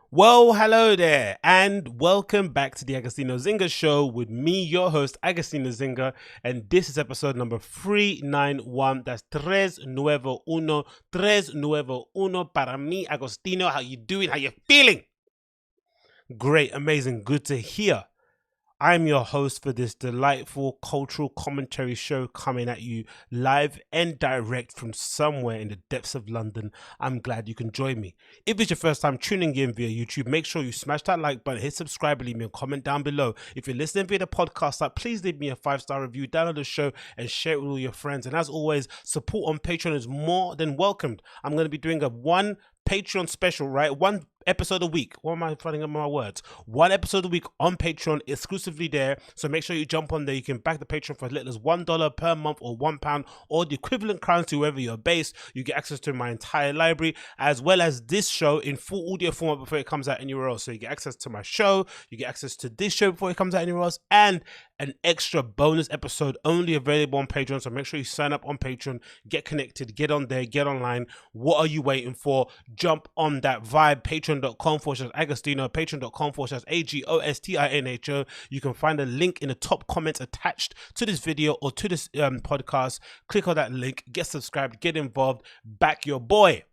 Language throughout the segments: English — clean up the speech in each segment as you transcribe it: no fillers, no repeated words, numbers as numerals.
Well, hello there, and welcome back to the Agostinho Zinga show with me, your host, Agostinho Zinga, and this is episode number 391. That's tres nuevo uno, tres nuevo uno para mí, Agostinho. How you doing? How you feeling? Great, amazing, good to hear. I'm your host for this delightful cultural commentary show coming at you live and direct from somewhere in the depths of London. I'm glad you can join me. If it's your first time tuning in via YouTube, make sure you smash that like button, hit subscribe, leave me a comment down below. If you're listening via the podcast app, please leave me a 5-star review, download the show, and share it with all your friends. And as always, support on Patreon is more than welcomed. I'm going to be doing a one Patreon special, right? One episode a week. What am I finding up my words? One episode a week on Patreon, exclusively there. So make sure you jump on there. You can back the Patreon for as little as $1 per month or £1 or the equivalent currency wherever you're based. You get access to my entire library as well as this show in full audio format before it comes out anywhere else. So you get access to my show, you get access to this show before it comes out anywhere else, and an extra bonus episode only available on Patreon. So make sure you sign up on Patreon, get connected, get on there, get online. What are you waiting for? Jump on that vibe. Patreon.com/Agostinho, Patreon.com/Agostinho. You can find a link in the top comments attached to this video or to this podcast. Click on that link, get subscribed, get involved, back your boy.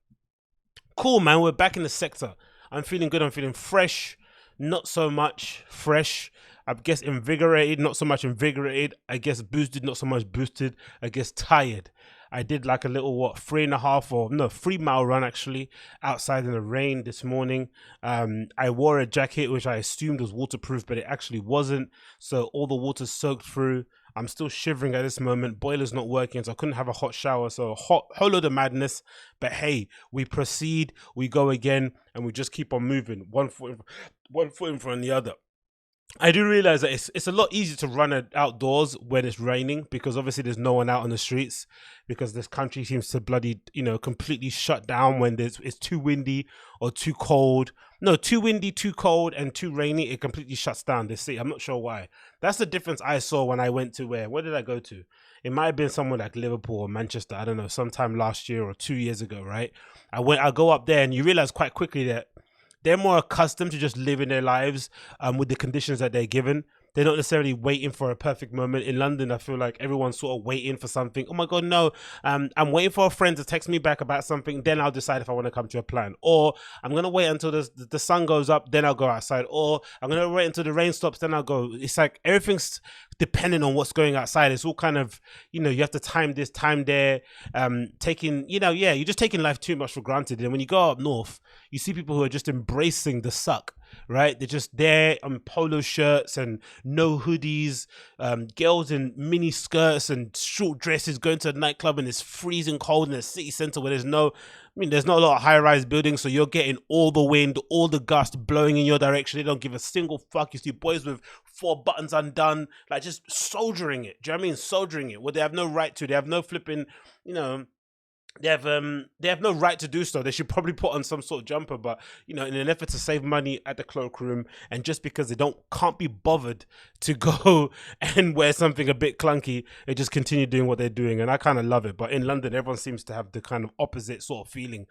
Cool, man. We're back in the sector. I'm feeling good. I'm feeling fresh. Not so much fresh. I guess invigorated, not so much invigorated. I guess boosted, not so much boosted. I guess tired. I did like a little 3-mile run actually outside in the rain this morning. I wore a jacket which I assumed was waterproof, but it actually wasn't. So all the water soaked through. I'm still shivering at this moment. Boiler's not working, so I couldn't have a hot shower. So a whole load of madness. But hey, we proceed, we go again, and we just keep on moving. One foot in front of the other. I do realize that it's a lot easier to run outdoors when it's raining because obviously there's no one out on the streets because this country seems to bloody completely shut down when it's too windy or too cold. No, too windy, too cold, and too rainy. It completely shuts down the city. I'm not sure why. That's the difference I saw when I went to where did I go to? It might have been somewhere like Liverpool or Manchester. I don't know, sometime last year or 2 years ago, right? I go up there and you realize quite quickly that they're more accustomed to just living their lives with the conditions that they're given. They're not necessarily waiting for a perfect moment. In London, I feel like everyone's sort of waiting for something. Oh my God, no. I'm waiting for a friend to text me back about something. Then I'll decide if I want to come to a plan. Or I'm going to wait until the sun goes up. Then I'll go outside. Or I'm going to wait until the rain stops. Then I'll go. It's like everything's depending on what's going outside. It's all kind of, you have to time this, time there. You're just taking life too much for granted. And when you go up north, you see people who are just embracing the suck, right? They're just there on polo shirts and no hoodies, girls in mini skirts and short dresses going to a nightclub and it's freezing cold in the city center where there's not a lot of high-rise buildings, so you're getting all the wind, all the gust blowing in your direction. They don't give a single fuck. You see boys with 4 buttons undone, like just soldiering it. Do you know what I mean? Soldiering it. Well, they have no right to. They have no flipping, they have no right to do so. They should probably put on some sort of jumper, but in an effort to save money at the cloakroom, and just because they can't be bothered to go and wear something a bit clunky, they just continue doing what they're doing, and I kind of love it. But in London, everyone seems to have the kind of opposite sort of feeling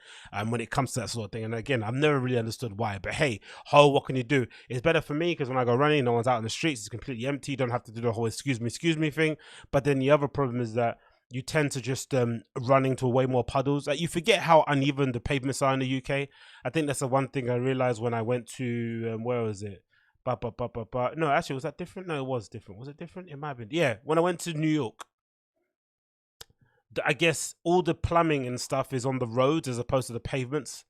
when it comes to that sort of thing. And again, I've never really understood why. But hey, what can you do? It's better for me because when I go running, no one's out in the streets. It's completely empty. You don't have to do the whole excuse me thing. But then the other problem is that you tend to just run into way more puddles. Like you forget how uneven the pavements are in the UK. I think that's the one thing I realized when I went to where was it? No, actually, was that different? No, it was different. Was it different? It might have been. Yeah, when I went to New York, I guess all the plumbing and stuff is on the roads as opposed to the pavements.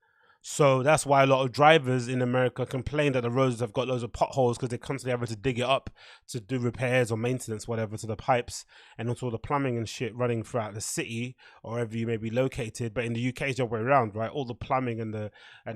So that's why a lot of drivers in America complain that the roads have got loads of potholes because they're constantly having to dig it up to do repairs or maintenance, whatever, to the pipes and also the plumbing and shit running throughout the city or wherever you may be located. But in the UK, it's the other way around, right? All the plumbing and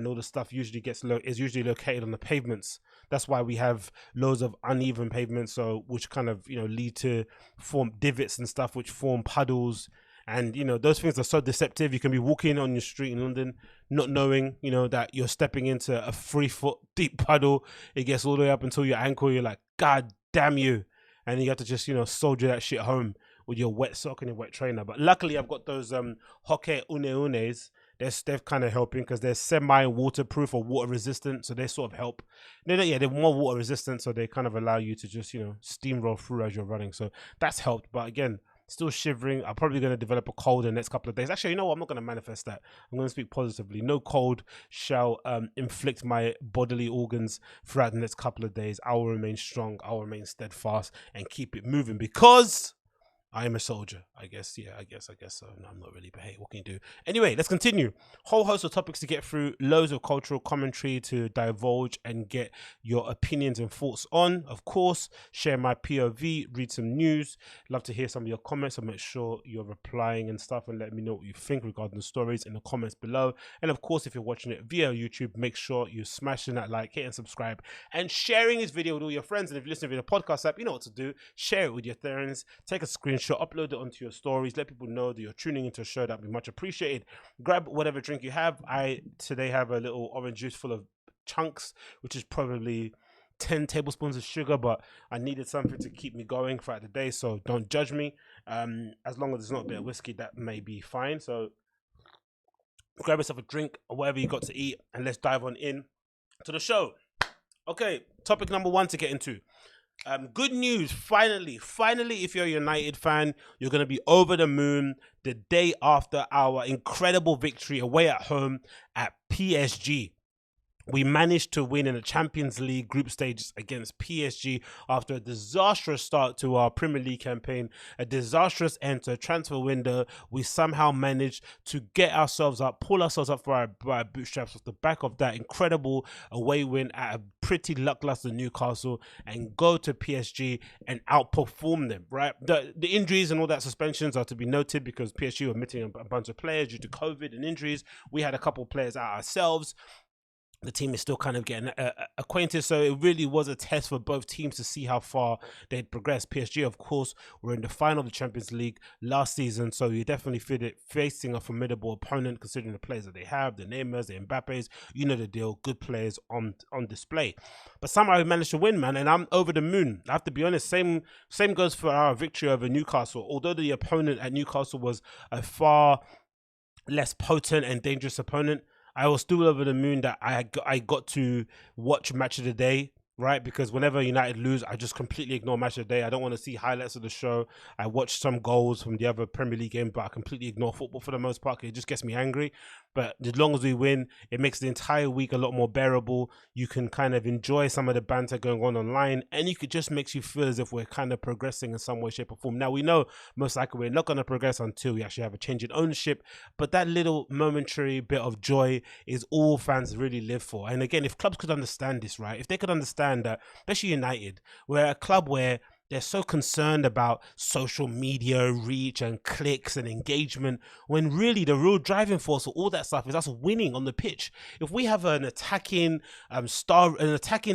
all the stuff usually is usually located on the pavements. That's why we have loads of uneven pavements, so which kind of lead to form divots and stuff, which form puddles. And those things are so deceptive. You can be walking on your street in London, not knowing that you're stepping into a 3-foot deep puddle. It gets all the way up until your ankle. You're like, God damn you! And you have to just soldier that shit home with your wet sock and your wet trainer. But luckily, I've got those Hoke Une Unes they're kind of helping because they're semi-waterproof or water resistant, so they sort of help. They're more water resistant, so they kind of allow you to just steamroll through as you're running. So that's helped. But again, still shivering. I'm probably going to develop a cold in the next couple of days. Actually, you know what? I'm not going to manifest that. I'm going to speak positively. No cold shall inflict my bodily organs throughout the next couple of days. I will remain strong. I will remain steadfast and keep it moving because I am a soldier, I guess. Yeah, I guess so. No, I'm not really, but hey, what can you do? Anyway, let's continue. Whole host of topics to get through, loads of cultural commentary to divulge and get your opinions and thoughts on. Of course, share my POV, read some news. Love to hear some of your comments, so make sure you're replying and stuff and let me know what you think regarding the stories in the comments below. And of course, if you're watching it via YouTube, make sure you're smashing that like, hitting subscribe, and sharing this video with all your friends. And if you're listening to the podcast app, you know what to do. Share it with your friends. Take a screenshot, upload it onto your stories, let people know that you're tuning into a show. That'd be much appreciated. Grab whatever drink you have. I today have a little orange juice full of chunks, which is probably 10 tablespoons of sugar, but I needed something to keep me going throughout the day, so don't judge me. As long as it's not a bit of whiskey, that may be fine. So grab yourself a drink or whatever you got to eat, and let's dive on in to the show. Okay, topic number 1 to get into. Good news, finally, if you're a United fan, you're going to be over the moon the day after our incredible victory away at home at PSG. We managed to win in the Champions League group stages against PSG after a disastrous start to our Premier League campaign, a disastrous end to a transfer window. We somehow managed to get ourselves up, pull ourselves up for our bootstraps off the back of that incredible away win at a pretty lackluster Newcastle and go to PSG and outperform them, right? The injuries and all that suspensions are to be noted because PSG were missing a bunch of players due to COVID and injuries. We had a couple of players out ourselves. The team is still kind of getting acquainted, so it really was a test for both teams to see how far they'd progressed. PSG, of course, were in the final of the Champions League last season, so you definitely feel it facing a formidable opponent considering the players that they have, the Neymars, the Mbappes, you know the deal, good players on display. But somehow we managed to win, man, and I'm over the moon. I have to be honest, same goes for our victory over Newcastle. Although the opponent at Newcastle was a far less potent and dangerous opponent, I was still over the moon that I got to watch Match of the Day, right? Because whenever United lose, I just completely ignore Match of the Day. I don't want to see highlights of the show. I watch some goals from the other Premier League game, but I completely ignore football for the most part. It just gets me angry. But as long as we win, it makes the entire week a lot more bearable. You can kind of enjoy some of the banter going on online, and it just makes you feel as if we're kind of progressing in some way, shape, or form. Now, we know most likely we're not going to progress until we actually have a change in ownership, but that little momentary bit of joy is all fans really live for. And again, if clubs could understand this, right? If they could understand that, especially United, we're a club where they're so concerned about social media reach and clicks and engagement, when really the real driving force for all that stuff is us winning on the pitch. If we have an attacking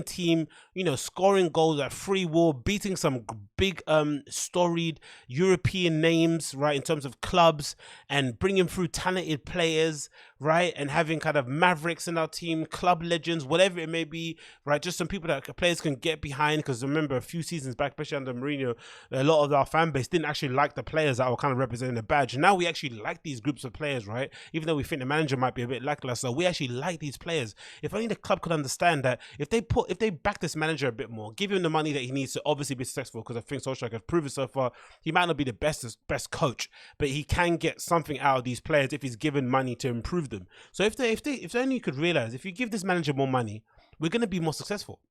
team, scoring goals at free will, beating some big storied European names, right, in terms of clubs, and bringing through talented players, right, and having kind of mavericks in our team, club legends, whatever it may be, right, just some people that players can get behind. Because remember, a few seasons back, especially under Mourinho, a lot of our fan base didn't actually like the players that were kind of representing the badge. Now we actually like these groups of players, right? Even though we think the manager might be a bit lackluster, we actually like these players. If only the club could understand that if they back this manager a bit more, give him the money that he needs to obviously be successful, because I think Solskjaer has proven so far he might not be the best coach, but he can get something out of these players if he's given money to improve them. So if only you could realize, if you give this manager more money, we're going to be more successful.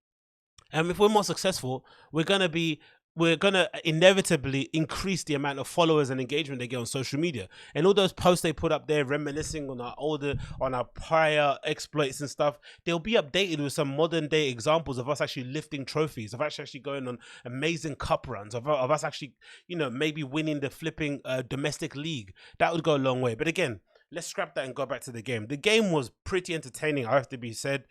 And if we're more successful, we're going to inevitably increase the amount of followers and engagement they get on social media. And all those posts they put up there reminiscing on our prior exploits and stuff, they'll be updated with some modern day examples of us actually lifting trophies, of us actually going on amazing cup runs, of us actually, maybe winning the flipping domestic league. That would go a long way. But again, let's scrap that and go back to the game. The game was pretty entertaining, I have to be said.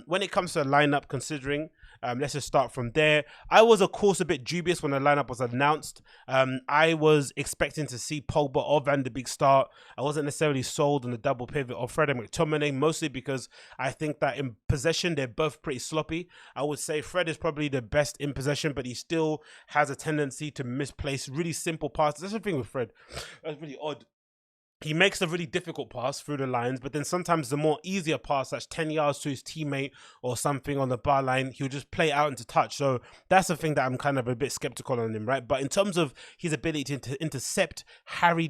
When it comes to a lineup, considering, let's just start from there. I was, of course, a bit dubious when the lineup was announced. I was expecting to see Pogba or Van de Beek start. I wasn't necessarily sold on the double pivot of Fred and McTominay, mostly because I think that in possession, they're both pretty sloppy. I would say Fred is probably the best in possession, but he still has a tendency to misplace really simple passes. That's the thing with Fred. That's really odd. he makes a really difficult pass through the lines, but then sometimes the more easier pass, that's 10 yards to his teammate or something on the bar line, he'll just play out into touch. So that's the thing that I'm kind of a bit skeptical on him, right? But in terms of his ability to intercept, harry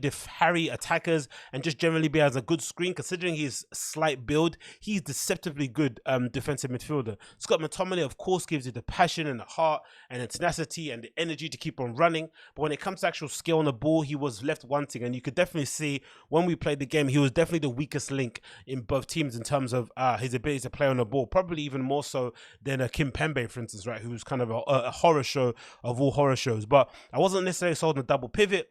attackers, and just generally be as a good screen, considering his slight build, he's deceptively good defensive midfielder. Scott McTominay, of course, gives you the passion and the heart and the tenacity and the energy to keep on running. But when it comes to actual skill on the ball, he was left wanting, and you could definitely see when we played the game, he was definitely the weakest link in both teams in terms of his ability to play on the ball, probably even more so than Kimpembe, for instance, right, who's kind of a horror show of all horror shows. But I wasn't necessarily sold on a double pivot.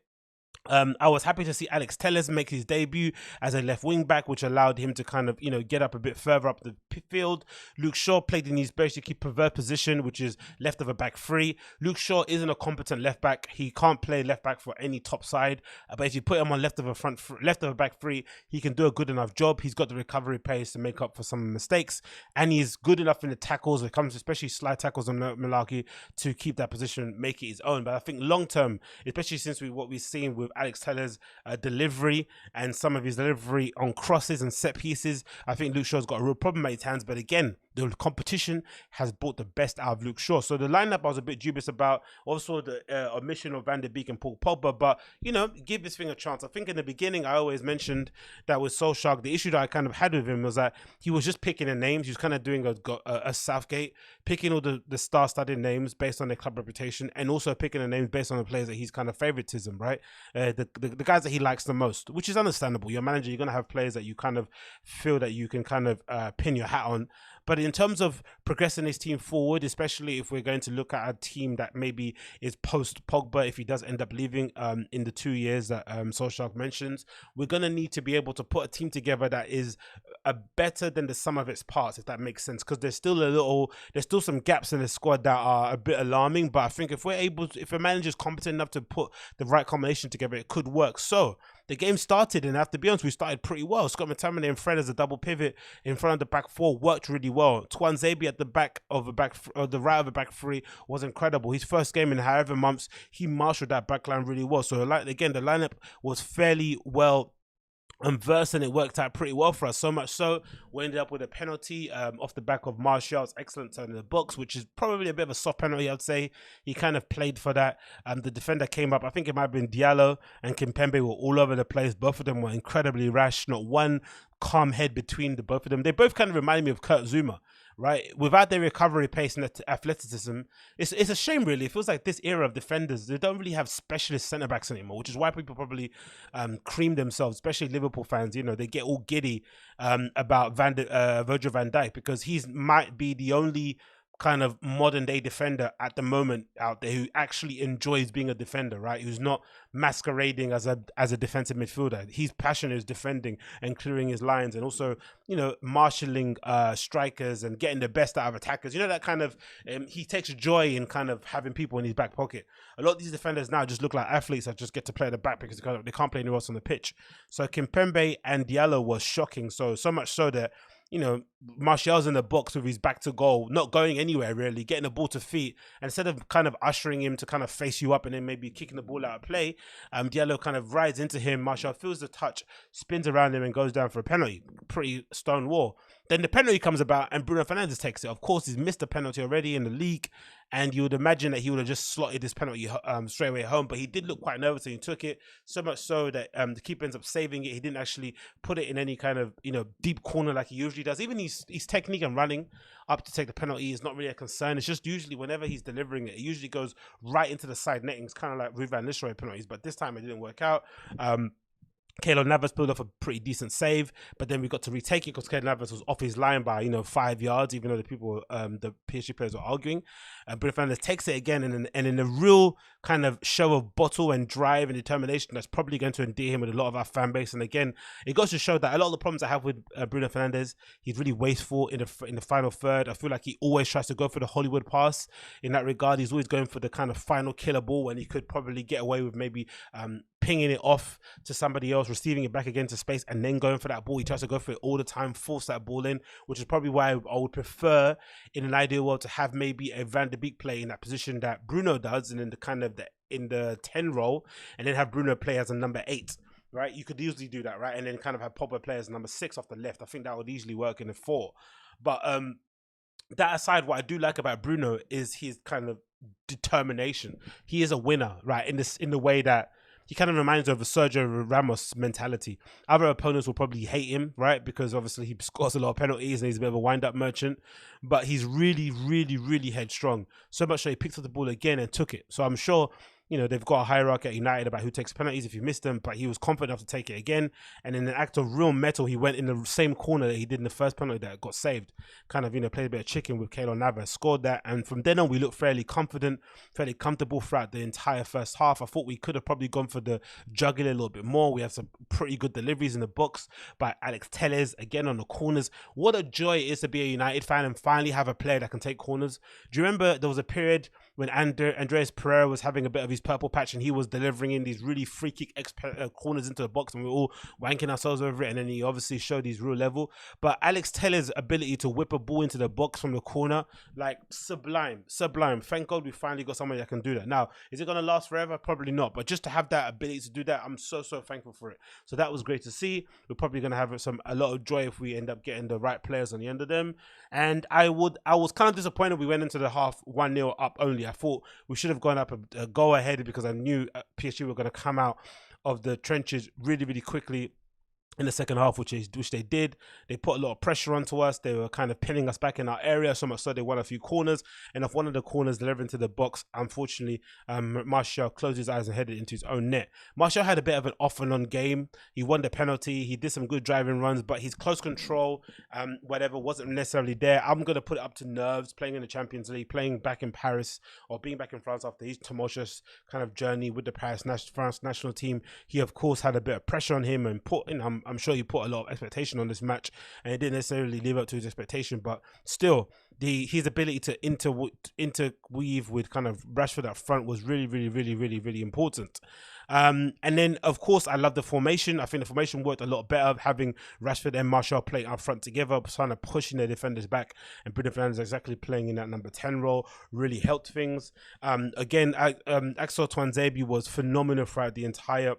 I was happy to see Alex Telles make his debut as a left wing back, which allowed him to kind of, get up a bit further up the field. Luke Shaw played in his basically preferred position, which is left of a back three. Luke Shaw isn't a competent left back. He can't play left back for any top side. But if you put him on left of a back three, he can do a good enough job. He's got the recovery pace to make up for some mistakes, and he's good enough in the tackles. It comes especially slide tackles on Malarkey to keep that position, make it his own. But I think long term, especially since what we've seen with Alex Tellers' delivery and some of his delivery on crosses and set pieces, I think Luke Shaw's got a real problem at his hands. But again, the competition has brought the best out of Luke Shaw. So the lineup I was a bit dubious about. Also the omission of Van der Beek and Paul Pogba. But, give this thing a chance. I think in the beginning, I always mentioned that with Solskjaer, the issue that I kind of had with him was that he was just picking the names. He was kind of doing a Southgate, picking all the star-studded names based on their club reputation, and also picking the names based on the players that he's kind of favoritism, right? The guys that he likes the most, which is understandable. You're a manager, you're going to have players that you kind of feel that you can kind of pin your hat on. But in terms of progressing this team forward, especially if we're going to look at a team that maybe is post Pogba, if he does end up leaving in the 2 years that Solskjaer mentions, we're going to need to be able to put a team together that is better than the sum of its parts, if that makes sense. Because there's still some gaps in the squad that are a bit alarming. But I think if a manager's competent enough to put the right combination together, it could work. So the game started, and I have to be honest, we started pretty well. Scott McTominay and Fred as a double pivot in front of the back four worked really well. Twan Zabi at the back of the right of the back three was incredible. His first game in however months, he marshaled that back line really well. So again, the lineup was fairly well versed, and it worked out pretty well for us. So much so, we ended up with a penalty off the back of Martial's excellent turn in the box, which is probably a bit of a soft penalty, I'd say. He kind of played for that. The defender came up, I think it might have been Diallo and Kimpembe were all over the place. Both of them were incredibly rash. Not one calm head between the both of them. They both kind of reminded me of Kurt Zouma, right? Without their recovery pace and athleticism, it's a shame, really. It feels like this era of defenders, they don't really have specialist centre-backs anymore, which is why people probably cream themselves, especially Liverpool fans. They get all giddy about Virgil van Dijk, because he might be the only kind of modern day defender at the moment out there who actually enjoys being a defender, right? Who's not masquerading as a defensive midfielder. His passion is defending and clearing his lines, and also marshalling strikers and getting the best out of attackers. That kind of he takes joy in kind of having people in his back pocket. A lot of these defenders now just look like athletes that just get to play at the back because they can't play anywhere else on the pitch. So Kimpembe and Diallo was shocking, so much so that Martial's in the box with his back to goal, not going anywhere really, getting the ball to feet. And instead of kind of ushering him to kind of face you up and then maybe kicking the ball out of play, Diallo kind of rides into him. Martial feels the touch, spins around him and goes down for a penalty. Pretty stone wall. Then the penalty comes about and Bruno Fernandes takes it. Of course, he's missed a penalty already in the league, and you would imagine that he would have just slotted this penalty straight away home. But he did look quite nervous and he took it, so much so that the keeper ends up saving it. He didn't actually put it in any kind of deep corner like he usually does. Even his technique and running up to take the penalty is not really a concern. It's just usually whenever he's delivering it, it usually goes right into the side netting. It's kind of like Ruud van Nistelrooy penalties, but this time it didn't work out. Keylor Navas pulled off a pretty decent save, but then we got to retake it because Keylor Navas was off his line by 5 yards, even though the PSG players were arguing. Bruno Fernandes takes it again, and in a real kind of show of bottle and drive and determination that's probably going to endear him with a lot of our fan base. And again, it goes to show that a lot of the problems I have with Bruno Fernandes, he's really wasteful in the final third. I feel like he always tries to go for the Hollywood pass. In that regard, he's always going for the kind of final killer ball when he could probably get away with maybe pinging it off to somebody else, receiving it back again to space, and then going for that ball. He tries to go for it all the time, force that ball in, which is probably why I would prefer, in an ideal world, to have maybe a Van der Beek play in that position that Bruno does, and in the 10 role, and then have Bruno play as a number 8. right? You could easily do that, right? And then kind of have Pogba players number 6 off the left. I think that would easily work in a 4. But that aside, what I do like about Bruno is his kind of determination. He is a winner, right? In the way that he kind of reminds me of a Sergio Ramos mentality. Other opponents will probably hate him, right? Because obviously he scores a lot of penalties and he's a bit of a wind-up merchant. But he's really, really, really headstrong. So much so he picked up the ball again and took it. So I'm sure, you know, they've got a hierarchy at United about who takes penalties if you miss them, but he was confident enough to take it again. And in an act of real metal, he went in the same corner that he did in the first penalty that got saved. Kind of, you know, played a bit of chicken with Keylor Navas, scored that. And from then on, we looked fairly confident, fairly comfortable throughout the entire first half. I thought we could have probably gone for the jugular a little bit more. We have some pretty good deliveries in the box by Alex Telles, again on the corners. What a joy it is to be a United fan and finally have a player that can take corners. Do you remember there was a period when Andreas Pereira was having a bit of his purple patch and he was delivering in these really free kick corners into the box and we were all wanking ourselves over it, and then he obviously showed his real level. But Alex Telles' ability to whip a ball into the box from the corner, like sublime. Thank God we finally got somebody that can do that. Now, is it going to last forever? Probably not, but just to have that ability to do that, I'm so thankful for it. So that was great to see. We're probably going to have a lot of joy if we end up getting the right players on the end of them. And I was kind of disappointed we went into the half 1-0 up only. I thought we should have gone up a go ahead because I knew PSG were going to come out of the trenches really, really quickly in the second half, which they did. They put a lot of pressure onto us. They were kind of pinning us back in our area, so much so they won a few corners. And off one of the corners delivering to the box, unfortunately, Martial closed his eyes and headed into his own net. Martial had a bit of an off and on game. He won the penalty. He did some good driving runs, but his close control, whatever, wasn't necessarily there. I'm going to put it up to nerves, playing in the Champions League, playing back in Paris, or being back in France after his tumultuous kind of journey with the France national team. He, of course, had a bit of pressure on him and I'm sure he put a lot of expectation on this match, and it didn't necessarily live up to his expectation. But still, his ability to interweave with kind of Rashford up front was really, really, really, really, really important. And then, of course, I love the formation. I think the formation worked a lot better, having Rashford and Martial playing up front together, trying to pushing their defenders back, and Bruno Fernandes exactly playing in that number 10 role really helped things. Again, Axel Tuanzebe was phenomenal throughout the entire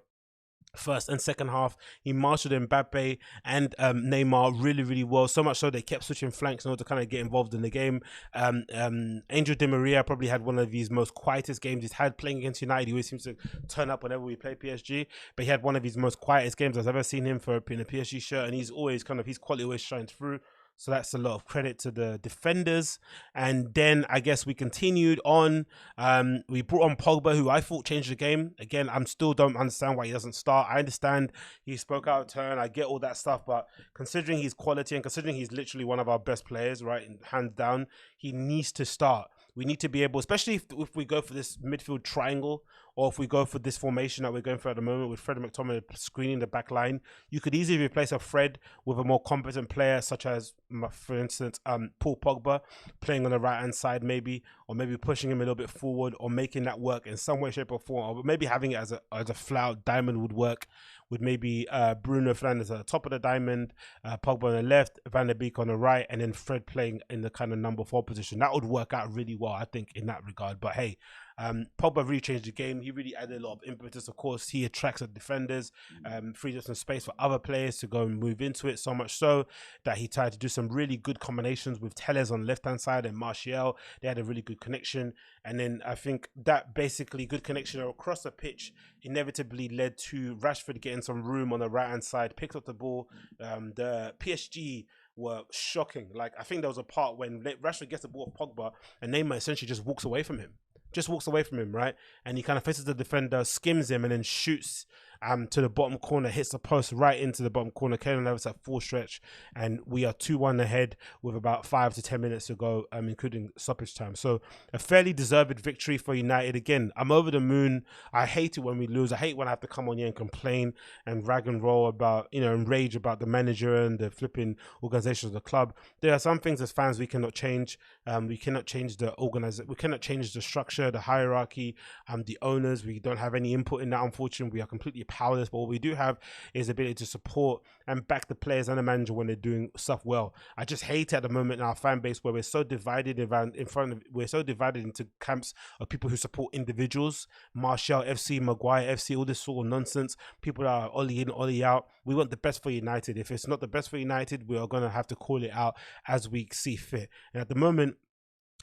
first and second half. He marshaled Mbappe and Neymar really, really well, so much so they kept switching flanks in order to kind of get involved in the game. Angel Di Maria probably had one of his most quietest games he's had playing against United. He always seems to turn up whenever we play PSG, but he had one of his most quietest games I've ever seen him for in a PSG shirt, and he's always kind of, his quality always shines through. So that's a lot of credit to the defenders. And then I guess we continued on. We brought on Pogba, who I thought changed the game. Again, I still don't understand why he doesn't start. I understand he spoke out of turn. I get all that stuff. But considering his quality and considering he's literally one of our best players, right, hands down, he needs to start. We need to be able, especially if we go for this midfield triangle, or if we go for this formation that we're going for at the moment with Fred and McTominay screening the back line, you could easily replace a Fred with a more competent player, such as, for instance, Paul Pogba, playing on the right-hand side maybe, or maybe pushing him a little bit forward, or making that work in some way, shape, or form, or maybe having it as a flat diamond would work, with maybe Bruno Fernandes at the top of the diamond, Pogba on the left, Van der Beek on the right, and then Fred playing in the kind of number 4 position. That would work out really well, I think, in that regard. But hey, Pogba really changed the game. He really added a lot of impetus. Of course, he attracts the defenders, frees up some space for other players to go and move into it, so much so that he tried to do some really good combinations with Telles on the left-hand side and Martial. They had a really good connection. And then I think that basically good connection across the pitch inevitably led to Rashford getting some room on the right-hand side, picked up the ball. The PSG were shocking. Like, I think there was a part when Rashford gets the ball off Pogba and Neymar essentially just walks away from him. Right? And he kind of faces the defender, skims him, and then shoots to the bottom corner, hits the post right into the bottom corner. Keylor Navas at full stretch, and we are 2-1 ahead with about 5 to 10 minutes to go, including stoppage time. So a fairly deserved victory for United. Again, I'm over the moon. I hate it when we lose. I hate when I have to come on here and complain and rag and roll about, and rage about the manager and the flipping organization of the club. There are some things as fans we cannot change. We cannot change the organization. We cannot change the structure, the hierarchy, the owners. We don't have any input in that, unfortunately. We are completely powerless, but what we do have is the ability to support and back the players and the manager when they're doing stuff well. I just hate at the moment in our fan base where we're so divided we're so divided into camps of people who support individuals, Martial FC, Maguire FC, all this sort of nonsense. People are Ollie in, Ollie out. We want the best for United. If it's not the best for United, we are going to have to call it out as we see fit. And at the moment,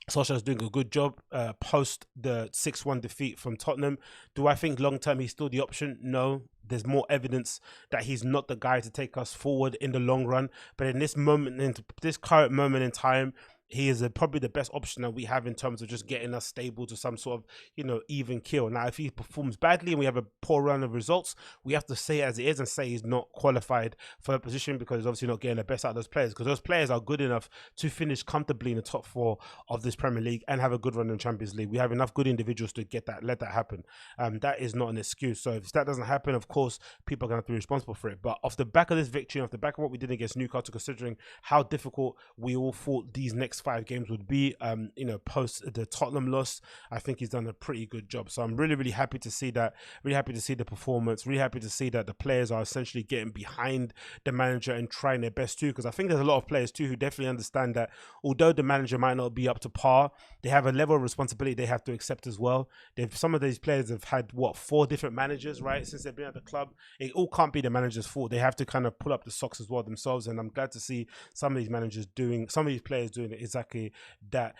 Solskjaer's doing a good job post the 6-1 defeat from Tottenham. Do I think long term he's still the option? No. There's more evidence that he's not the guy to take us forward in the long run. But in this moment, in this current moment in time, he is probably the best option that we have in terms of just getting us stable to some sort of, even kill. Now, if he performs badly and we have a poor run of results, we have to say it as it is and say he's not qualified for the position because he's obviously not getting the best out of those players, because those players are good enough to finish comfortably in the top 4 of this Premier League and have a good run in the Champions League. We have enough good individuals to let that happen. That is not an excuse. So if that doesn't happen, of course, people are going to have to be responsible for it. But off the back of this victory, off the back of what we did against Newcastle, considering how difficult we all thought these next 5 games would be, post the Tottenham loss, I think he's done a pretty good job. So I'm really, really happy to see that, really happy to see the performance, really happy to see that the players are essentially getting behind the manager and trying their best too, because I think there's a lot of players too who definitely understand that although the manager might not be up to par, they have a level of responsibility they have to accept as well. Some of these players have had 4 different managers, right, since they've been at the club. It all can't be the manager's fault. They have to kind of pull up the socks as well themselves, and I'm glad to see some of these players doing exactly that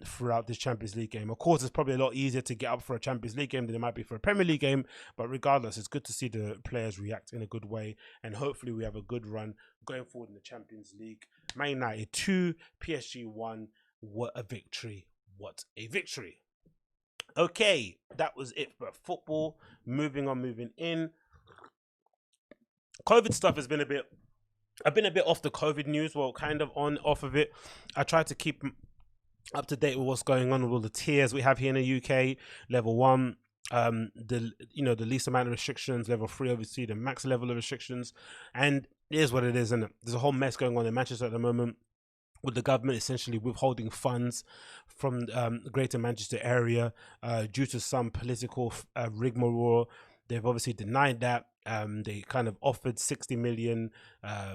throughout this Champions League game. Of course, it's probably a lot easier to get up for a Champions League game than it might be for a Premier League game, but regardless, it's good to see the players react in a good way, and hopefully we have a good run going forward in the Champions League. Man United 2, PSG 1. What a victory. What a victory. Okay, that was it for football. Moving in. COVID stuff has been I've been a bit off the COVID news, well, kind of off of it. I try to keep up to date with what's going on with all the tiers we have here in the UK. Level 1, the least amount of restrictions. Level 3, obviously the max level of restrictions, and it is what it is, isn't it? There's a whole mess going on in Manchester at the moment, with the government essentially withholding funds from the Greater Manchester area due to some political rigmarole. They've obviously denied that. They kind of offered 60 million.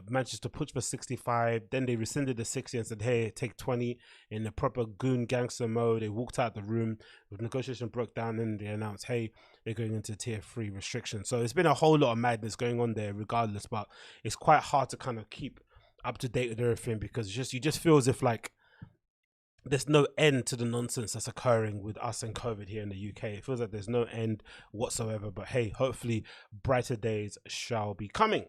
Manchester pushed for 65. Then they rescinded the 60 and said, hey, take 20 in a proper goon gangster mode. They walked out the room. The negotiation broke down and they announced, hey, they're going into tier 3 restrictions. So it's been a whole lot of madness going on there regardless, but it's quite hard to kind of keep up to date with everything because you just feel as if like there's no end to the nonsense that's occurring with us and COVID here in the UK. It feels like there's no end whatsoever, but hey, hopefully brighter days shall be coming.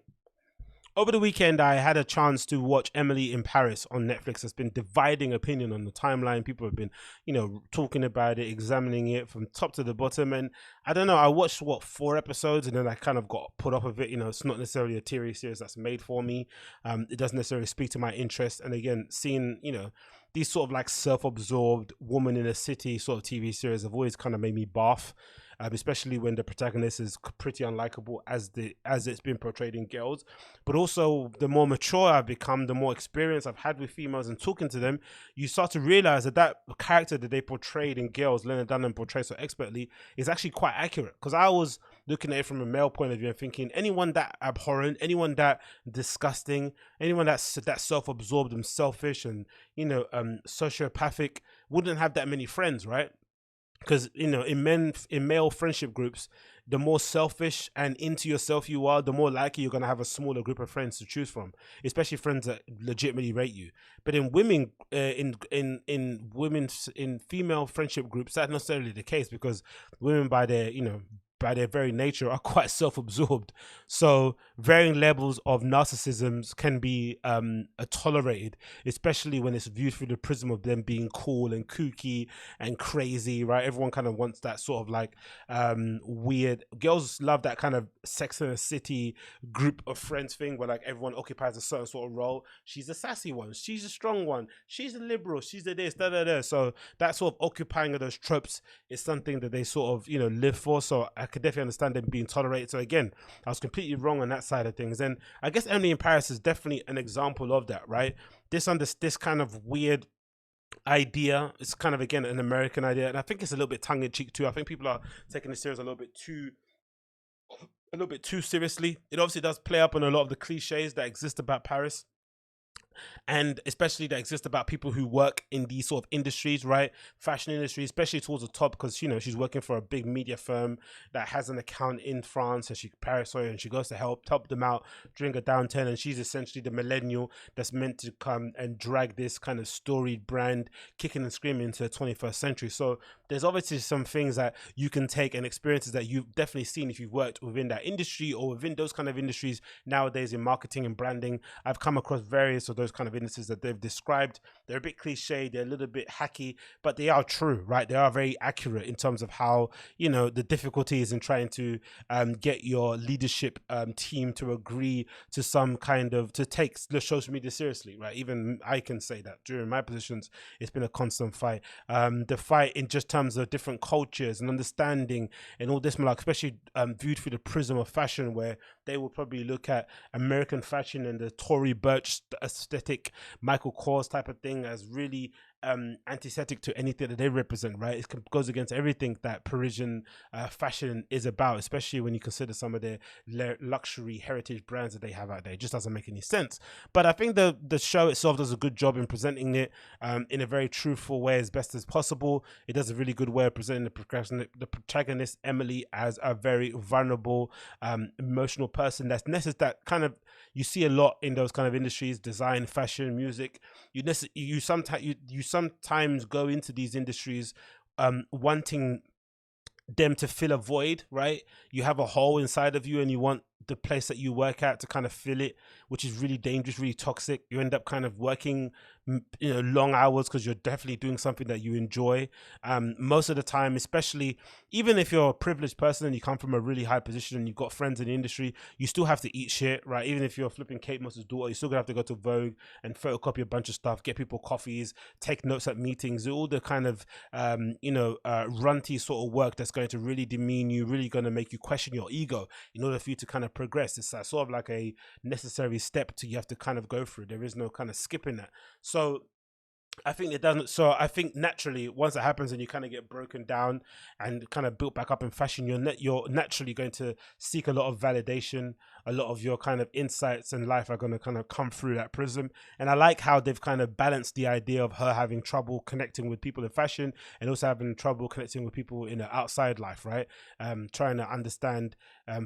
Over the weekend, I had a chance to watch Emily in Paris on Netflix. There's been dividing opinion on the timeline. People have been, talking about it, examining it from top to the bottom. And I don't know, I watched, 4 episodes and then I kind of got put off of it. It's not necessarily a TV series that's made for me. It doesn't necessarily speak to my interest. And again, seeing, these sort of like self-absorbed woman in a city sort of TV series have always kind of made me baff. Especially when the protagonist is pretty unlikable as it's been portrayed in Girls. But also, the more mature I've become, the more experience I've had with females and talking to them, you start to realize that character that they portrayed in Girls, Lena Dunham portrayed so expertly, is actually quite accurate. Because I was looking at it from a male point of view and thinking, anyone that abhorrent, anyone that disgusting, anyone that's that self-absorbed and selfish and sociopathic wouldn't have that many friends, right? Because in male friendship groups, the more selfish and into yourself you are, the more likely you're going to have a smaller group of friends to choose from, especially friends that legitimately rate you. But in women, in female friendship groups, that's not necessarily the case, because women by their very nature are quite self-absorbed. So varying levels of narcissisms can be tolerated, especially when it's viewed through the prism of them being cool and kooky and crazy, right? Everyone kind of wants that sort of like weird. Girls love that kind of Sex and the City group of friends thing where like everyone occupies a certain sort of role. She's the sassy one, she's a strong one, she's a liberal, she's the this, da da da. So that sort of occupying of those tropes is something that they sort of live for. So I could definitely understand them being tolerated. So again, I was completely wrong on that side of things. And I guess Emily in Paris is definitely an example of that, right? This kind of weird idea, it's kind of, again, an American idea. And I think it's a little bit tongue-in-cheek too. I think people are taking this series a little bit too a little bit too seriously. It obviously does play up on a lot of the cliches that exist about Paris, and especially that exist about people who work in these sort of industries, right? Fashion industry, especially towards the top, because she's working for a big media firm that has an account in France, and and she goes to help them out during a downturn, and she's essentially the millennial that's meant to come and drag this kind of storied brand kicking and screaming into the 21st century. So there's obviously some things that you can take and experiences that you've definitely seen if you've worked within that industry or within those kind of industries nowadays in marketing and branding. I've come across various of those kind of industries that they've described. They're a bit cliche, they're a little bit hacky, but they are true, right? They are very accurate in terms of how, the difficulties in trying to get your leadership team to agree to some kind of, to take the social media seriously, right? Even I can say that during my positions, it's been a constant fight. The fight in just terms of different cultures and understanding and all this, like, especially viewed through the prism of fashion, where they will probably look at American fashion and the Tory Burch aesthetic, Michael Kors type of thing as really antithetic to anything that they represent, right? It goes against everything that Parisian fashion is about, especially when you consider some of the luxury heritage brands that they have out there. It just doesn't make any sense. But I think the show itself does a good job in presenting it in a very truthful way as best as possible. It does a really good way of presenting the protagonist Emily as a very vulnerable, emotional person that's necessary. That kind of you see a lot in those kind of industries, design, fashion, music. You sometimes go into these industries wanting them to fill a void, right? You have a hole inside of you and you want the place that you work at to kind of fill it, which is really dangerous, really toxic. You end up kind of working long hours because you're definitely doing something that you enjoy. Most of the time, especially even if you're a privileged person and you come from a really high position and you've got friends in the industry, you still have to eat shit, right? Even if you're flipping Kate Moss's daughter, you still gonna have to go to Vogue and photocopy a bunch of stuff, get people coffees, take notes at meetings, all the kind of runty sort of work that's going to really demean you, really going to make you question your ego in order for you to kind of progress. It's sort of like a necessary step you have to kind of go through. There is no kind of skipping that. So I think it doesn't. So I think naturally, once it happens and you kind of get broken down and kind of built back up in fashion, you're naturally going to seek a lot of validation. A lot of your kind of insights in life are going to kind of come through that prism. And I like how they've kind of balanced the idea of her having trouble connecting with people in fashion and also having trouble connecting with people in her outside life, right? Trying to understand,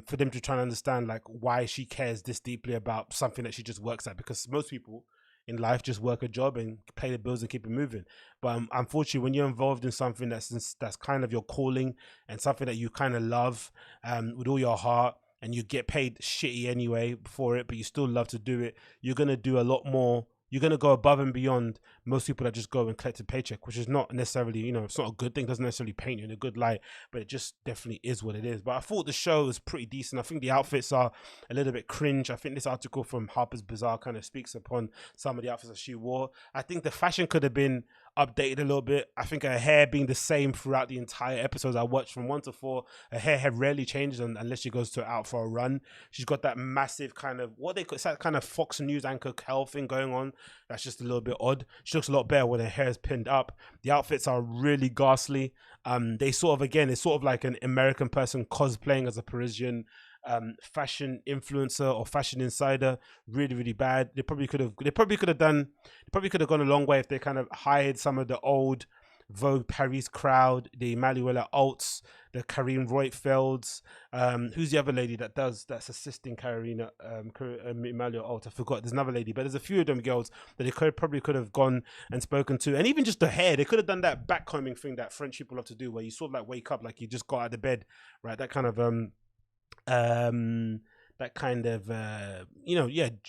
for them to try and understand like why she cares this deeply about something that she just works at, because most people in life just work a job and pay the bills and keep it moving. But unfortunately, when you're involved in something that's kind of your calling and something that you kind of love with all your heart, and you get paid shitty anyway for it, but you still love to do it, you're going to do a lot more. You're going to go above and beyond most people that just go and collect a paycheck, which is not necessarily, it's not a good thing. It doesn't necessarily paint you in a good light, but it just definitely is what it is. But I thought the show was pretty decent. I think the outfits are a little bit cringe. I think this article from Harper's Bazaar kind of speaks upon some of the outfits that she wore. I think the fashion could have been updated a little bit. I think her hair being the same throughout the entire episodes I watched from 1 to 4, her hair rarely changes unless she goes out for a run. She's got that massive kind of it's that kind of Fox News anchor Kel thing going on. That's just a little bit odd. She looks a lot better when her hair is pinned up. The outfits are really ghastly. They sort of, again, it's sort of like an American person cosplaying as a Parisian fashion influencer or fashion insider. Really, really bad. They probably could have gone a long way if they kind of hired some of the old Vogue Paris crowd, the Manuela Altz, the Karine Roitfelds. Who's the other lady that's assisting Karina Manuela Altz? I forgot. There's another lady, but there's a few of them girls that they probably could have gone and spoken to. And even just the hair, they could have done that backcombing thing that French people love to do, where you sort of like wake up like you just got out of bed, right? That kind of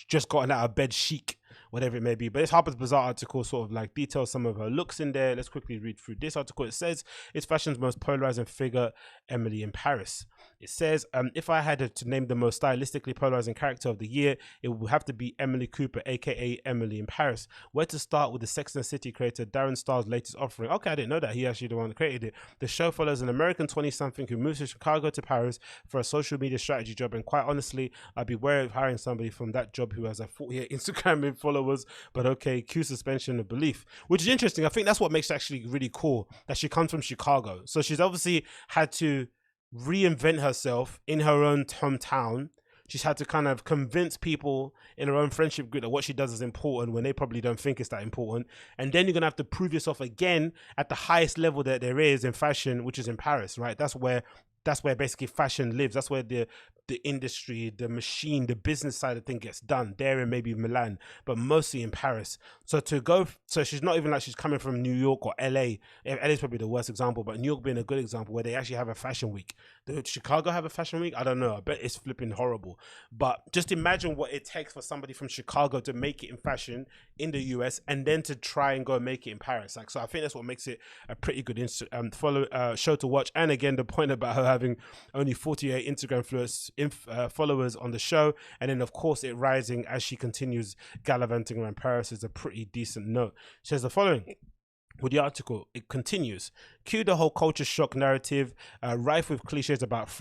just gotten out of bed chic, whatever it may be. But this Harper's Bazaar article sort of like details some of her looks in there. Let's quickly read through this article. It says, it's fashion's most polarizing figure, Emily in Paris. It says, if I had to name the most stylistically polarizing character of the year, it would have to be Emily Cooper, aka Emily in Paris. Where to start with the Sex and the City creator Darren Star's latest offering? Okay, I didn't know that he actually the one that created it. The show follows an American 20-something who moves from Chicago to Paris for a social media strategy job, and quite honestly, I'd be wary of hiring somebody from that job who has a 48 Instagram followers, but okay, cue suspension of belief, which is interesting. I think that's what makes it actually really cool, that she comes from Chicago. So she's obviously had to reinvent herself in her own hometown. She's had to kind of convince people in her own friendship group that what she does is important when they probably don't think it's that important. And then you're going to have to prove yourself again at the highest level that there is in fashion, which is in Paris, right? That's where basically fashion lives. That's where the industry, the machine, the business side of thing gets done. There and maybe Milan, but mostly in Paris. So she's not even like she's coming from New York or LA. LA is probably the worst example, but New York being a good example where they actually have a fashion week. Did Chicago have a fashion week? I don't know. I bet it's flipping horrible. But just imagine what it takes for somebody from Chicago to make it in fashion in the US and then to try and go make it in Paris. Like, so I think that's what makes it a pretty good show to watch. And again, the point about her having only 48 Instagram followers on the show, and then of course it rising as she continues gallivanting around Paris, is a pretty decent note. She says the following. With the article, it continues. Cue the whole culture shock narrative, rife with cliches about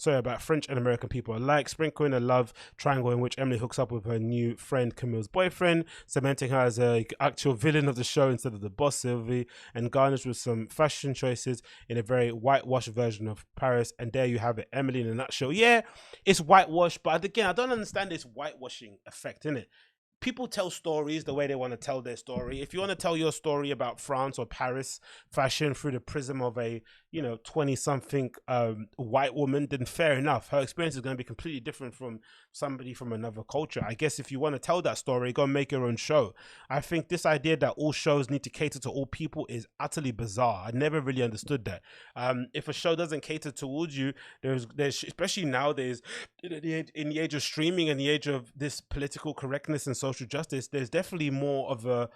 about French and American people alike, sprinkling a love triangle in which Emily hooks up with her new friend Camille's boyfriend, cementing her as a actual villain of the show instead of the boss Sylvie, and garnished with some fashion choices in a very whitewashed version of Paris. And there you have it, Emily in a nutshell. Yeah, it's whitewashed, but again, I don't understand this whitewashing effect, innit? People tell stories the way they want to tell their story. If you want to tell your story about France or Paris fashion through the prism of a 20-something white woman, then fair enough. Her experience is going to be completely different from somebody from another culture. I guess if you want to tell that story, go and make your own show. I think this idea that all shows need to cater to all people is utterly bizarre. I never really understood that. If a show doesn't cater towards you, there's especially nowadays in the age of streaming and the age of this political correctness and social justice, there's definitely more of a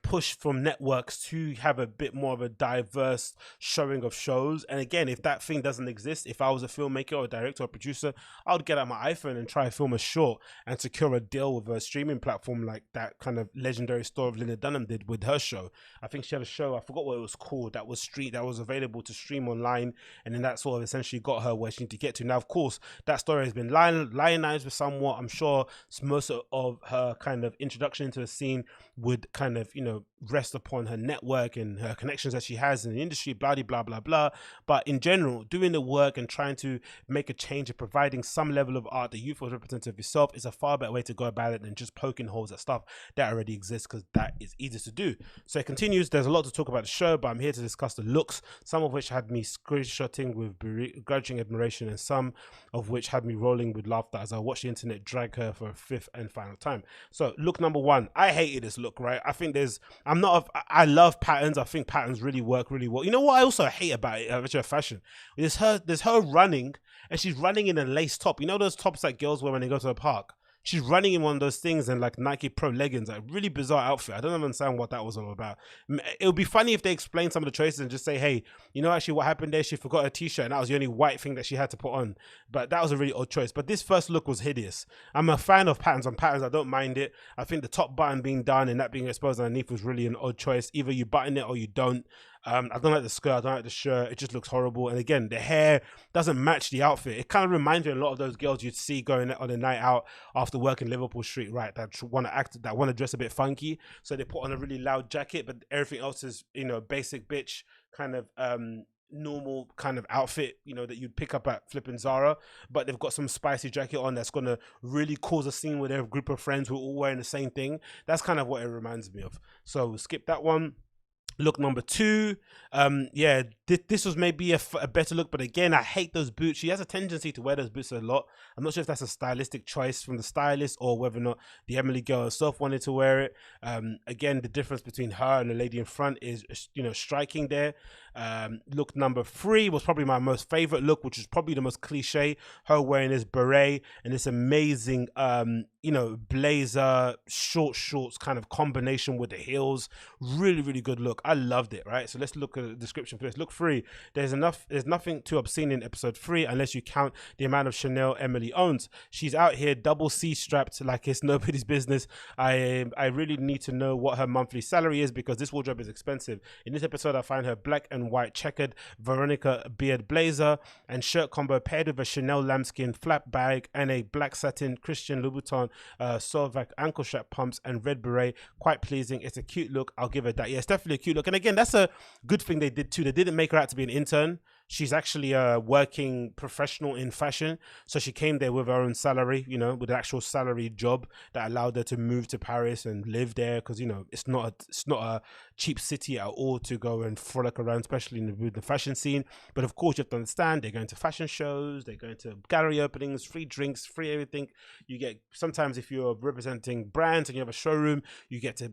push from networks to have a bit more of a diverse showing of shows. And again, if that thing doesn't exist, if I was a filmmaker or a director or a producer, I would get out my iPhone and try to film a short and secure a deal with a streaming platform like that kind of legendary story of Lena Dunham did with her show. I think she had a show, I forgot what it was called, that was available to stream online, and then that sort of essentially got her where she needed to get to. Now, of course, that story has been lionized with somewhat. I'm sure most of her kind of introduction into the scene would kind of, rest upon her network and her connections that she has in the industry, blah, blah, blah, blah. But in general, doing the work and trying to make a change and providing some level of art that you feel is representative of yourself is a far better way to go about it than just poking holes at stuff that already exists, because that is easier to do. So it continues. There's a lot to talk about the show, but I'm here to discuss the looks, some of which had me screenshotting with begrudging admiration and some of which had me rolling with laughter as I watched the internet drag her for a fifth and final time. So look number one, I hated this look, right? I love patterns. I think patterns really work really well. You know what I also hate about it, about fashion? There's her running, and she's running in a lace top. You know those tops that girls wear when they go to the park? She's running in one of those things and like Nike Pro leggings, like really bizarre outfit. I don't understand what that was all about. It would be funny if they explained some of the choices and just say, hey, actually what happened there, she forgot her t-shirt and that was the only white thing that she had to put on. But that was a really odd choice. But this first look was hideous. I'm a fan of patterns on patterns. I don't mind it. I think the top button being done and that being exposed underneath was really an odd choice. Either you button it or you don't. I don't like the skirt, I don't like the shirt, it just looks horrible. And again, the hair doesn't match the outfit. It kind of reminds me of a lot of those girls you'd see going on a night out after work in Liverpool Street, right? That want to dress a bit funky. So they put on a really loud jacket, but everything else is, basic bitch kind of normal kind of outfit, that you'd pick up at flipping Zara, but they've got some spicy jacket on that's gonna really cause a scene with their group of friends who are all wearing the same thing. That's kind of what it reminds me of. So we'll skip that one. Look number two, this was maybe a better look, but again, I hate those boots. She has a tendency to wear those boots a lot. I'm not sure if that's a stylistic choice from the stylist or whether or not the Emily girl herself wanted to wear it. Again, the difference between her and the lady in front is, striking there. Look number three was probably my most favorite look, which is probably the most cliche. Her wearing this beret and this amazing, blazer, short shorts kind of combination with the heels. Really, really good look. I loved it, right? So let's look at the description for this. Look 3. There's nothing too obscene in episode 3 unless you count the amount of Chanel Emily owns. She's out here double C strapped like it's nobody's business. I really need to know what her monthly salary is because this wardrobe is expensive. In this episode, I find her black and white checkered Veronica beard blazer and shirt combo paired with a Chanel lambskin flap bag and a black satin Christian Louboutin Sauvage ankle strap pumps and red beret. Quite pleasing. It's a cute look. I'll give it that. Yeah, it's definitely a cute cute look. And again, that's a good thing they did too. They didn't make her out to be an intern. She's actually a working professional in fashion. So she came there with her own salary, you know, with an actual salary job that allowed her to move to Paris and live there. Because, you know, it's not a cheap city at all to go and frolic around, especially in the fashion scene. But of course, you have to understand, they're going to fashion shows, they're going to gallery openings, free drinks, free everything. You get, sometimes if you're representing brands and you have a showroom, you get to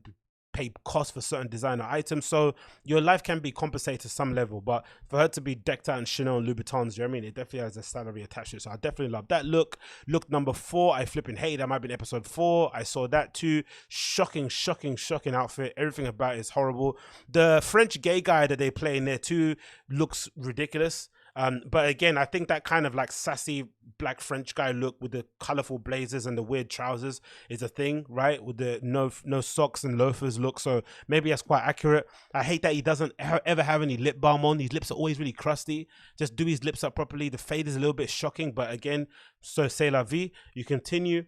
pay costs for certain designer items, so your life can be compensated to some level. But for her to be decked out in Chanel and Louboutins, you know what I mean, it definitely has a salary attached to it. So I definitely love that look. Look number 4, I flipping hate. That might have been episode 4. I saw that too. Shocking outfit. Everything about it is horrible. The French gay guy that they play in there too looks ridiculous. But again, I think that kind of like sassy black French guy look with the colorful blazers and the weird trousers is a thing, right? With the no socks and loafers look. So maybe that's quite accurate. I hate that he doesn't ever have any lip balm on. His lips are always really crusty. Just do his lips up properly. The fade is a little bit shocking, but again, so c'est la vie. You continue.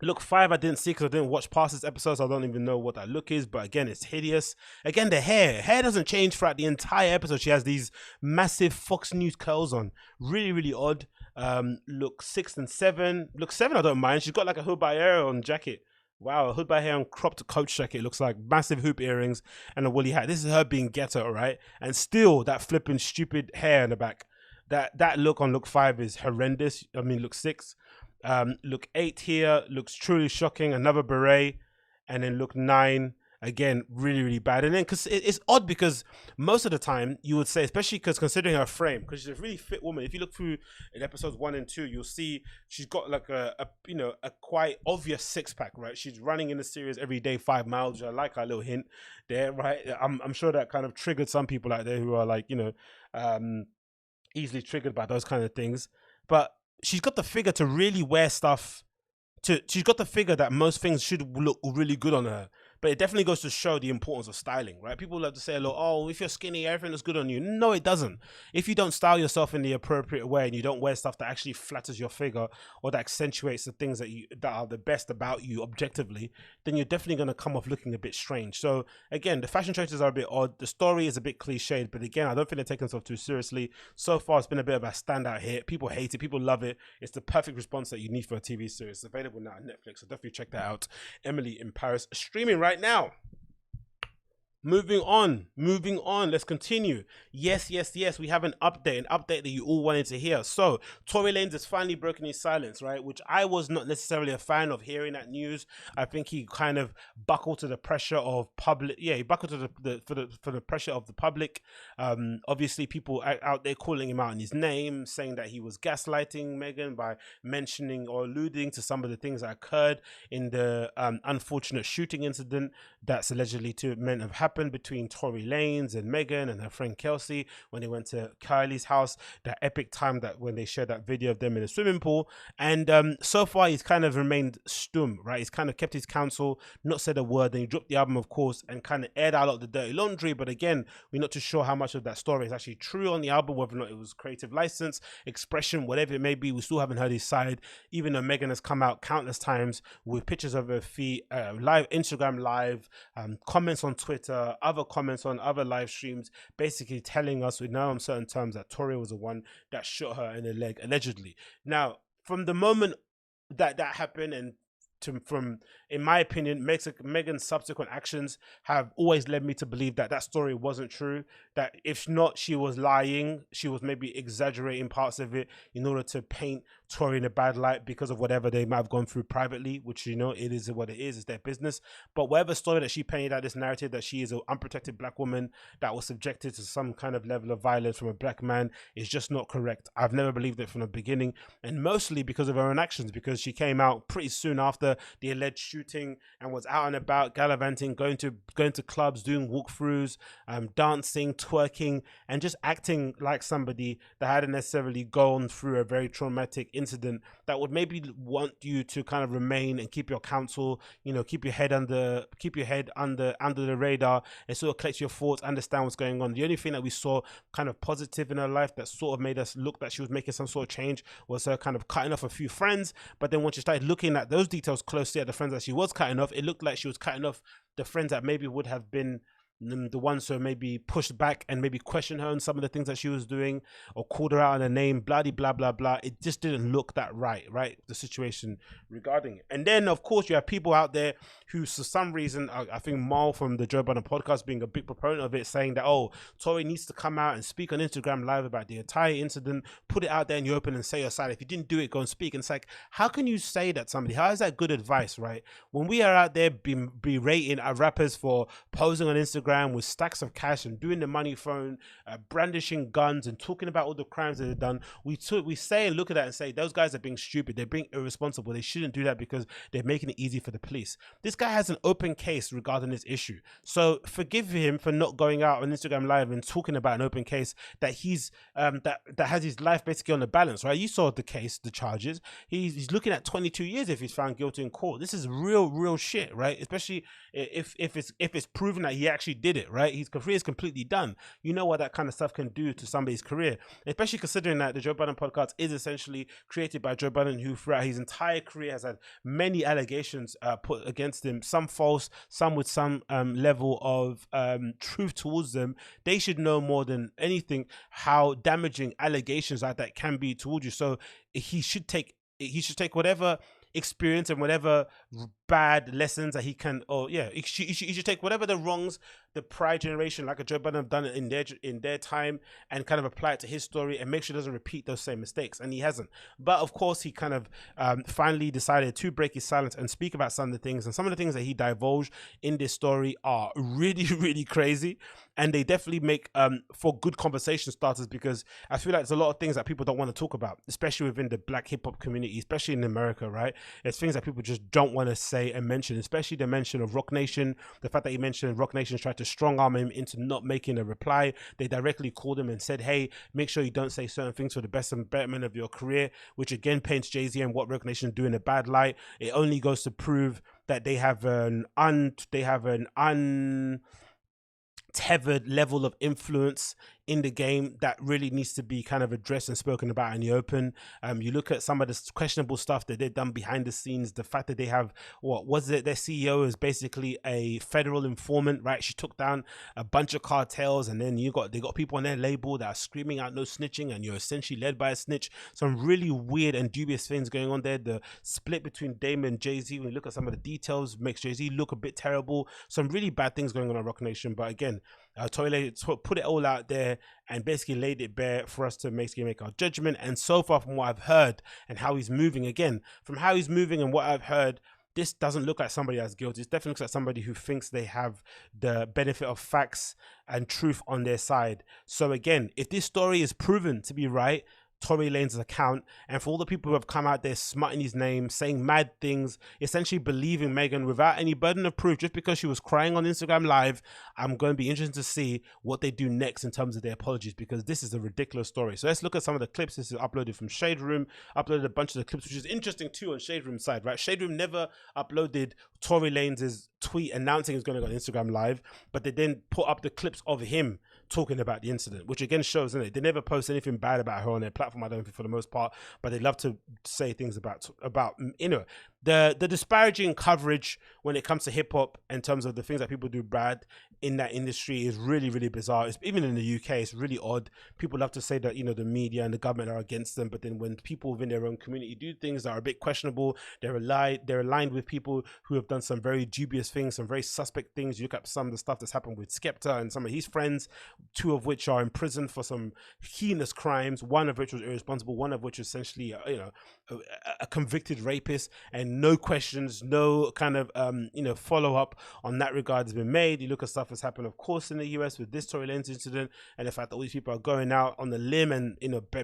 Look 5 I didn't see because I didn't watch past this episode, so I don't even know what that look is. But again, it's hideous. Again, the hair doesn't change throughout the entire episode. She has these massive Fox News curls on. Really odd. Look 6 and 7. Look 7 I don't mind. She's got like a hood by hair on jacket. Wow, a hood by hair on cropped coach jacket. It looks like massive hoop earrings and a woolly hat. This is her being ghetto, right? And still that flipping stupid hair in the back. That look on look 5 is horrendous. I mean, look 6. Look 8 here looks truly shocking, another beret. And then look 9 again, really bad. And then because it's odd, because most of the time you would say, especially because considering her frame, because she's a really fit woman, if you look through in episodes 1 and 2, you'll see she's got like a quite obvious 6-pack, right? She's running in the series every day 5 miles. I like our little hint there, right? I'm sure that kind of triggered some people out there who are like, easily triggered by those kind of things. But she's got the figure to really wear stuff. She's got the figure that most things should look really good on her. But it definitely goes to show the importance of styling, right? People love to say, oh, if you're skinny, everything looks good on you. No, it doesn't. If you don't style yourself in the appropriate way and you don't wear stuff that actually flatters your figure or that accentuates the things that are the best about you objectively, then you're definitely going to come off looking a bit strange. So again, the fashion choices are a bit odd. The story is a bit cliched, but again, I don't think they're taking themselves too seriously. So far, it's been a bit of a standout hit. People hate it. People love it. It's the perfect response that you need for a TV series. It's available now on Netflix, so definitely check that out. Emily in Paris, streaming right now. Moving on. Let's continue. Yes. We have an update that you all wanted to hear. So Tory Lanez has finally broken his silence, right? Which I was not necessarily a fan of hearing that news. I think he kind of buckled to the pressure of public. Yeah, he buckled to the pressure of the public. Obviously, people out there calling him out in his name, saying that he was gaslighting Meghan by mentioning or alluding to some of the things that occurred in the unfortunate shooting incident that's allegedly meant to have happened between Tory Lanez and Meghan and her friend Kelsey when they went to Kylie's house, that epic time that when they shared that video of them in a swimming pool. And so far he's kind of remained stum, right? He's kind of kept his counsel, not said a word. Then he dropped the album, of course, and kind of aired out a lot of the dirty laundry. But again, we're not too sure how much of that story is actually true on the album, whether or not it was creative license, expression, whatever it may be. We still haven't heard his side, even though Meghan has come out countless times with pictures of her feet, live Instagram live, comments on Twitter, other comments on other live streams, basically telling us, we know on certain terms, that Tory was the one that shot her in the leg, allegedly. Now, from the moment that happened, and from, in my opinion, Meghan's subsequent actions have always led me to believe that that story wasn't true. That if not, she was lying. She was maybe exaggerating parts of it in order to paint Tory in a bad light because of whatever they might have gone through privately, which, it is what it is. It's their business. But whatever story that she painted out, this narrative that she is an unprotected black woman that was subjected to some kind of level of violence from a black man is just not correct. I've never believed it from the beginning, and mostly because of her own actions, because she came out pretty soon after the alleged shooting and was out and about gallivanting, going to clubs, doing walkthroughs, dancing, twerking, and just acting like somebody that hadn't necessarily gone through a very traumatic incident that would maybe want you to kind of remain and keep your counsel, keep your head under the radar and sort of collect your thoughts, understand what's going on. The only thing that we saw kind of positive in her life that sort of made us look that she was making some sort of change was her kind of cutting off a few friends. But then once you started looking at those details closely at the friends that she was cutting off, it looked like she was cutting off the friends that maybe would have been the ones who maybe pushed back and maybe questioned her on some of the things that she was doing or called her out on her name, blah blah blah blah. It just didn't look that right, the situation regarding it. And then of course you have people out there who, for some reason, I think Mal from the Joe Budden podcast being a big proponent of it, saying that, oh, Tory needs to come out and speak on Instagram Live about the entire incident, put it out there in the open and say your side. If you didn't do it, go and speak. And it's like, how can you say that somebody? How is that good advice, right? When we are out there berating our rappers for posing on Instagram with stacks of cash and doing the money phone, brandishing guns and talking about all the crimes that they've done, we say and look at that and say, those guys are being stupid, they're being irresponsible, they shouldn't do that because they're making it easy for the police. This guy has an open case regarding this issue, so forgive him for not going out on Instagram Live and talking about an open case that he's that has his life basically on the balance, right? You saw the case, the charges. He's looking at 22 years if he's found guilty in court. This is real shit, right? Especially if it's proven that he actually did it, right? His career is completely done. You know what that kind of stuff can do to somebody's career, especially considering that the Joe Budden podcast is essentially created by Joe Budden, who throughout his entire career has had many allegations put against him, some false, some with some level of truth towards them. They should know more than anything how damaging allegations like that can be towards you. So he should take whatever experience and whatever bad lessons that he can, he should take whatever the wrongs the prior generation like a Joe Budden have done in their time and kind of apply it to his story and make sure he doesn't repeat those same mistakes. And he hasn't. But of course he kind of finally decided to break his silence and speak about some of the things, and some of the things that he divulged in this story are really crazy, and they definitely make for good conversation starters, because I feel like there's a lot of things that people don't want to talk about, especially within the black hip-hop community, especially in America, right? It's things that people just don't want to say and mention, especially the mention of Rock Nation, the fact that he mentioned Rock Nation tried to strong arm him into not making a reply. They directly called him and said, hey, make sure you don't say certain things for the best and betterment of your career, which again paints Jay-Z and what Rock Nation do in a bad light. It only goes to prove that they have an untethered level of influence in the game that really needs to be kind of addressed and spoken about in the open. You look at some of the questionable stuff that they've done behind the scenes, the fact that they have, their CEO is basically a federal informant, right? She took down a bunch of cartels, and then they got people on their label that are screaming out no snitching, and you're essentially led by a snitch. Some really weird and dubious things going on there. The split between Dame and Jay-Z, when you look at some of the details, makes Jay-Z look a bit terrible. Some really bad things going on Rock Nation. But again, Tory Lanez put it all out there and basically laid it bare for us to make our judgment. And so far, from what I've heard and how he's moving, and what I've heard, this doesn't look like somebody that's guilty. It definitely looks like somebody who thinks they have the benefit of facts and truth on their side. So again, if this story is proven to be right, Tory Lanez's account, and for all the people who have come out there smutting his name, saying mad things, essentially believing Megan without any burden of proof just because she was crying on Instagram Live, I'm going to be interested to see what they do next in terms of their apologies, because this is a ridiculous story. So let's look at some of the clips. This is uploaded from Shade Room, uploaded a bunch of the clips, which is interesting too on Shade Room's side, right? Shade Room never uploaded Tory Lanez's tweet announcing he's going to go on Instagram Live, but they then put up the clips of him talking about the incident, which again shows, isn't it? They never post anything bad about her on their platform, I don't think, for the most part, but they love to say things about the disparaging coverage when it comes to hip hop in terms of the things that people do bad in that industry is really bizarre. Even in the UK, it's really odd. People love to say that, the media and the government are against them, but then when people within their own community do things that are a bit questionable, they're aligned with people who have done some very dubious things, some very suspect things. You look at some of the stuff that's happened with Skepta and some of his friends, two of which are in prison for some heinous crimes, one of which was irresponsible, one of which was essentially a convicted rapist, and no questions, no kind of follow up on that regard has been made. You look at stuff that's happened, of course, in the US with this Tory Lanez incident, and the fact that all these people are going out on the limb and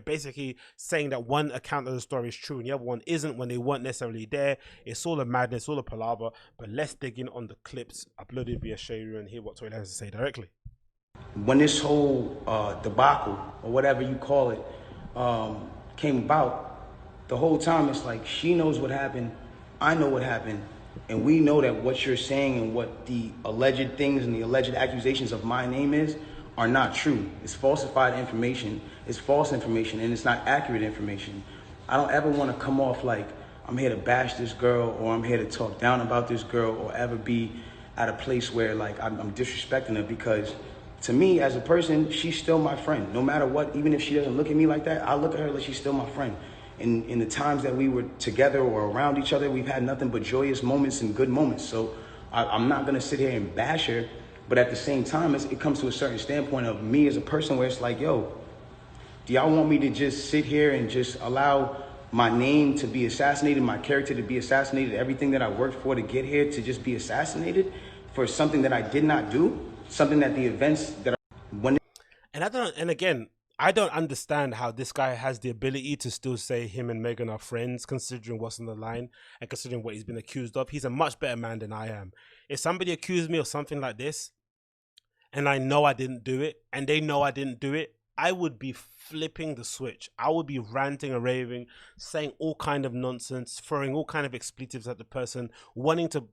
basically saying that one account of the story is true and the other one isn't when they weren't necessarily there. It's all a madness, all a palaver. But let's dig in on the clips uploaded via Shade Room and hear what Tory Lanez has to say directly. When this whole debacle, or whatever you call it, came about, the whole time it's like she knows what happened, I know what happened, and we know that what you're saying and what the alleged things and the alleged accusations of my name are not true. It's falsified information, it's false information, and it's not accurate information. I don't ever want to come off like I'm here to bash this girl, or I'm here to talk down about this girl, or ever be at a place where like I'm disrespecting her, because to me as a person, she's still my friend. No matter what, even if she doesn't look at me like that, I look at her like she's still my friend. And in the times that we were together or around each other, we've had nothing but joyous moments and good moments. So I'm not gonna sit here and bash her, but at the same time, it comes to a certain standpoint of me as a person where it's like, yo, do y'all want me to just sit here and just allow my name to be assassinated, my character to be assassinated, everything that I worked for to get here to just be assassinated for something that I did not do, something that the events that when. And again, I don't understand how this guy has the ability to still say him and Megan are friends, considering what's on the line and considering what he's been accused of. He's a much better man than I am. If somebody accused me of something like this, and I know I didn't do it, and they know I didn't do it, I would be flipping the switch. I would be ranting and raving, saying all kind of nonsense, throwing all kind of expletives at the person, wanting to,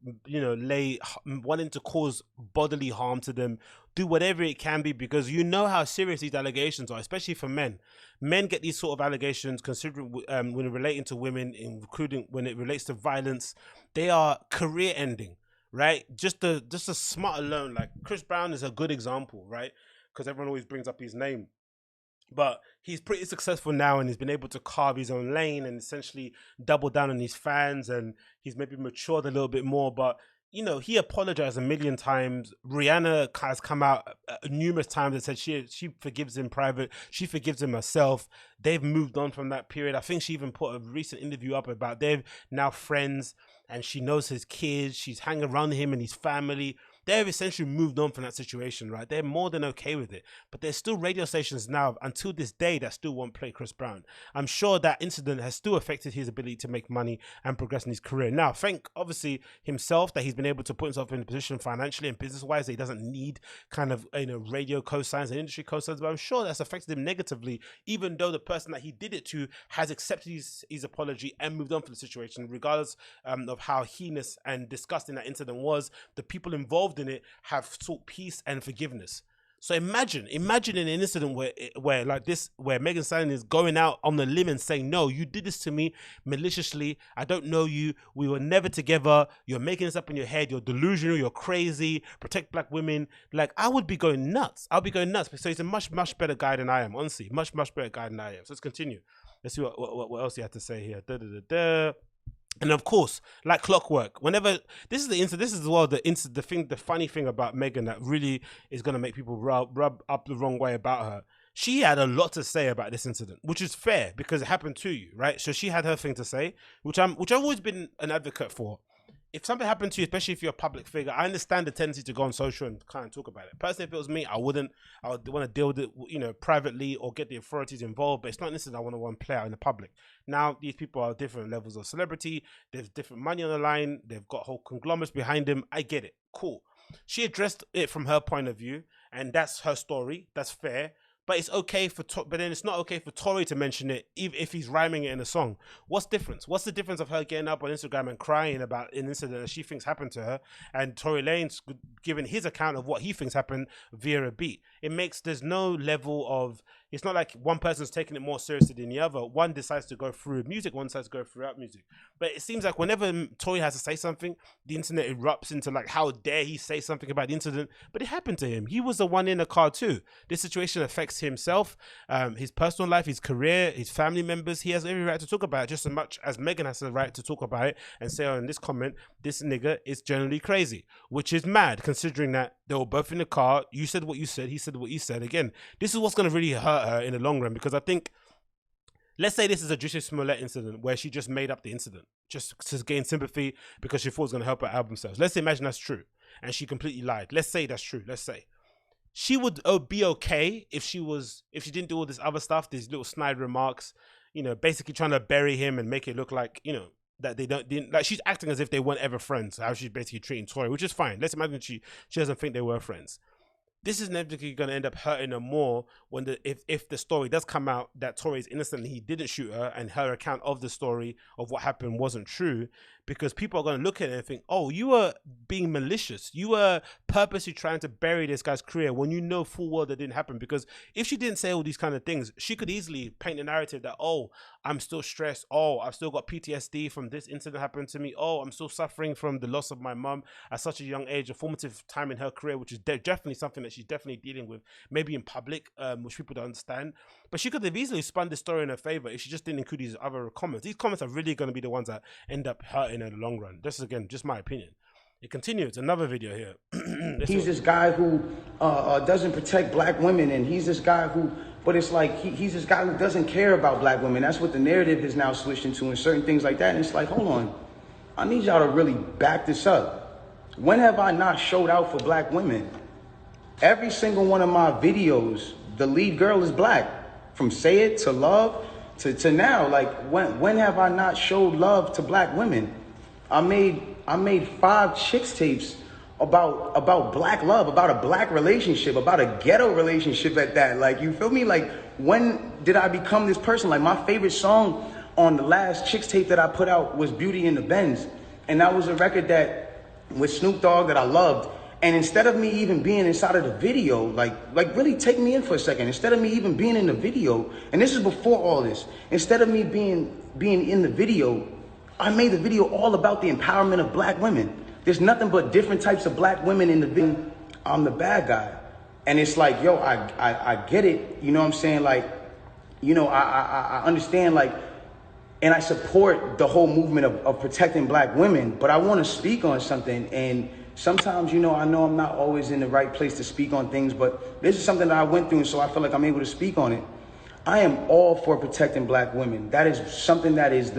wanting to cause bodily harm to them, do whatever it can be, because you know how serious these allegations are, especially for men. Men get these sort of allegations, considering when relating to women, including when it relates to violence, they are career ending. Right, just the smut alone, like Chris Brown is a good example, right? Because everyone always brings up his name, but he's pretty successful now, and he's been able to carve his own lane and essentially double down on his fans, and he's maybe matured a little bit more. But he apologized a million times. Rihanna has come out numerous times and said she forgives him private. She forgives him herself. They've moved on from that period. I think she even put a recent interview up about they've now friends, and she knows his kids. She's hanging around him and his family. They've essentially moved on from that situation, right? They're more than okay with it. But there's still radio stations now, until this day, that still won't play Chris Brown. I'm sure that incident has still affected his ability to make money and progress in his career. Now, thank, obviously, himself that he's been able to put himself in a position financially and business-wise that he doesn't need kind of, radio cosigns and industry cosigns. But I'm sure that's affected him negatively, even though the person that he did it to has accepted his apology and moved on from the situation, regardless of how heinous and disgusting that incident was. The people involved in it have sought peace and forgiveness. So imagine in an incident where like this, where Megan Thee Stallion is going out on the limb and saying, no, you did this to me maliciously. I don't know you. We were never together. You're making this up in your head. You're delusional. You're crazy. Protect black women. Like, I would be going nuts. I'll be going nuts. So he's a much, much better guy than I am, honestly. Much, much better guy than I am. So let's continue. Let's see what else he had to say here. And of course, like clockwork, whenever this is as well the funny thing about Megan that really is gonna make people rub up the wrong way about her. She had a lot to say about this incident, which is fair because it happened to you, right? So she had her thing to say, which I've always been an advocate for. If something happened to you, especially if you're a public figure, I understand the tendency to go on social and kind of talk about it. Personally, if it was me, I would want to deal with it, privately or get the authorities involved. But it's not necessarily I want to play out in the public. Now, these people are different levels of celebrity. There's different money on the line. They've got whole conglomerates behind them. I get it. Cool. She addressed it from her point of view, and that's her story. That's fair. But it's okay but then it's not okay for Tory to mention it if he's rhyming it in a song. What's difference? What's the difference of her getting up on Instagram and crying about an incident that she thinks happened to her, and Tory Lanez giving his account of what he thinks happened via a beat? There's no level of, it's not like one person's taking it more seriously than the other. One decides to go through music, one decides to go throughout music. But it seems like whenever Tory has to say something, the internet erupts into like, how dare he say something about the incident? But it happened to him. He was the one in the car too. This situation affects himself, his personal life, his career, his family members. He has every right to talk about it, just as much as Megan has the right to talk about it and say, oh, in this comment, this nigga is generally crazy, which is mad considering that they were both in the car. You said what you said, he said what he said. Again, this is what's going to really hurt her in the long run, because I think, let's say this is a Jussie Smollett incident where she just made up the incident just to gain sympathy because she thought it was going to help her album sales. Let's imagine that's true and she completely lied. Let's say that's true. Let's say she would be okay if she didn't do all this other stuff, these little snide remarks, basically trying to bury him and make it look like, that they didn't like, she's acting as if they weren't ever friends, how she's basically treating Tory, which is fine. Let's imagine she doesn't think they were friends. This is inevitably going to end up hurting her more when if the story does come out that Tory is innocent and he didn't shoot her, and her account of the story of what happened wasn't true, because people are going to look at it and think, oh, you were being malicious. You were purposely trying to bury this guy's career when you know full well that didn't happen. Because if she didn't say all these kind of things, she could easily paint a narrative that, oh, I'm still stressed. Oh, I've still got PTSD from this incident happened to me. Oh, I'm still suffering from the loss of my mum at such a young age, a formative time in her career, which is definitely something that she's definitely dealing with, maybe in public, which people don't understand. But she could have easily spun this story in her favor if she just didn't include these other comments. These comments are really going to be the ones that end up hurting in the long run. This is, again, just my opinion. It continues. Another video here. He's this guy who doesn't protect black women, and he's this guy who, but it's like he's this guy who doesn't care about black women. That's what the narrative has now switched into, and certain things like that. And it's like, hold on, I need y'all to really back this up. When have I not showed out for black women? Every single one of my videos, the lead girl is black. From Say It to Love to now. Like, when have I not showed love to black women? I made 5 chicks tapes about black love, about a black relationship, about a ghetto relationship at that. Like, you feel me? Like, when did I become this person? Like, my favorite song on the last chicks tape that I put out was Beauty in the Benz. And that was a record that, with Snoop Dogg, that I loved. And instead of me even being inside of the video, like really take me in for a second. Instead of me even being in the video, and this is before all this, instead of me being in the video, I made the video all about the empowerment of black women. There's nothing but different types of black women in the video. I'm the bad guy. And it's like, yo, I get it. You know what I'm saying? Like, you know, I understand, like, and I support the whole movement of protecting black women, but I want to speak on something. And sometimes, you know, I know I'm not always in the right place to speak on things, but this is something that I went through, and so I feel like I'm able to speak on it. I am all for protecting black women. That is something that is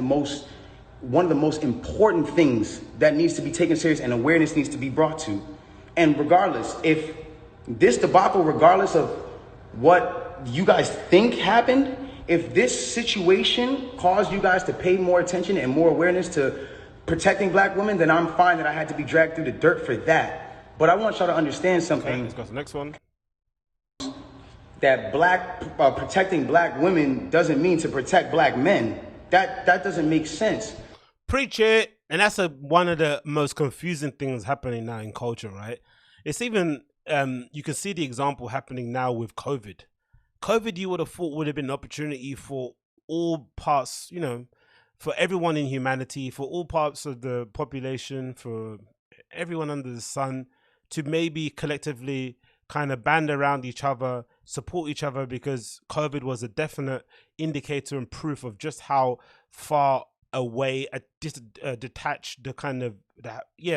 one of the most important things that needs to be taken serious and awareness needs to be brought to. And regardless, if this debacle, regardless of what you guys think happened, if this situation caused you guys to pay more attention and more awareness to protecting black women, then I'm fine that I had to be dragged through the dirt for that. But I want y'all to understand something. Okay, let's go to the next one. That protecting black women doesn't mean to protect black men. That doesn't make sense. Preach it. And that's one of the most confusing things happening now in culture, right? It's even, you can see the example happening now with COVID. COVID, you would have thought, would have been an opportunity for all parts, you know, for everyone in humanity, for all parts of the population, for everyone under the sun, to maybe collectively kind of band around each other, support each other, because COVID was a definite indicator and proof of just how far away, detached the kind of,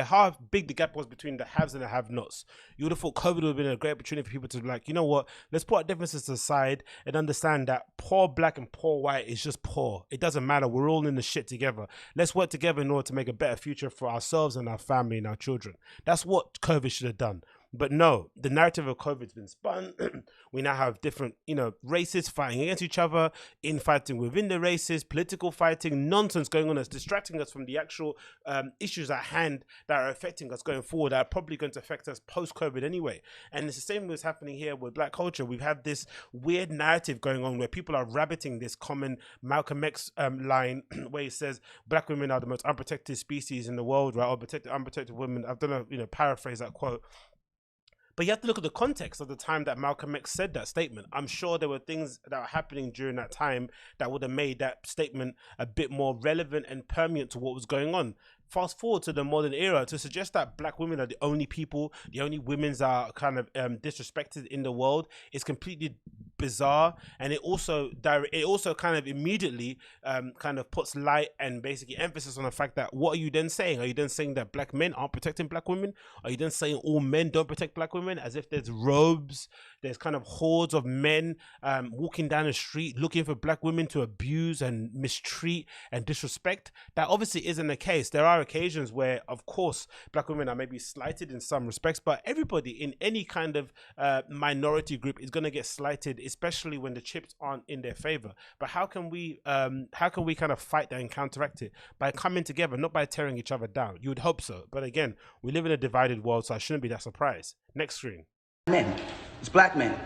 how big the gap was between the haves and the have-nots. You would have thought COVID would have been a great opportunity for people to be like, you know what, let's put our differences aside and understand that poor black and poor white is just poor. It doesn't matter. We're all in the shit together. Let's work together in order to make a better future for ourselves and our family and our children. That's what COVID should have done. But no, the narrative of COVID's been spun. We now have different, you know, races fighting against each other, infighting within the races, political fighting, nonsense going on that's distracting us from the actual issues at hand that are affecting us going forward, that are probably going to affect us post-COVID anyway. And it's the same as happening here with black culture. We've had this weird narrative going on where people are rabbiting this common Malcolm X line where he says black women are the most unprotected species in the world, right? Or unprotected women. I've done a paraphrase that quote. But you have to look at the context of the time that Malcolm X said that statement. I'm sure there were things that were happening during that time that would have made that statement a bit more relevant and permeant to what was going on. Fast forward to the modern era, to suggest that black women are the only people, the only women that are kind of disrespected in the world is completely bizarre. And it also kind of immediately kind of puts light and basically emphasis on the fact that, what are you then saying? Are you then saying that black men aren't protecting black women? Are you then saying all men don't protect black women? As if there's robes, there's kind of hordes of men walking down the street looking for black women to abuse and mistreat and disrespect. That obviously isn't the case. There are occasions where, of course, black women are maybe slighted in some respects, but everybody in any kind of minority group is going to get slighted, especially when the chips aren't in their favor. But how can we kind of fight that and counteract it? By coming together, not by tearing each other down. You would hope so, but again, we live in a divided world, so I shouldn't be that surprised. Next screen. Men, it's black men.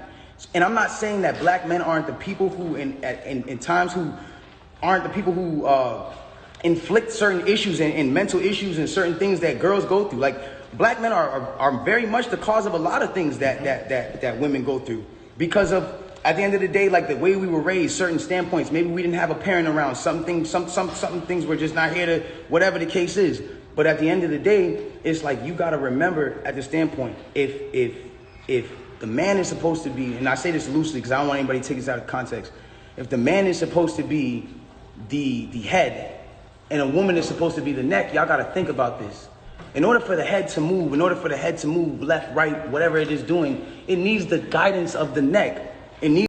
And I'm not saying that black men aren't the people who in times who aren't the people who inflict certain issues and mental issues and certain things that girls go through. Like black men are very much the cause of a lot of things that women go through because of, at the end of the day, like the way we were raised, certain standpoints. Maybe we didn't have a parent around. Some things were just not here to, whatever the case is. But at the end of the day, it's like you gotta remember at the standpoint, if the man is supposed to be, and I say this loosely because I don't want anybody to take this out of context. If the man is supposed to be the head and a woman is supposed to be the neck, y'all gotta think about this. In order for the head to move, left, right, whatever it is doing, it needs the guidance of the neck.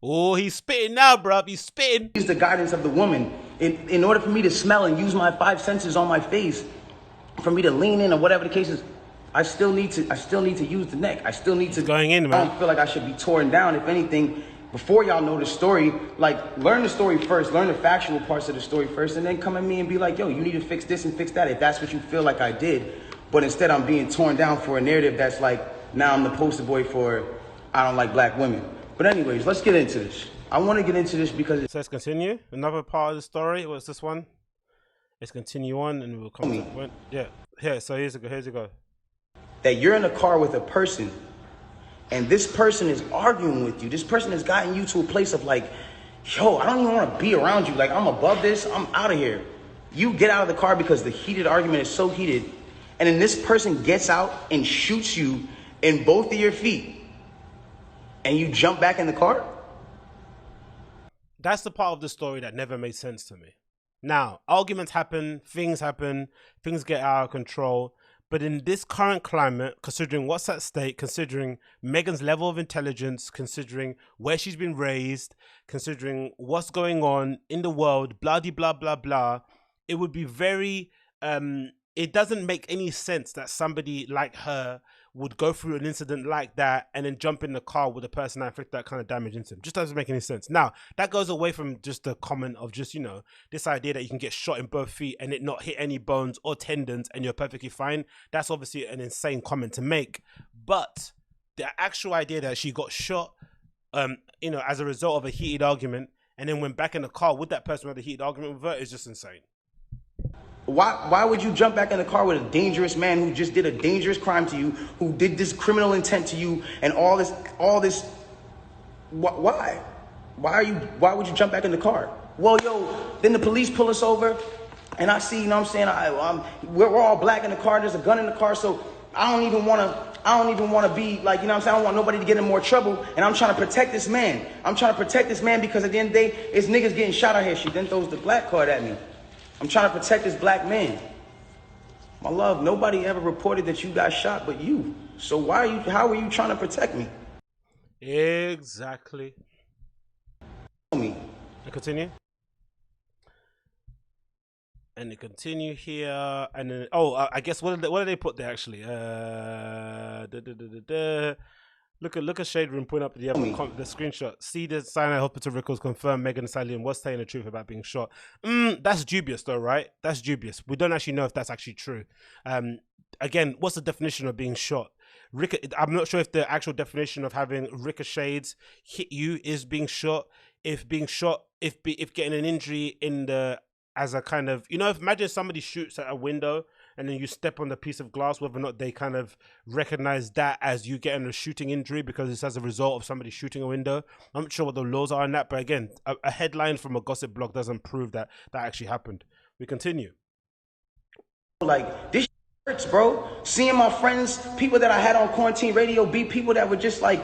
Oh, he's spitting now, bruv. He's spitting. It needs the guidance of the woman. In order for me to smell and use my 5 senses on my face, for me to lean in or whatever the case is, I still need to use the neck. I still need to going in, man. I don't feel like I should be torn down. If anything, before y'all know the story, like learn the story first, learn the factual parts of the story first, and then come at me and be like, yo, you need to fix this and fix that if that's what you feel like I did. But instead I'm being torn down for a narrative that's like, now I'm the poster boy for I don't like black women. But anyways, let's get into this. I want to get into this because so let's continue. Another part of the story. What's this one? Let's continue on and we'll come to the point. Yeah. Yeah, so here's it go. That you're in a car with a person and this person is arguing with you. This person has gotten you to a place of like, yo, I don't even want to be around you. Like, I'm above this. I'm out of here. You get out of the car because the heated argument is so heated. And then this person gets out and shoots you in both of your feet. And you jump back in the car? That's the part of the story that never made sense to me. Now, arguments happen, things get out of control. But in this current climate, considering what's at stake, considering Megan's level of intelligence, considering where she's been raised, considering what's going on in the world, blah, blah, blah, blah, it would be very, it doesn't make any sense that somebody like her would go through an incident like that and then jump in the car with a person that inflict that kind of damage into him. Just doesn't make any sense. Now, that goes away from just the comment of just, you know, this idea that you can get shot in both feet and it not hit any bones or tendons and you're perfectly fine. That's obviously an insane comment to make. But the actual idea that she got shot, you know, as a result of a heated argument and then went back in the car with that person who had a heated argument with her is just insane. Why would you jump back in the car with a dangerous man who just did a dangerous crime to you, who did this criminal intent to you and all this? Why would you jump back in the car? Well, yo, then the police pull us over and I see, you know what I'm saying? We're all black in the car. There's a gun in the car. So I don't even want to be like, you know what I'm saying? I don't want nobody to get in more trouble. And I'm trying to protect this man. Because at the end of the day, it's niggas getting shot out here. She then throws the black card at me. I'm trying to protect this black man. My love, nobody ever reported that you got shot but you. So how are you trying to protect me? Exactly. Me. Continue. And they continue here. And then, I guess what did they put there actually? Look at Shade Room putting up the screenshot. See the Sinai Hospital records confirm Megan Thee Stallion was telling the truth about being shot. That's dubious though, right? That's dubious. We don't actually know if that's actually true. Again, what's the definition of being shot? I'm not sure if the actual definition of having ricochets hit you is being shot. If getting an injury in the, as a kind of, you know, imagine somebody shoots at a window and then you step on the piece of glass, whether or not they kind of recognize that as you getting a shooting injury because it's as a result of somebody shooting a window. I'm not sure what the laws are on that, but again, a headline from a gossip blog doesn't prove that actually happened. We continue. Like, this hurts, bro. Seeing my friends, people that I had on quarantine radio, be people that were just like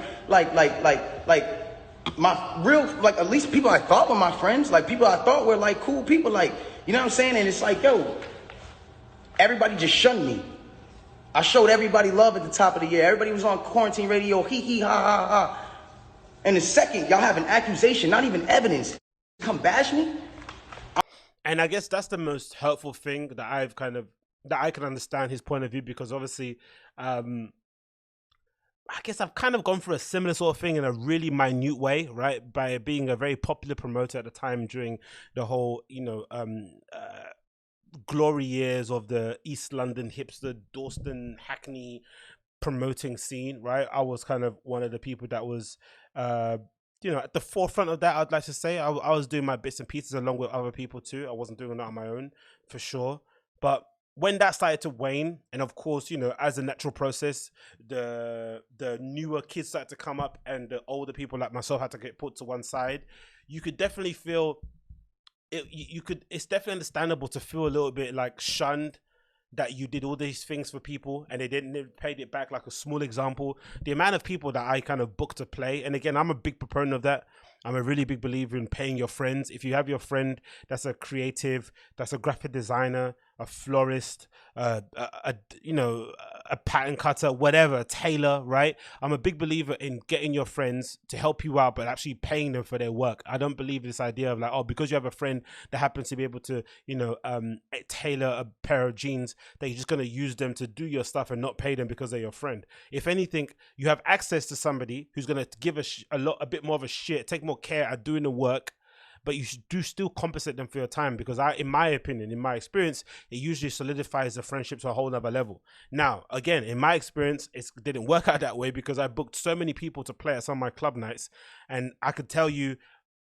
my real, like, at least people I thought were my friends, like people I thought were like cool people, like, you know what I'm saying? And it's like, yo, everybody just shunned me. I showed everybody love at the top of the year. Everybody was on quarantine radio, hee ha ha ha. And the second y'all have an accusation, not even evidence, come bash me. And I guess that's the most hurtful thing that I can understand his point of view, because obviously, I guess I've kind of gone through a similar sort of thing in a really minute way, right? By being a very popular promoter at the time during the whole, you know, glory years of the East London hipster, Dalston, Hackney promoting scene, right? I was kind of one of the people that was you know, at the forefront of that, I'd like to say I was doing my bits and pieces along with other people too. I wasn't doing that on my own for sure. But when that started to wane, and of course, you know, as a natural process, the newer kids started to come up, and the older people like myself had to get put to one side. You could definitely feel it. You could. It's definitely understandable to feel a little bit like shunned, that you did all these things for people and they didn't paid it back. Like a small example, the amount of people that I kind of booked to play, and again, I'm a big proponent of that. I'm a really big believer in paying your friends. If you have your friend that's a creative, that's a graphic designer, a florist, you know, a pattern cutter, whatever, a tailor, right? I'm a big believer in getting your friends to help you out, but actually paying them for their work. I don't believe this idea of like, oh, because you have a friend that happens to be able to, you know, tailor a pair of jeans, that you're just going to use them to do your stuff and not pay them because they're your friend. If anything, you have access to somebody who's going to give a bit more of a shit, take more care at doing the work, but you do still compensate them for your time, because in my opinion, in my experience, it usually solidifies the friendship to a whole nother level. Now, again, in my experience, it didn't work out that way, because I booked so many people to play at some of my club nights, and I could tell you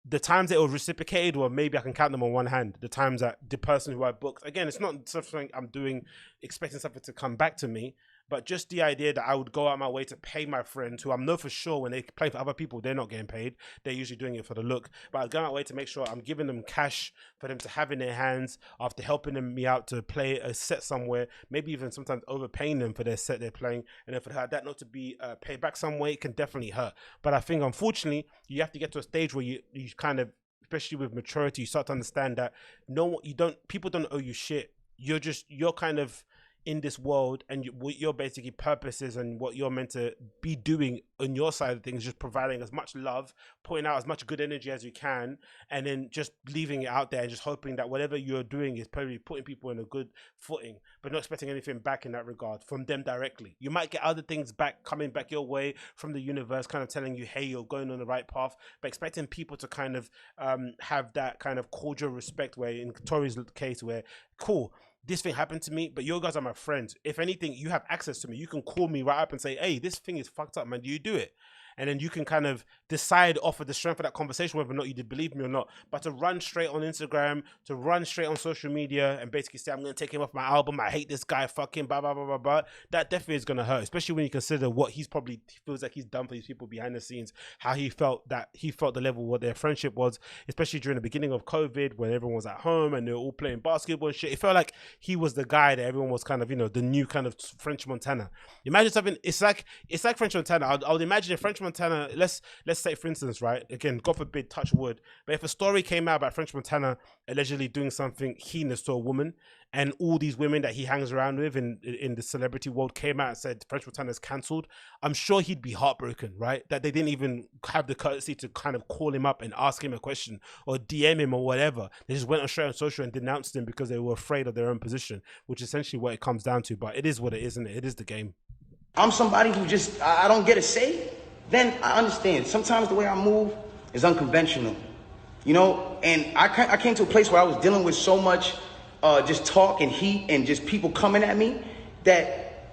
the times that it was reciprocated, well, maybe I can count them on one hand. The times that the person who I booked, again, it's not something I'm doing expecting something to come back to me, but just the idea that I would go out my way to pay my friends, who I know for sure when they play for other people, they're not getting paid. They're usually doing it for the look. But I'd go out my way to make sure I'm giving them cash for them to have in their hands after helping me out to play a set somewhere, maybe even sometimes overpaying them for their set they're playing. And if it had that not to be paid back some way, it can definitely hurt. But I think, unfortunately, you have to get to a stage where you kind of, especially with maturity, you start to understand that people don't owe you shit. You're kind of in this world, and what your basically purpose is and what you're meant to be doing on your side of things, just providing as much love, putting out as much good energy as you can, and then just leaving it out there and just hoping that whatever you're doing is probably putting people in a good footing, but not expecting anything back in that regard from them directly. You might get other things coming back your way from the universe, kind of telling you, hey, you're going on the right path, but expecting people to kind of have that kind of cordial respect, where in Tory's case, where cool, this thing happened to me, but you guys are my friends. If anything, you have access to me. You can call me right up and say, hey, this thing is fucked up, man. Do you do it? And then you can kind of decide off of the strength of that conversation whether or not you did believe me or not. But to run straight on Instagram, to run straight on social media and basically say, I'm going to take him off my album, I hate this guy, fuck him, blah, blah, blah, blah, blah, that definitely is going to hurt, especially when you consider what he feels like he's done for these people behind the scenes, how he felt the level of what their friendship was, especially during the beginning of COVID when everyone was at home and they were all playing basketball and shit. It felt like he was the guy that everyone was kind of, you know, the new kind of French Montana. Imagine something, it's like French Montana. I would imagine if French Montana, let's say, for instance, right, again, God forbid, touch wood, but if a story came out about French Montana allegedly doing something heinous to a woman, and all these women that he hangs around with in the celebrity world came out and said French Montana is cancelled, I'm sure he'd be heartbroken, right? That they didn't even have the courtesy to kind of call him up and ask him a question or DM him or whatever. They just went on straight on social and denounced him because they were afraid of their own position, which is essentially what it comes down to. But it is what it is, isn't it? It is the game. I'm somebody who just, I don't get a say, then I understand. Sometimes the way I move is unconventional, you know? And I came to a place where I was dealing with so much just talk and heat and just people coming at me that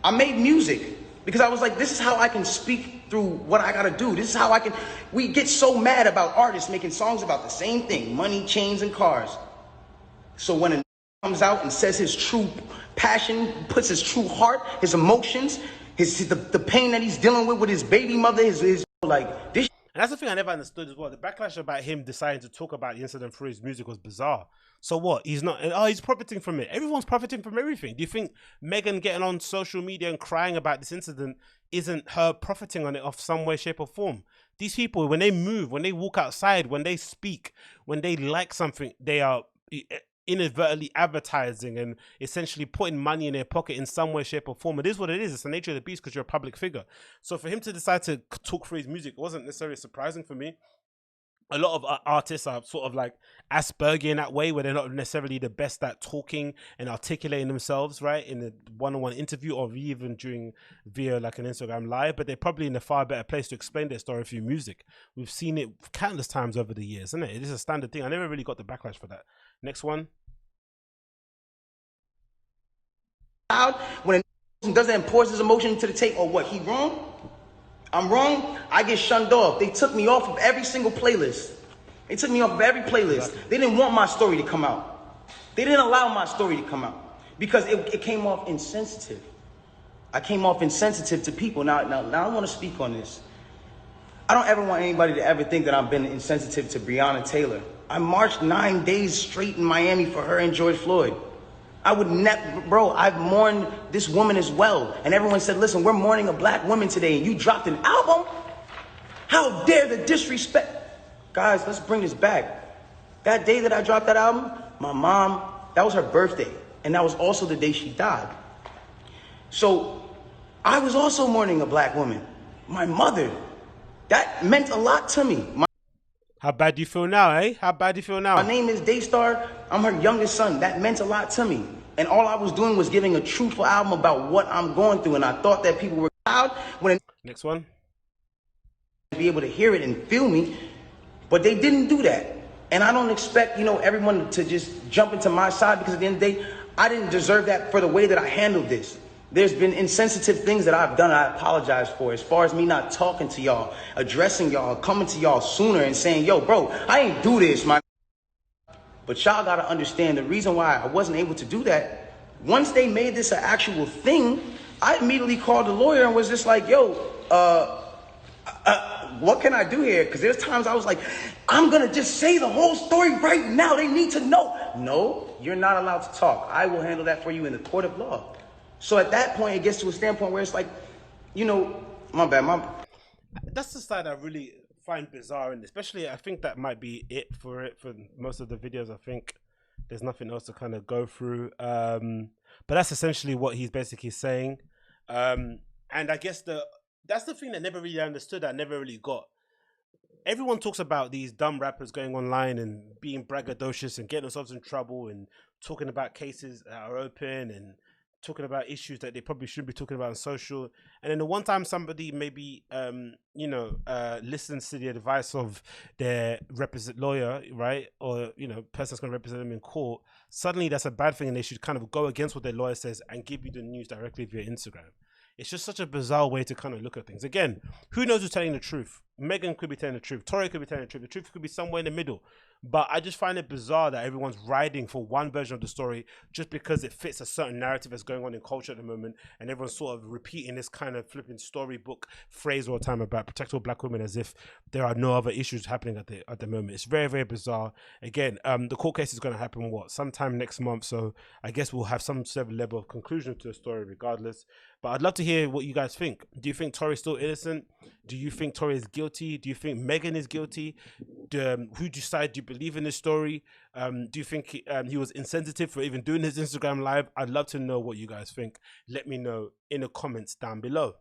I made music, because I was like, this is how I can speak through what I gotta do. This is how we get so mad about artists making songs about the same thing, money, chains, and cars. So when a comes out and says his true passion, puts his true heart, his emotions, the pain that he's dealing with his baby mother, his like this. And that's the thing I never understood as well. The backlash about him deciding to talk about the incident through his music was bizarre. So what? He's not, he's profiting from it. Everyone's profiting from everything. Do you think Megan getting on social media and crying about this incident isn't her profiting on it of some way, shape, or form? These people, when they move, when they walk outside, when they speak, when they like something, they are inadvertently advertising and essentially putting money in their pocket in some way, shape, or form. It is what it is. It's the nature of the beast, because you're a public figure. So for him to decide to talk through his music wasn't necessarily surprising for me. A lot of artists are sort of like Asperger in that way, where they're not necessarily the best at talking and articulating themselves, right, in a one-on-one interview or even via like an Instagram live, but they're probably in a far better place to explain their story through music. We've seen it countless times over the years, isn't it? It is a standard thing. I never really got the backlash for that. Next one. When a doesn't enforce his emotion to the tape, or what, he wrong? I'm wrong, I get shunned off. They took me off of every single playlist. They took me off of every playlist. They didn't want my story to come out. They didn't allow my story to come out because it came off insensitive. I came off insensitive to people. Now I want to speak on this. I don't ever want anybody to ever think that I've been insensitive to Breonna Taylor. I marched 9 days straight in Miami for her and George Floyd. I would never, bro, I've mourned this woman as well. And everyone said, listen, we're mourning a black woman today and you dropped an album? How dare the disrespect? Guys, let's bring this back. That day that I dropped that album, my mom, that was her birthday. And that was also the day she died. So I was also mourning a black woman. My mother, that meant a lot to me. How bad do you feel now, eh? How bad do you feel now? My name is Daystar. I'm her youngest son. That meant a lot to me. And all I was doing was giving a truthful album about what I'm going through. And I thought that people were loud when next one be able to hear it and feel me, but they didn't do that. And I don't expect, everyone to just jump into my side because at the end of the day, I didn't deserve that for the way that I handled this. There's been insensitive things that I've done I apologize for, as far as me not talking to y'all, addressing y'all, coming to y'all sooner and saying, yo, bro, I ain't do this, man. But y'all gotta understand the reason why I wasn't able to do that. Once they made this an actual thing, I immediately called the lawyer and was just like, yo, what can I do here? Because there's times I was like, I'm gonna just say the whole story right now. They need to know. No, you're not allowed to talk. I will handle that for you in the court of law. So at that point, it gets to a standpoint where it's like, my bad. That's the side I really find bizarre, and especially I think that might be it for most of the videos. I think there's nothing else to kind of go through. But that's essentially what he's basically saying. And I guess that's the thing that never really understood, I never really got. Everyone talks about these dumb rappers going online and being braggadocious and getting themselves in trouble and talking about cases that are open and talking about issues that they probably shouldn't be talking about on social. And then the one time somebody maybe listens to the advice of their lawyer, right, or person that's going to represent them in court, suddenly that's a bad thing and they should kind of go against what their lawyer says and give you the news directly via Instagram. It's just such a bizarre way to kind of look at things. Again, who knows who's telling the truth? Megan could be telling the truth. Tory could be telling the truth. The truth could be somewhere in the middle. But I just find it bizarre that everyone's riding for one version of the story just because it fits a certain narrative that's going on in culture at the moment, and everyone's sort of repeating this kind of flipping storybook phrase all the time about protect all black women as if there are no other issues happening at the moment. It's very, very bizarre. Again, the court case is going to happen sometime next month, so I guess we'll have some sort of level of conclusion to the story regardless. But I'd love to hear what you guys think. Do you think Tory's still innocent? Do you think Tory is guilty? Do you think Megan is guilty? Who side do you believe in this story? Do you think he was insensitive for even doing his Instagram live? I'd love to know what you guys think. Let me know in the comments down below.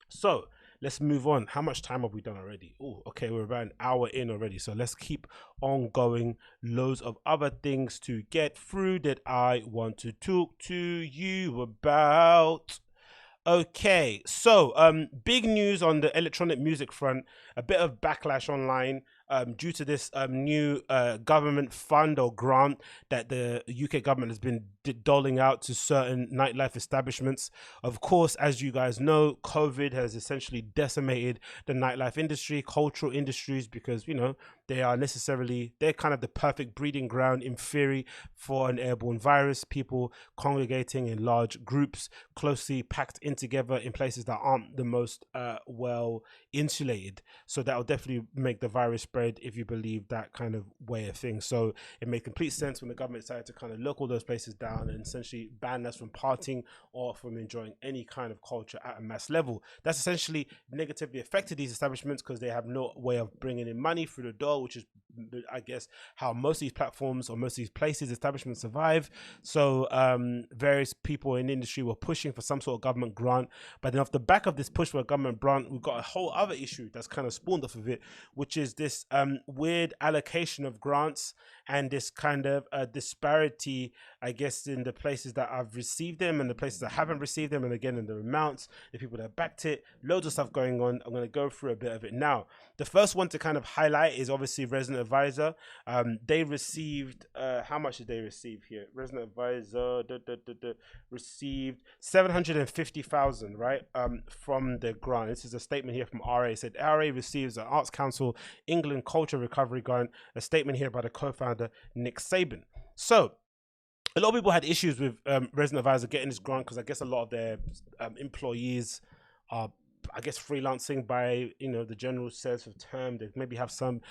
So let's move on. How much time have we done already? Oh, okay, we're about an hour in already. So let's keep on going. Loads of other things to get through that I want to talk to you about. Okay, so big news on the electronic music front. A bit of backlash online due to this new government fund or grant that the UK government has been doling out to certain nightlife establishments. Of course, as you guys know, COVID has essentially decimated the nightlife industry, cultural industries, because they're kind of the perfect breeding ground in theory for an airborne virus. People congregating in large groups, closely packed in together in places that aren't the most well insulated. So that will definitely make the virus spread if you believe that kind of way of things. So it made complete sense when the government decided to kind of lock all those places down and essentially ban us from partying or from enjoying any kind of culture at a mass level. That's essentially negatively affected these establishments because they have no way of bringing in money through the door, which is, I guess, how most of these platforms or most of these places, establishments survive. So various people in the industry were pushing for some sort of government grant, but then off the back of this push for a government grant, we've got a whole other issue that's kind of spawned off of it, which is this weird allocation of grants and this kind of disparity, I guess, in the places that have received them and the places that haven't received them, and again in the amounts, the people that backed it, loads of stuff going on. I'm going to go through a bit of it now. The first one to kind of highlight is obviously Resident Advisor. They received how much did they receive here? Resident Advisor received 750,000, right? From the grant. This is a statement here from RA. It said RA receives an Arts Council England Culture Recovery Grant. A statement here by the co-founder Nick Saban. So a lot of people had issues with Resident Advisor getting this grant because I guess a lot of their employees are, I guess, freelancing by, you know, the general sense of term. They maybe have some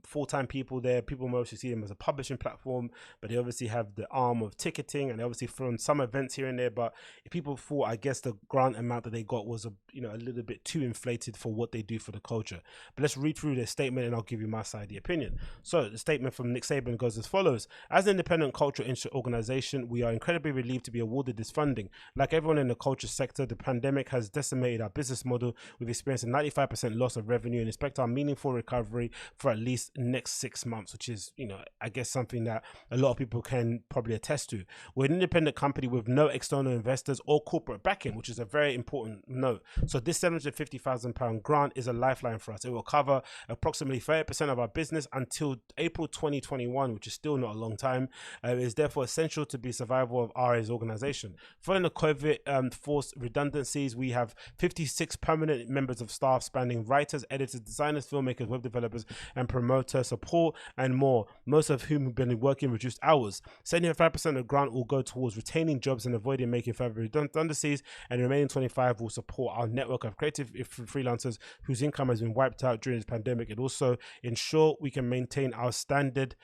full-time people there. People mostly see them as a publishing platform, but they obviously have the arm of ticketing, and they obviously thrown some events here and there. But if people thought, I guess, the grant amount that they got was a little bit too inflated for what they do for the culture. But let's read through their statement and I'll give you my side of the opinion. So the statement from Nick Saban goes as follows: as an independent cultural organization, we are incredibly relieved to be awarded this funding. Like everyone in the culture sector, the pandemic has decimated our business model. We've experienced a 95% loss of revenue and expect our meaningful recovery for at least next 6 months, which is, I guess something that a lot of people can probably attest to. We're an independent company with no external investors or corporate backing, which is a very important note. So this £750,000 grant is a lifeline for us. It will cover approximately 30% of our business until April 2021, which is still not a long time. It is therefore essential to the survival of RA's organization. Following the COVID forced redundancies, we have 56 permanent members of staff spanning writers, editors, designers, filmmakers, web developers, and promoter support and more, most of whom have been working reduced hours. 75% of the grant will go towards retaining jobs and avoiding making further redundancies, and the remaining 25 will support our network of creative freelancers whose income has been wiped out during this pandemic, and also ensure we can maintain our stated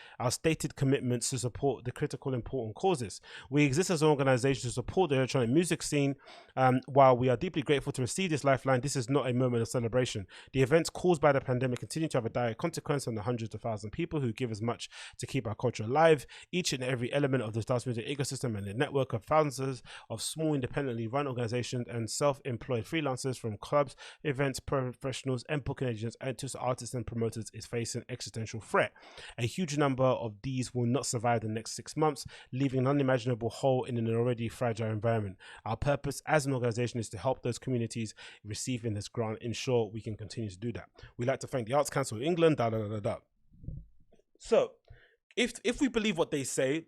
commitments to support the critical important causes. We exist as an organization to support the electronic music scene. While we are deeply grateful to receive this lifeline, this is not a moment of celebration. The events caused by the pandemic continue to have a direct consequence on the hundreds of thousands of people who give as much to keep our culture alive. Each and every element of the dance music ecosystem and the network of thousands of small independently run organizations and self-employed freelancers, from clubs, events, professionals, and booking agents, and to artists and promoters, is facing existential threat. A huge number of these will not survive the next 6 months, leaving an unimaginable hole in an already fragile environment. Our purpose as an organization is to help those communities receiving this grant ensure we can continue to do that. We'd like to thank the Arts Council of England. So if we believe what they say,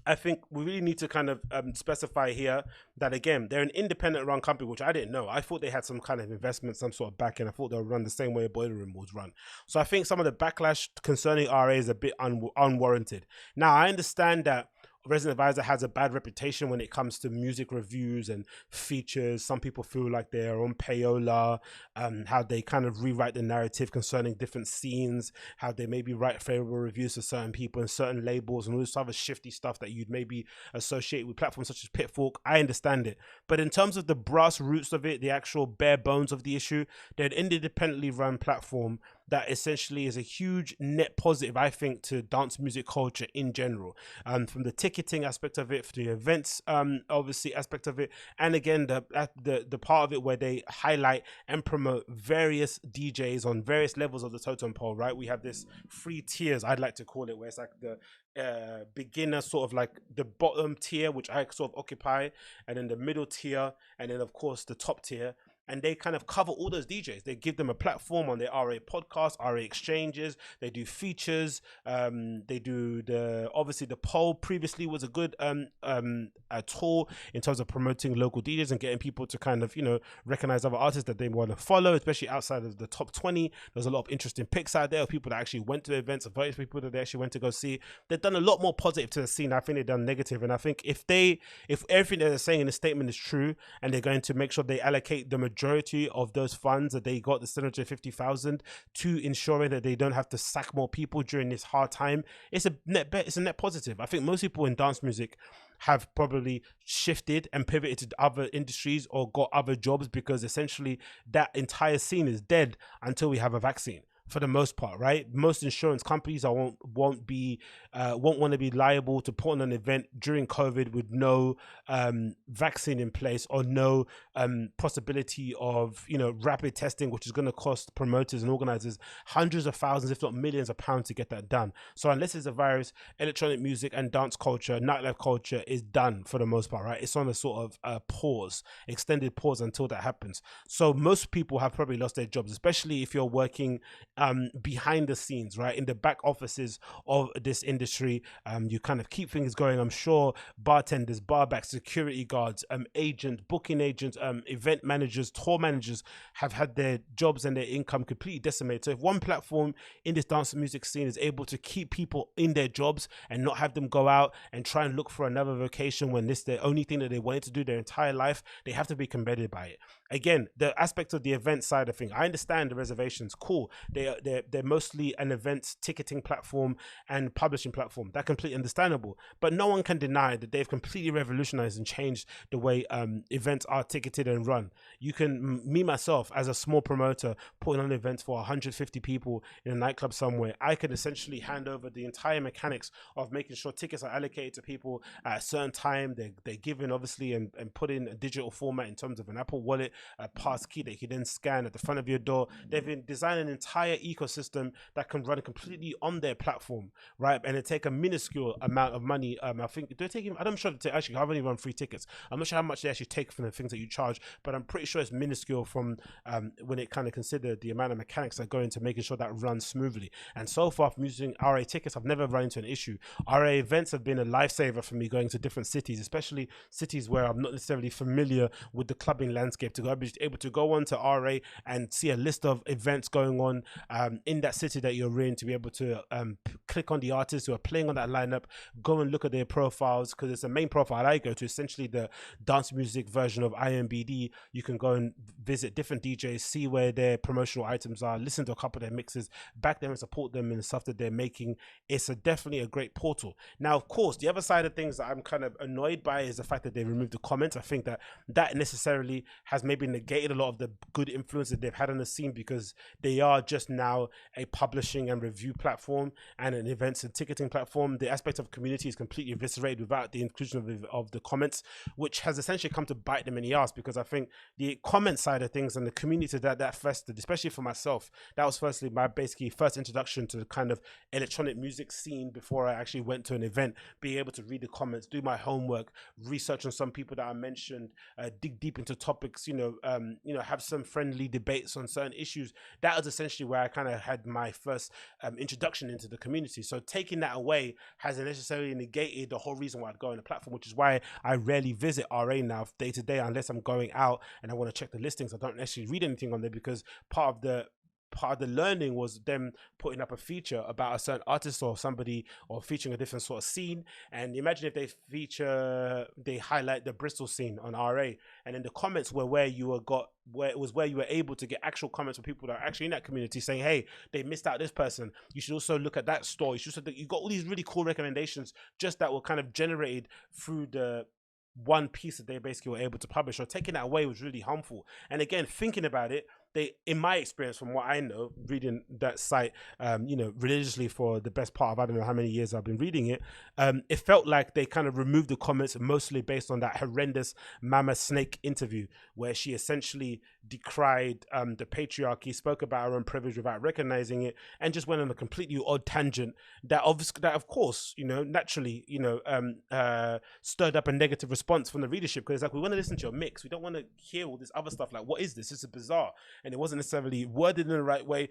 I think we really need to kind of specify here that, again, they're an independent run company, which I didn't know. I thought they had some kind of investment, some sort of backing. I thought they would run the same way a Boiler Room was run. So I think some of the backlash concerning RA is a bit unwarranted. Now, I understand that Resident Advisor has a bad reputation when it comes to music reviews and features. Some people feel like they're on payola, how they kind of rewrite the narrative concerning different scenes, how they maybe write favorable reviews for certain people and certain labels and all this other shifty stuff that you'd maybe associate with platforms such as Pitchfork. I understand it. But in terms of the brass roots of it, the actual bare bones of the issue, they're an independently run platform that essentially is a huge net positive, I think, to dance music culture in general. From the ticketing aspect of it, for the events, obviously aspect of it, and again the part of it where they highlight and promote various DJs on various levels of the totem pole. Right, we have this 3 tiers, I'd like to call it, where it's like the beginner, sort of like the bottom tier, which I sort of occupy, and then the middle tier, and then of course the top tier. And they kind of cover all those DJs. They give them a platform on their RA podcast, RA exchanges. They do features. They do obviously the poll previously was a good a tool in terms of promoting local DJs and getting people to kind of, recognize other artists that they want to follow, especially outside of the top 20. There's a lot of interesting picks out there of people that actually went to events, of various people that they actually went to go see. They've done a lot more positive to the scene. I think they've done negative. And I think if everything that they're saying in the statement is true, and they're going to make sure they allocate the majority of those funds that they got, the 750,000, to ensuring that they don't have to sack more people during this hard time, it's a net positive. I think most people in dance music have probably shifted and pivoted to other industries or got other jobs because essentially that entire scene is dead until we have a vaccine. For the most part, right? Most insurance companies won't want to be liable to put on an event during COVID with no vaccine in place or no possibility of rapid testing, which is going to cost promoters and organizers hundreds of thousands, if not millions of pounds to get that done. So unless it's a virus, electronic music and dance culture, nightlife culture is done for the most part, right? It's on a sort of extended pause until that happens. So most people have probably lost their jobs, especially if you're working behind the scenes, right, in the back offices of this industry. You kind of keep things going. I'm sure bartenders, barbacks, security guards, agents, booking agents, event managers, tour managers have had their jobs and their income completely decimated. So if one platform in this dance music scene is able to keep people in their jobs and not have them go out and try and look for another vocation when this is the only thing that they wanted to do their entire life, they have to be commended by it. Again, the aspect of the event side of things, I understand the reservations, cool. They're mostly an event ticketing platform and publishing platform. That's completely understandable. But no one can deny that they've completely revolutionized and changed the way events are ticketed and run. You can, me myself, as a small promoter, putting on events for 150 people in a nightclub somewhere, I can essentially hand over the entire mechanics of making sure tickets are allocated to people at a certain time. They're given, obviously, and put in a digital format in terms of an Apple Wallet, a pass key that you can then scan at the front of your door. They've been designed an entire ecosystem that can run completely on their platform, right? And it take a minuscule amount of money. I think they're taking, I'm sure they actually, I've only run free tickets. I'm not sure how much they actually take from the things that you charge, but I'm pretty sure it's minuscule from when it kind of considered the amount of mechanics that go into making sure that runs smoothly. And so far from using RA tickets, I've never run into an issue. RA events have been a lifesaver for me going to different cities, especially cities where I'm not necessarily familiar with the clubbing landscape, to be able to go on to RA and see a list of events going on in that city that you're in, to be able to click on the artists who are playing on that lineup, go and look at their profiles, because it's the main profile I go to, essentially the dance music version of IMBD. You can go and visit different DJs, see where their promotional items are, listen to a couple of their mixes, back them and support them in the stuff that they're making. It's definitely a great portal. Now, of course, the other side of things that I'm kind of annoyed by is the fact that they removed the comments. I think that necessarily has maybe negated a lot of the good influence that they've had on the scene, because they are just now a publishing and review platform and an events and ticketing platform. The aspect of community is completely eviscerated without the inclusion of the comments, which has essentially come to bite them in the ass, because I think the comment side of things and the community that festered, especially for myself, that was firstly my basically first introduction to the kind of electronic music scene before I actually went to an event. Being able to read the comments, do my homework, research on some people that I mentioned, dig deep into topics, have some friendly debates on certain issues. That was essentially where I kind of had my first introduction into the community. So taking that away hasn't necessarily negated the whole reason why I'd go on the platform, which is why I rarely visit RA now day to day, unless I'm going out and I want to check the listings. I don't actually read anything on there, because part of the learning was them putting up a feature about a certain artist or somebody, or featuring a different sort of scene. And imagine if they highlight the Bristol scene on RA, and then the comments were where you were able to get actual comments from people that are actually in that community saying, hey, they missed out this person, you should also look at that store, you got all these really cool recommendations just that were kind of generated through the one piece that they basically were able to publish. Or taking that away was really harmful. And again, thinking about it, in my experience, from what I know, reading that site, religiously for the best part of, I don't know how many years I've been reading it, it felt like they kind of removed the comments mostly based on that horrendous Mama Snake interview, where she essentially decried the patriarchy, spoke about her own privilege without recognizing it, and just went on a completely odd tangent that of course, naturally, stirred up a negative response from the readership, because it's like, we want to listen to your mix, we don't want to hear all this other stuff. Like, what is this? This is bizarre. And it wasn't necessarily worded in the right way.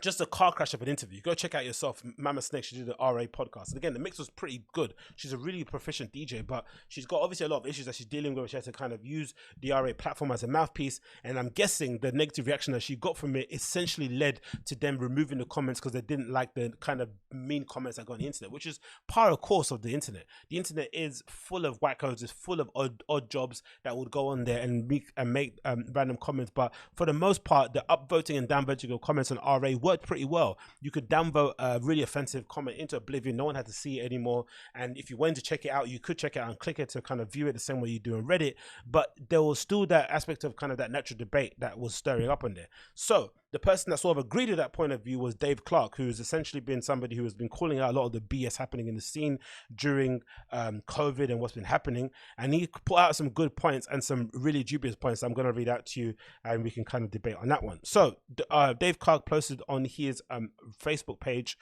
Just a car crash of an interview. Go check out yourself. Mama Snake, she did the RA podcast. And again, the mix was pretty good. She's a really proficient DJ, but she's got obviously a lot of issues that she's dealing with. She has to kind of use the RA platform as a mouthpiece. And I'm guessing the negative reaction that she got from it essentially led to them removing the comments, because they didn't like the kind of mean comments that got on the internet, which is par of course of the internet. The internet is full of wackos, it's full of odd jobs that would go on there and make random comments. But for the most part, the upvoting and downvoting of comments on RA worked pretty well. You could downvote a really offensive comment into oblivion. No one had to see it anymore. And if you wanted to check it out, you could check it out and click it to kind of view it the same way you do on Reddit. But there was still that aspect of kind of that natural debate that was stirring up on there. So the person that sort of agreed to that point of view was Dave Clark, who's essentially been somebody who has been calling out a lot of the BS happening in the scene during COVID and what's been happening. And he put out some good points and some really dubious points. I'm going to read out to you and we can kind of debate on that one. So Dave Clark posted on his Facebook page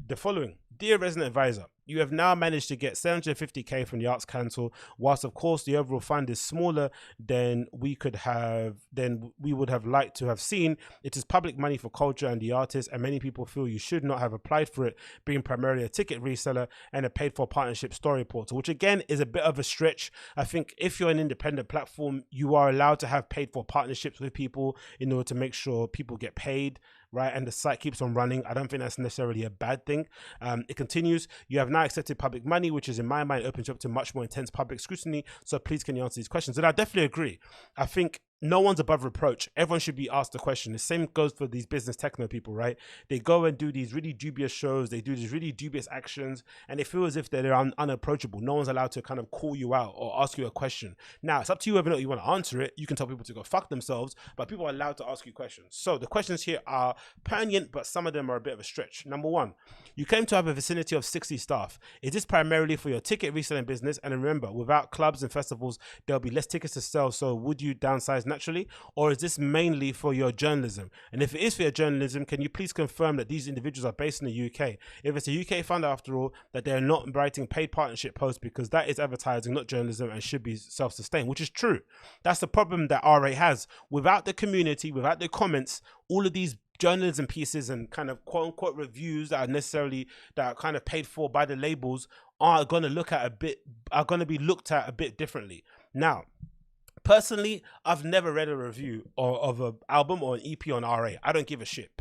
the following: Dear resident advisor, you have now managed to get 750k from the Arts Council. Whilst of course the overall fund is smaller than we would have liked to have seen, it is public money for culture and the artists, and many people feel you should not have applied for it, being primarily a ticket reseller and a paid-for partnership story portal, which again is a bit of a stretch. I think if you're an independent platform, you are allowed to have paid-for partnerships with people in order to make sure people get paid, right, and the site keeps on running. I don't think that's necessarily a bad thing. It continues, you have now accepted public money, which is in my mind opens you up to much more intense public scrutiny, so please can you answer these questions? And I definitely agree. I think no one's above reproach. Everyone should be asked a question. The same goes for these business techno people, right? They go and do these really dubious shows, they do these really dubious actions, and they feel as if they're unapproachable. No one's allowed to kind of call you out or ask you a question. Now, it's up to you whether or not you want to answer it. You can tell people to go fuck themselves, but people are allowed to ask you questions. So the questions here are poignant, but some of them are a bit of a stretch. Number one, you claim to have a vicinity of 60 staff. Is this primarily for your ticket reselling business? And remember, without clubs and festivals, there'll be less tickets to sell, so would you downsize naturally, or is this mainly for your journalism? And if it is for your journalism, can you please confirm that these individuals are based in the UK? If it's a UK fund after all, that they're not writing paid partnership posts, because that is advertising, not journalism, and should be self-sustained, which is true. That's the problem that RA has. Without the community, without the comments, all of these journalism pieces and kind of quote unquote reviews that are kind of paid for by the labels are going to be looked at a bit differently. Now, personally, I've never read a review of an album or an EP on RA. I don't give a shit.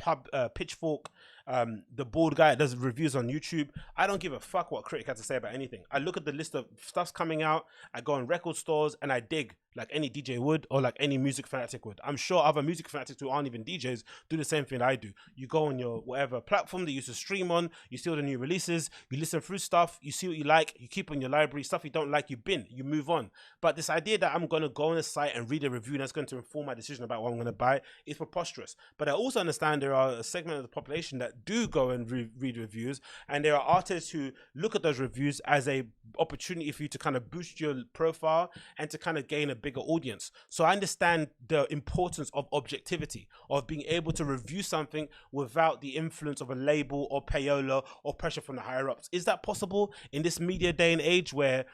Pitchfork, the board guy that does reviews on YouTube, I don't give a fuck what critic has to say about anything. I look at the list of stuff's coming out, I go on record stores, and I dig like any DJ would, or like any music fanatic would. I'm sure other music fanatics who aren't even DJs do the same thing I do. You go on your whatever platform that you used to stream on, you see all the new releases, you listen through stuff, you see what you like, you keep on your library. Stuff you don't like, you move on. But this idea that I'm going to go on a site and read a review that's going to inform my decision about what I'm going to buy is preposterous. But I also understand there are a segment of the population that do go and read reviews, and there are artists who look at those reviews as a opportunity for you to kind of boost your profile and to kind of gain a bigger audience. So I understand the importance of objectivity, of being able to review something without the influence of a label or payola or pressure from the higher ups. Is that possible in this media day and age where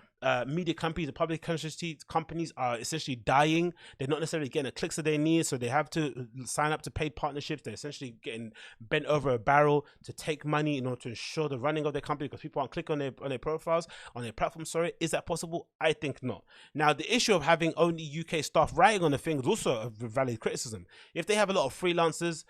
media companies and public companies are essentially dying? They're not necessarily getting the clicks that they need, so they have to sign up to paid partnerships. They're essentially getting bent over a barrel to take money in order to ensure the running of their company, because people aren't clicking on their profiles, on their platform. Sorry, is that possible? I think not. Now, the issue of having only UK staff writing on the thing is also a valid criticism. If they have a lot of freelancers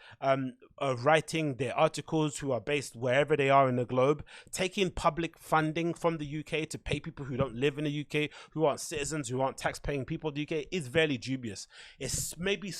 writing their articles who are based wherever they are in the globe, taking public funding from the UK to pay people who don't live in the UK, who aren't citizens, who aren't tax-paying people of the UK, is very dubious. It's maybe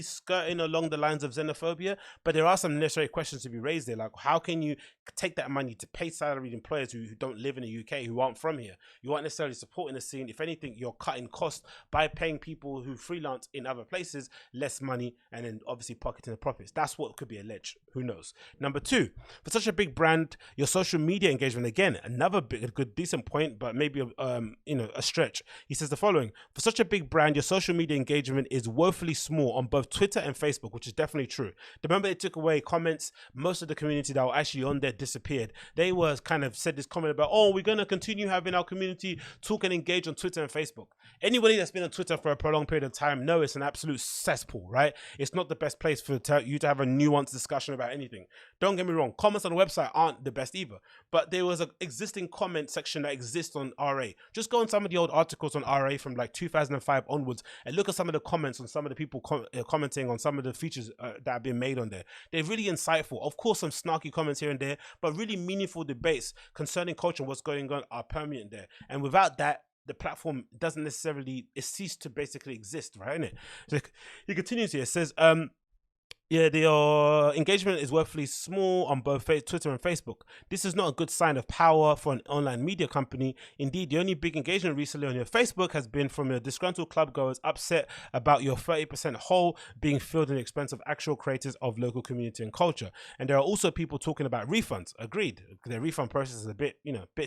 skirting along the lines of xenophobia, but there are some necessary questions to be raised there. Like, how can you take that money to pay salaried employers who don't live in the UK, who aren't from here? You aren't necessarily supporting the scene. If anything, you're cutting costs by paying people who freelance in other places less money, and then obviously pocketing the profits. That's what could be alleged. Who knows? Number two, for such a big brand, your social media engagement, again, another good decent point, but maybe a stretch. He says the following: for such a big brand, your social media engagement is woefully small on both Twitter and Facebook, which is definitely true. The moment they took away comments, most of the community that were actually on there disappeared. They were kind of said this comment about, oh, we're going to continue having our community talk and engage on Twitter and Facebook. Anybody that's been on Twitter for a prolonged period of time know it's an absolute cesspool, right? It's not the best place for you to have a nuanced discussion about anything. Don't get me wrong, comments on the website aren't the best either, but there was an existing comment section that exists on RA. Just go on some of the old articles on RA from like 2005 onwards and look at some of the comments on some of the people commenting on some of the features that have been made on there. They're really insightful. Of course, some snarky comments here and there, but really meaningful debates concerning culture and what's going on are permanent there. And without that, the platform doesn't necessarily, it ceased to basically exist, right? Isn't it? So he continues here, it says, yeah, the engagement is woefully small on both Twitter and Facebook. This is not a good sign of power for an online media company. Indeed, the only big engagement recently on your Facebook has been from your disgruntled club goers upset about your 30% hole being filled in the expense of actual creators of local community and culture. And there are also people talking about refunds. Agreed. Their refund process is a bit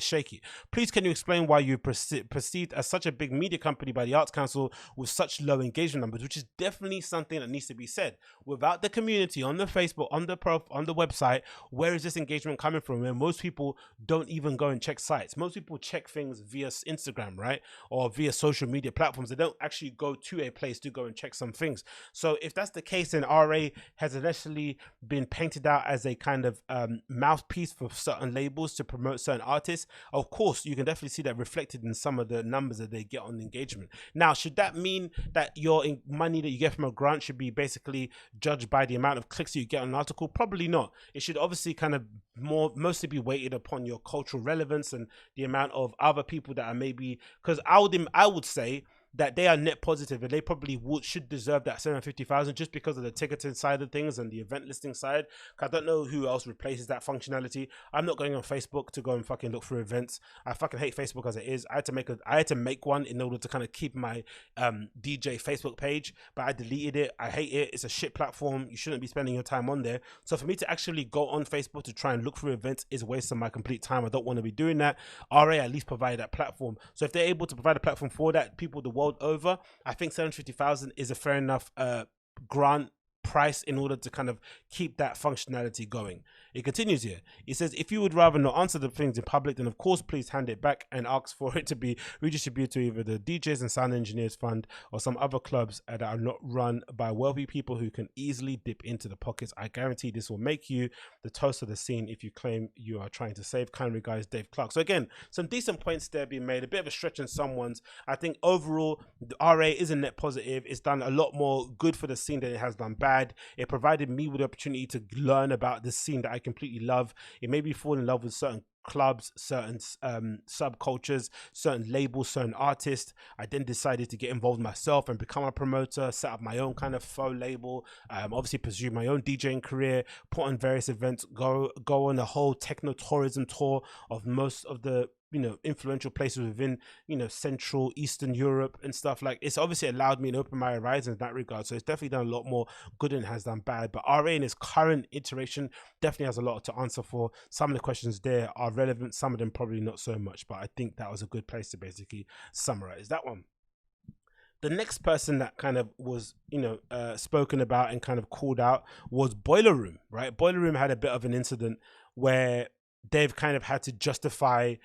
shaky. Please, can you explain why you perceived as such a big media company by the Arts Council with such low engagement numbers, which is definitely something that needs to be said. Without the community, on the Facebook, on the on the website, where is this engagement coming from? Where most people don't even go and check sites. Most people check things via Instagram, right? Or via social media platforms. They don't actually go to a place to go and check some things. So if that's the case, then RA has initially been painted out as a kind of mouthpiece for certain labels to promote certain artists. Of course, you can definitely see that reflected in some of the numbers that they get on engagement. Now, should that mean that your money that you get from a grant should be basically judged by the amount of clicks that you get on an article? Probably not. It should obviously kind of mostly be weighted upon your cultural relevance and the amount of other people that are maybe, because I would say that they are net positive and they probably should deserve that 750,000 just because of the ticketing side of things and the event listing side. I don't know who else replaces that functionality. I'm not going on Facebook to go and fucking look for events. I fucking hate Facebook as it is. I had to make one in order to kind of keep my DJ Facebook page, but I deleted it. I hate it. It's a shit platform. You shouldn't be spending your time on there. So for me to actually go on Facebook to try and look for events is wasting my complete time. I don't want to be doing that. RA at least provide that platform. So if they're able to provide a platform for that, people the world over, I think 750,000 is a fair enough grant price in order to kind of keep that functionality going. It continues here. It says, if you would rather not answer the things in public, then of course please hand it back and ask for it to be redistributed to either the DJs and Sound Engineers Fund or some other clubs that are not run by wealthy people who can easily dip into the pockets. I guarantee this will make you the toast of the scene if you claim you are trying to save. Kind regards, Dave Clark. So again, some decent points there being made. A bit of a stretch in someone's. I think overall the RA is a net positive. It's done a lot more good for the scene than it has done bad. It provided me with the opportunity to learn about this scene that I completely love. It made me fall in love with certain clubs, certain subcultures, certain labels, certain artists. I then decided to get involved myself and become a promoter, set up my own kind of faux label, obviously pursue my own DJing career, put on various events, go on a whole techno tourism tour of most of the influential places within Central Eastern Europe and stuff. Like, it's obviously allowed me to open my horizons in that regard. So it's definitely done a lot more good than it has done bad. But RA in its current iteration definitely has a lot to answer for. Some of the questions there are relevant, some of them probably not so much, but I think that was a good place to basically summarize that one. The next person that kind of was, spoken about and kind of called out was Boiler Room, right? Boiler Room had a bit of an incident where they've kind of had to justify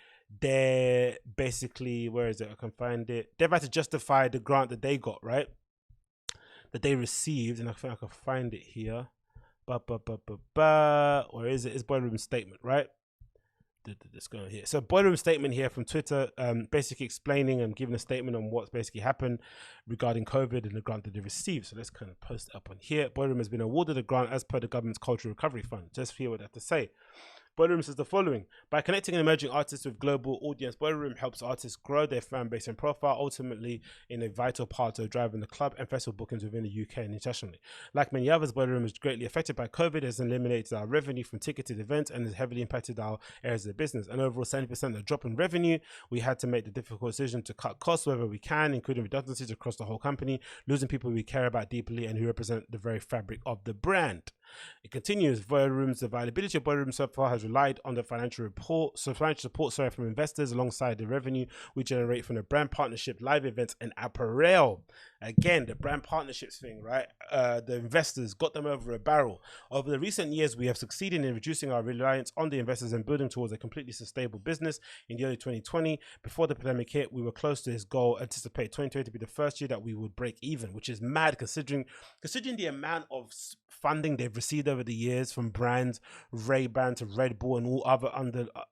their, basically, where is it? I can find it. They've had to justify the grant that they got, right? That they received, and I think I can find it here. Where is it? It's Boiler Room statement, right? Let's go here. So Boiler Room statement here from Twitter, basically explaining and giving a statement on what's basically happened regarding COVID and the grant that they received. So let's kind of post it up on here. Boiler Room has been awarded a grant as per the government's Cultural Recovery Fund. Just hear what they have to say. Boiler Room says the following: by connecting an emerging artist with global audience, Boiler Room helps artists grow their fan base and profile, ultimately in a vital part of driving the club and festival bookings within the UK and internationally. Like many others, Boiler Room is greatly affected by COVID, has eliminated our revenue from ticketed events and has heavily impacted our areas of the business. An overall 70% of the drop in revenue. We had to make the difficult decision to cut costs wherever we can, including redundancies across the whole company, losing people we care about deeply and who represent the very fabric of the brand. It continues. Boiler Room's availability of Boiler Room so far has relied on the financial support from investors alongside the revenue we generate from the brand partnership, live events, and apparel. Again, the brand partnerships thing, right? The investors got them over a barrel. Over the recent years, we have succeeded in reducing our reliance on the investors and building towards a completely sustainable business. In the early 2020, before the pandemic hit, we were close to his goal. Anticipate 2020 to be the first year that we would break even, which is mad considering the amount of funding they've received over the years from brands, Ray-Ban to Red Bull and all other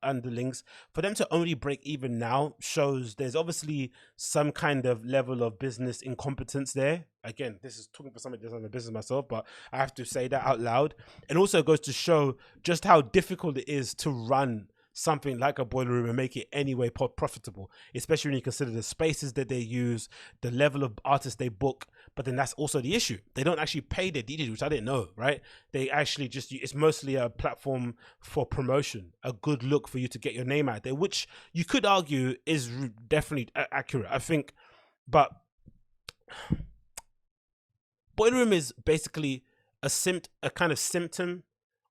underlings. For them to only break even now shows there's obviously some kind of level of business incompetence there. Again, this is talking for somebody that doesn't have a business myself, but I have to say that out loud. And also goes to show just how difficult it is to run something like a Boiler Room and make it anyway profitable, especially when you consider the spaces that they use, the level of artists they book. But then that's also the issue. They don't actually pay their DJs, which I didn't know, right? They actually just, it's mostly a platform for promotion, a good look for you to get your name out there, which you could argue is definitely accurate, I think. But Boiler Room is basically a kind of symptom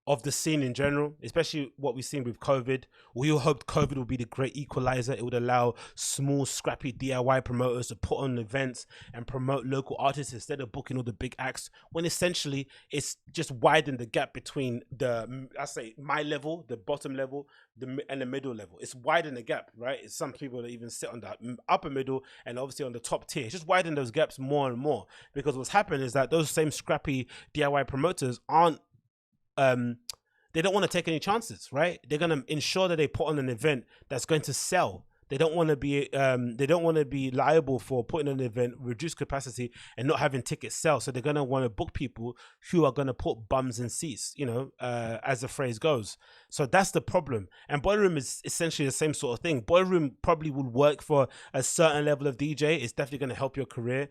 of the scene in general, especially what we've seen with COVID. We all hoped COVID would be the great equalizer. It would allow small, scrappy DIY promoters to put on events and promote local artists instead of booking all the big acts, when essentially it's just widened the gap between the, I say, my level, the bottom level, and the middle level. It's widened the gap, right? It's some people that even sit on the upper middle and obviously on the top tier. It's just widened those gaps more and more, because what's happened is that those same scrappy DIY promoters aren't they don't want to take any chances, right? They're going to ensure that they put on an event that's going to sell. They don't want to be liable for putting on an event, reduced capacity, and not having tickets sell. So they're going to want to book people who are going to put bums in seats, as the phrase goes. So that's the problem. And Boiler Room is essentially the same sort of thing. Boiler Room probably would work for a certain level of DJ. It's definitely going to help your career.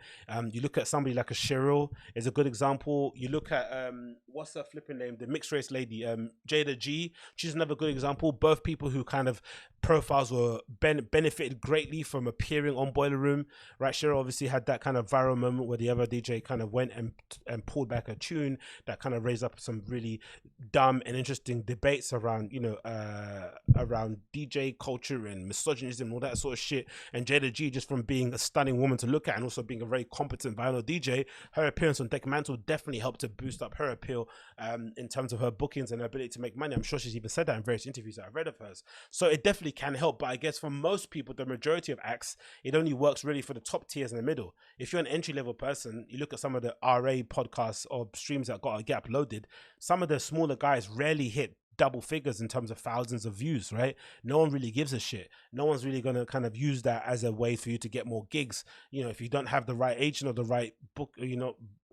You look at somebody like a Cheryl is a good example. You look at what's her flipping name, the mixed race lady, Jada G. She's another good example. Both people who kind of profiles were benefited greatly from appearing on Boiler Room, right? Cheryl obviously had that kind of viral moment where the other DJ kind of went and pulled back a tune that kind of raised up some really dumb and interesting debates around around DJ culture and misogynism and all that sort of shit. And Jada G, just from being a stunning woman to look at and also being a very competent viral DJ, her appearance on Deck Mantle definitely helped to boost up her appeal in terms of her bookings and her ability to make money. I'm sure she's even said that in various interviews that I've read of hers. So it definitely can help, but I guess for most people, the majority of acts, it only works really for the top tiers in the middle. If you're an entry-level person, you look at some of the RA podcasts or streams that get uploaded, some of the smaller guys rarely hit double figures in terms of thousands of views, right? No one really gives a shit. No one's really going to kind of use that as a way for you to get more gigs. If you don't have the right agent or the right book,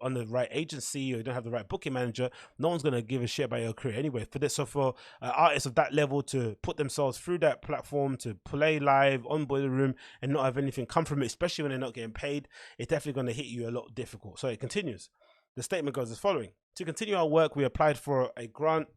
on the right agency, or you don't have the right booking manager, no one's going to give a shit about your career anyway. For artists of that level to put themselves through that platform, to play live on Boiler Room and not have anything come from it, especially when they're not getting paid, it's definitely going to hit you a lot difficult. So it continues. The statement goes as following: to continue our work, we applied for a grant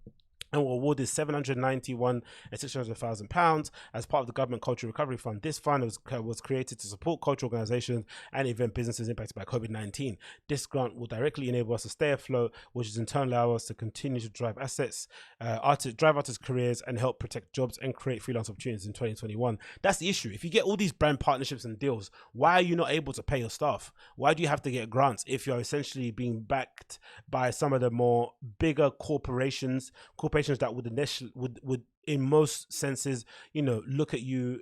and were awarded £791,000 and £600,000 as part of the Government Cultural Recovery Fund. This fund was created to support cultural organisations and event businesses impacted by COVID-19. This grant will directly enable us to stay afloat, which is in turn allow us to continue to drive artists' careers and help protect jobs and create freelance opportunities in 2021. That's the issue. If you get all these brand partnerships and deals, why are you not able to pay your staff? Why do you have to get grants if you're essentially being backed by some of the more bigger corporations that would initially would in most senses look at you,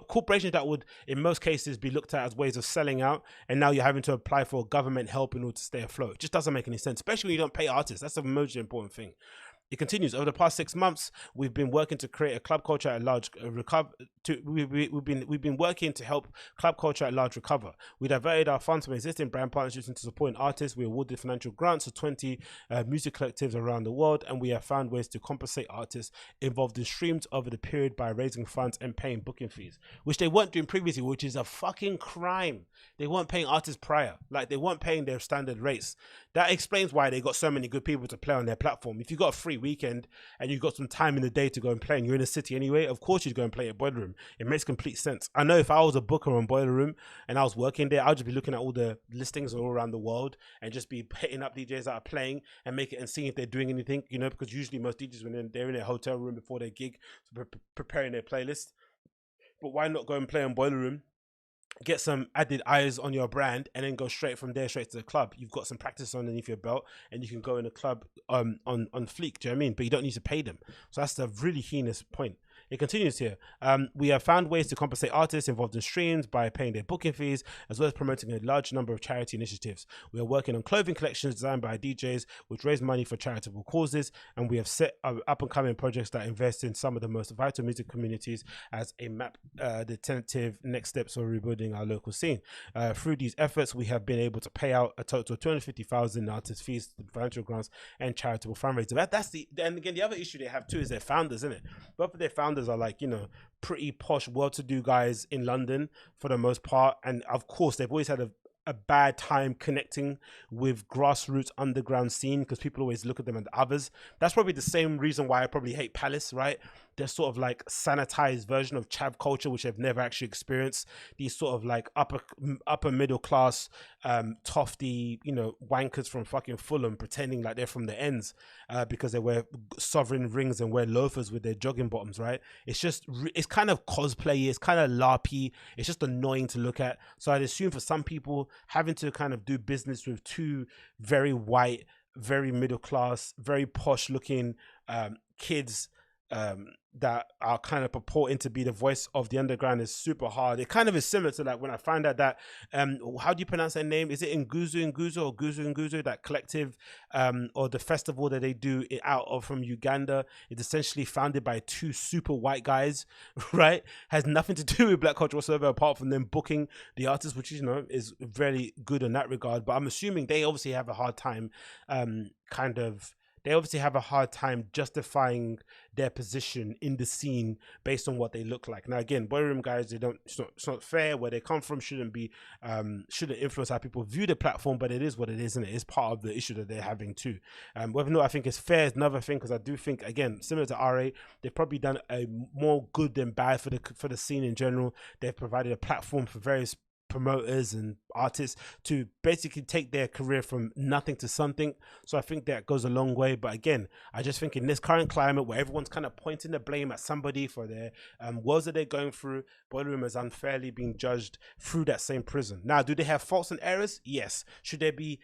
corporations that would in most cases be looked at as ways of selling out, and now you're having to apply for government help in order to stay afloat? It just doesn't make any sense, especially when you don't pay artists. That's the most important thing. It continues. Over the past 6 months, we've been working to create a club culture at large recover. We've been working to help club culture at large recover. We diverted our funds from existing brand partnerships into supporting artists. We awarded financial grants to 20 music collectives around the world, and we have found ways to compensate artists involved in streams over the period by raising funds and paying booking fees, which they weren't doing previously, which is a fucking crime. They weren't paying artists prior, like they weren't paying their standard rates. That explains why they got so many good people to play on their platform. If you got a free weekend and you've got some time in the day to go and play, and you're in a city anyway, of course you'd go and play at Boiler Room. It makes complete sense. I know if I was a booker on Boiler Room and I was working there, I'd just be looking at all the listings all around the world and just be hitting up DJs that are playing and make it and seeing if they're doing anything, because usually most DJs, when they're in their hotel room before their gig, preparing their playlist. But why not go and play on Boiler Room, get some added eyes on your brand, and then go straight from there straight to the club? You've got some practice underneath your belt and you can go in the club on fleek, do you know what I mean? But you don't need to pay them. So that's the really heinous point. It continues here. We have found ways to compensate artists involved in streams by paying their booking fees, as well as promoting a large number of charity initiatives. We are working on clothing collections designed by DJs, which raise money for charitable causes, and we have set up-and-coming projects that invest in some of the most vital music communities as a map, the tentative next steps for rebuilding our local scene. Through these efforts, we have been able to pay out a total of $250,000 in artist fees, financial grants, and charitable fundraising. And again, the other issue they have too is their founders, isn't it? Both of their founders are like, pretty posh, well-to-do guys in London for the most part, and of course they've always had a bad time connecting with grassroots underground scene because people always look at them and others. That's probably the same reason why I probably hate Palace, right? They're sort of like sanitized version of chav culture, which I've never actually experienced. These sort of like upper middle class, tofty, wankers from fucking Fulham pretending like they're from the ends because they wear sovereign rings and wear loafers with their jogging bottoms, right? It's kind of cosplay, it's kind of larpy, it's just annoying to look at. So I'd assume for some people, having to kind of do business with two very white, very middle class, very posh looking kids that are kind of purporting to be the voice of the underground is super hard. It kind of is similar to like when I found out that how do you pronounce their name? Is it Nguzu or Nguzu, that collective or the festival that they do it out of from Uganda? It's essentially founded by two super white guys, right? Has nothing to do with black culture whatsoever apart from them booking the artists, which is very good in that regard. But I'm assuming they obviously have a hard time they obviously have a hard time justifying their position in the scene based on what they look like. Now, again, Boiler Room guys, it's not fair. Where they come from shouldn't influence how people view the platform, but it is what it is, and it is part of the issue that they're having too. Whether or not I think it's fair is another thing, because I do think, again, similar to RA, they've probably done a more good than bad for the scene in general. They've provided a platform for various promoters and artists to basically take their career from nothing to something. So I think that goes a long way. But again, I just think in this current climate where everyone's kind of pointing the blame at somebody for their woes that they're going through, Boiler Room is unfairly being judged through that same prison. Now, do they have faults and errors? Yes. Should they be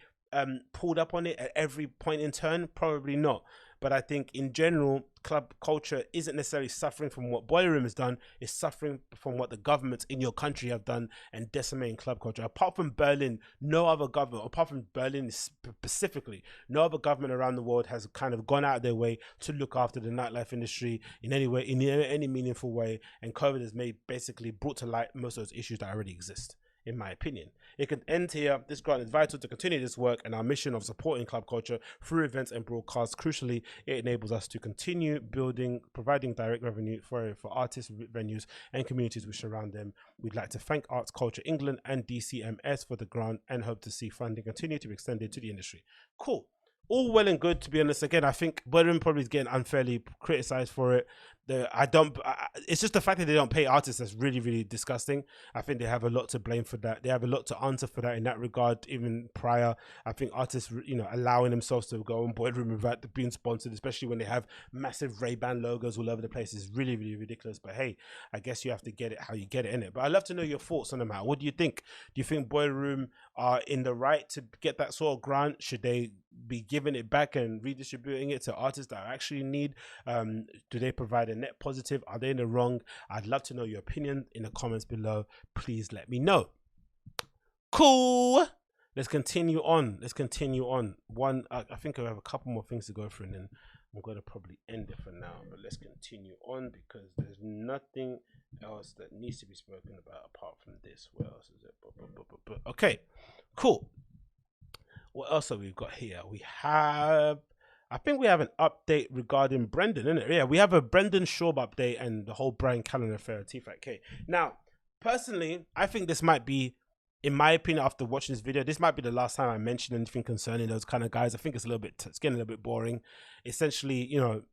pulled up on it at every point in turn? Probably not. But I think in general, club culture isn't necessarily suffering from what Boiler Room has done. It's suffering from what the governments in your country have done and decimating club culture. Apart from Berlin, no other government, apart from Berlin specifically, no other government around the world has kind of gone out of their way to look after the nightlife industry in any way, in any meaningful way. And COVID has basically brought to light most of those issues that already exist, in my opinion. It can end here. This grant is vital to continue this work and our mission of supporting club culture through events and broadcasts. Crucially, it enables us to continue providing direct revenue for artists, venues, and communities which surround them. We'd like to thank Arts Culture England and DCMS for the grant and hope to see funding continue to be extended to the industry. Cool. All well and good, to be honest. Again, I think Boiler probably is getting unfairly criticized for it. It's just the fact that they don't pay artists that's really, really disgusting. I think they have a lot to blame for that. They have a lot to answer for that in that regard. Even prior, I think artists, allowing themselves to go on Boiler Room without being sponsored, especially when they have massive Ray-Ban logos all over the place, is really, really ridiculous. But hey, I guess you have to get it how you get it, innit? But I'd love to know your thoughts on the matter. What do you think? Do you think Boiler Room are in the right to get that sort of grant? Should they be giving it back and redistributing it to artists that actually need? Do they provide a net positive? Are they in the wrong? I'd love to know your opinion in the comments below. Please let me know. Cool. Let's continue on. I think I have a couple more things to go through, and then I'm going to probably end it for now. But let's continue on because there's nothing else that needs to be spoken about apart from this. What else is it? Okay, cool. What else have we got here? I think we have an update regarding Brendan, innit? Yeah, we have a Brendan Schaub update and the whole Bryan Callen affair at T-Fat-K. Now, personally, I think this might be, in my opinion, after watching this video, this might be the last time I mention anything concerning those kind of guys. I think it's getting a little bit boring. Essentially,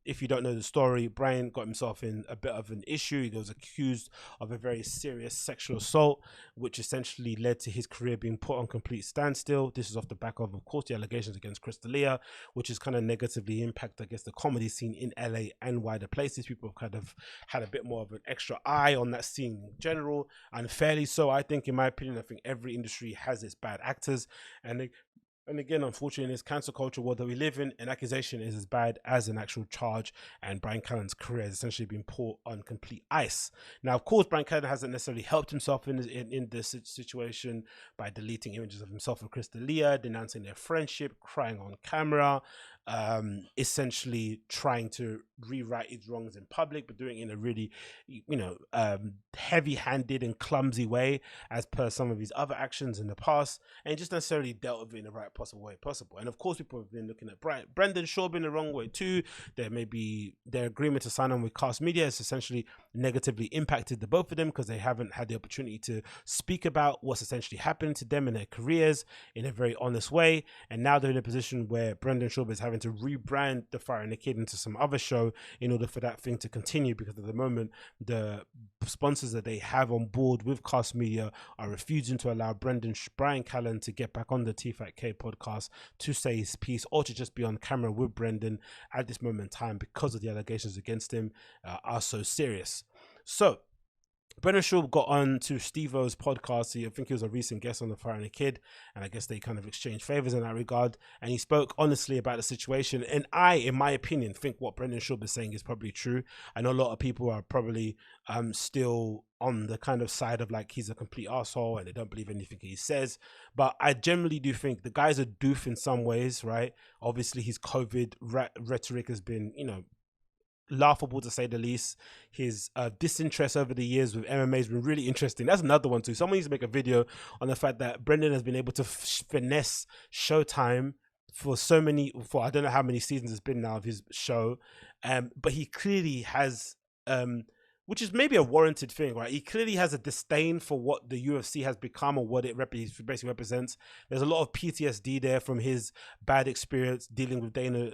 if you don't know the story, Bryan got himself in a bit of an issue. He was accused of a very serious sexual assault, which essentially led to his career being put on complete standstill. This is off the back of course, the allegations against Crystalia, which has kind of negatively impacted, I guess, the comedy scene in LA and wider places. People have kind of had a bit more of an extra eye on that scene in general, and fairly so, I think, in my opinion. I think every industry has its bad actors, and again, unfortunately, in this cancel culture world that we live in, an accusation is as bad as an actual charge, and Bryan Callen's career has essentially been put on complete ice. Now, of course, Bryan Callen hasn't necessarily helped himself in this situation by deleting images of himself and Crystalia, denouncing their friendship, crying on camera, essentially trying to rewrite his wrongs in public, but doing it in a really, heavy-handed and clumsy way, as per some of his other actions in the past, and just necessarily dealt with it in the right possible way possible. And of course, people have been looking at Brendan Schaub in the wrong way too. There may be their agreement to sign on with Cast Media has essentially negatively impacted the both of them, because they haven't had the opportunity to speak about what's essentially happened to them in their careers in a very honest way. And now they're in a position where Brendan Schaub is having to rebrand The Fighter and the Kid into some other show in order for that thing to continue, because at the moment the sponsors that they have on board with Cast Media are refusing to allow Bryan Callen to get back on the T5K podcast to say his piece, or to just be on camera with Brendan at this moment in time, because of the allegations against him are so serious. So Brendan Schaub got on to Steve-O's podcast. I think he was a recent guest on The Fighter and the Kid, and I guess they kind of exchanged favors in that regard. And he spoke honestly about the situation. And I, in my opinion, think what Brendan Schaub is saying is probably true. I know a lot of people are probably still on the kind of side of like he's a complete arsehole and they don't believe anything he says. But I generally do think the guy's a doof in some ways, right? Obviously, his COVID rhetoric has been, laughable to say the least. His disinterest over the years with MMA has been really interesting. That's another one too. Someone needs to make a video on the fact that Brendan has been able to finesse Showtime for I don't know how many seasons it's been now of his show, but he clearly has which is maybe a warranted thing, right? He clearly has a disdain for what the UFC has become, or what it basically represents. There's a lot of PTSD there from his bad experience dealing with Dana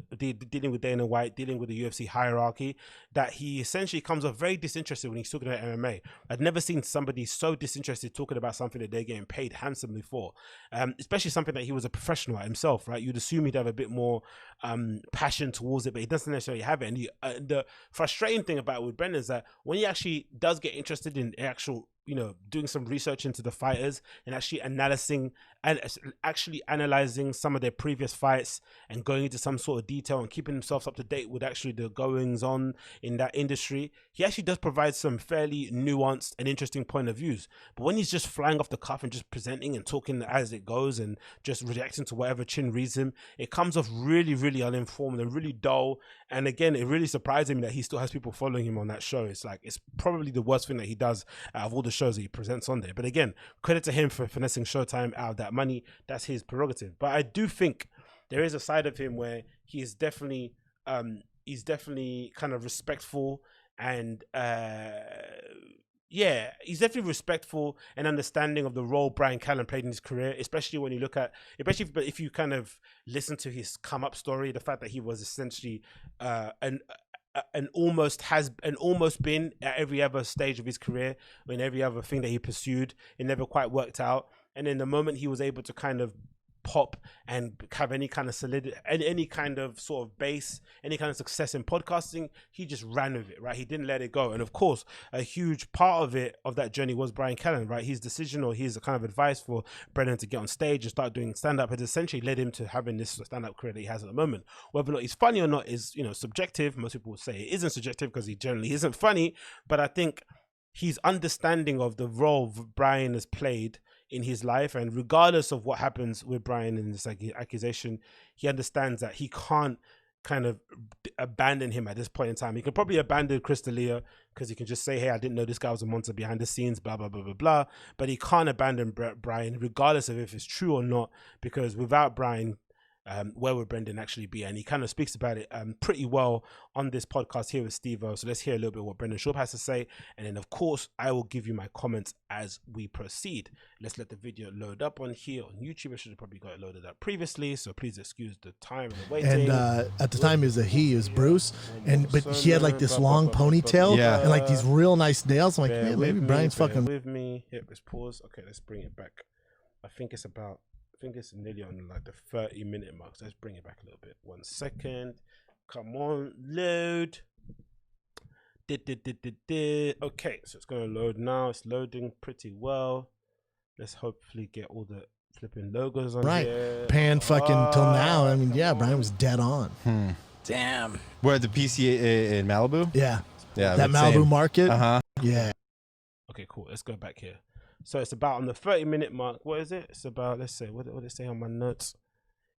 White, dealing with the UFC hierarchy, that he essentially comes off very disinterested when he's talking about MMA. I've never seen somebody so disinterested talking about something that they're getting paid handsomely for, especially something that he was a professional at himself, right? You'd assume he'd have a bit more passion towards it, but he doesn't necessarily have it. And the frustrating thing about it with Brendan is that when he actually does get interested in actual, doing some research into the fighters and actually analyzing some of their previous fights and going into some sort of detail and keeping himself up to date with actually the goings on in that industry, he actually does provide some fairly nuanced and interesting point of views. But when he's just flying off the cuff and just presenting and talking as it goes and just reacting to whatever chin reads him, it comes off really, really uninformed and really dull. And again, it really surprised me that he still has people following him on that show. It's probably the worst thing that he does out of all the shows that he presents on there. But again, credit to him for finessing Showtime out of that money. That's his prerogative. But I do think there is a side of him where he's definitely kind of respectful and he's definitely respectful and understanding of the role Bryan Callen played in his career, especially when you look at, if you kind of listen to his come up story, the fact that he was essentially almost been at every other stage of his career, in every other thing that he pursued. It never quite worked out. And then the moment he was able to kind of pop and have any kind of solidity, any kind of sort of base, any kind of success in podcasting, he just ran with it, right? He didn't let it go. And of course, a huge part of that journey was Bryan Callen, right? His decision, or his kind of advice for Brendan to get on stage and start doing stand-up, has essentially led him to having this stand-up career that he has at the moment. Whether or not he's funny or not is, subjective. Most people would say it isn't subjective because he generally isn't funny, but I think he's understanding of the role Bryan has played in his life, and regardless of what happens with Bryan in this accusation, he understands that he can't kind of abandon him at this point in time. He could probably abandon Chris D'Elia because he can just say, hey, I didn't know this guy was a monster behind the scenes, blah, blah, blah, blah, blah. But he can't abandon Bryan regardless of if it's true or not, because without Bryan, where would Brendan actually be? And he kind of speaks about it pretty well on this podcast here with Steve-O. So let's hear a little bit what Brendan Schaub has to say, and then of course I will give you my comments as we proceed. Let's let the video load up on here on YouTube. I should have probably got it loaded up previously, so please excuse the time and the waiting. And at the time he was Bruce, but he had like this long ponytail and like these real nice nails. I'm like, man, maybe Bryan's fucking with me. Here, let's pause. Okay, let's bring it back. I think it's nearly on like the 30-minute mark. So let's bring it back a little bit. 1 second. Come on, load. Okay, so it's gonna load now. It's loading pretty well. Let's hopefully get all the flipping logos on here. Pan fucking till now. I mean, yeah, Bryan was dead on. Damn. We're at the PC in Malibu? Yeah. Yeah. That Malibu same. market? Uh-huh. Yeah. Okay, cool. Let's go back here. So it's about on the 30-minute mark. What is it? It's about, let's say, what did it say on my notes?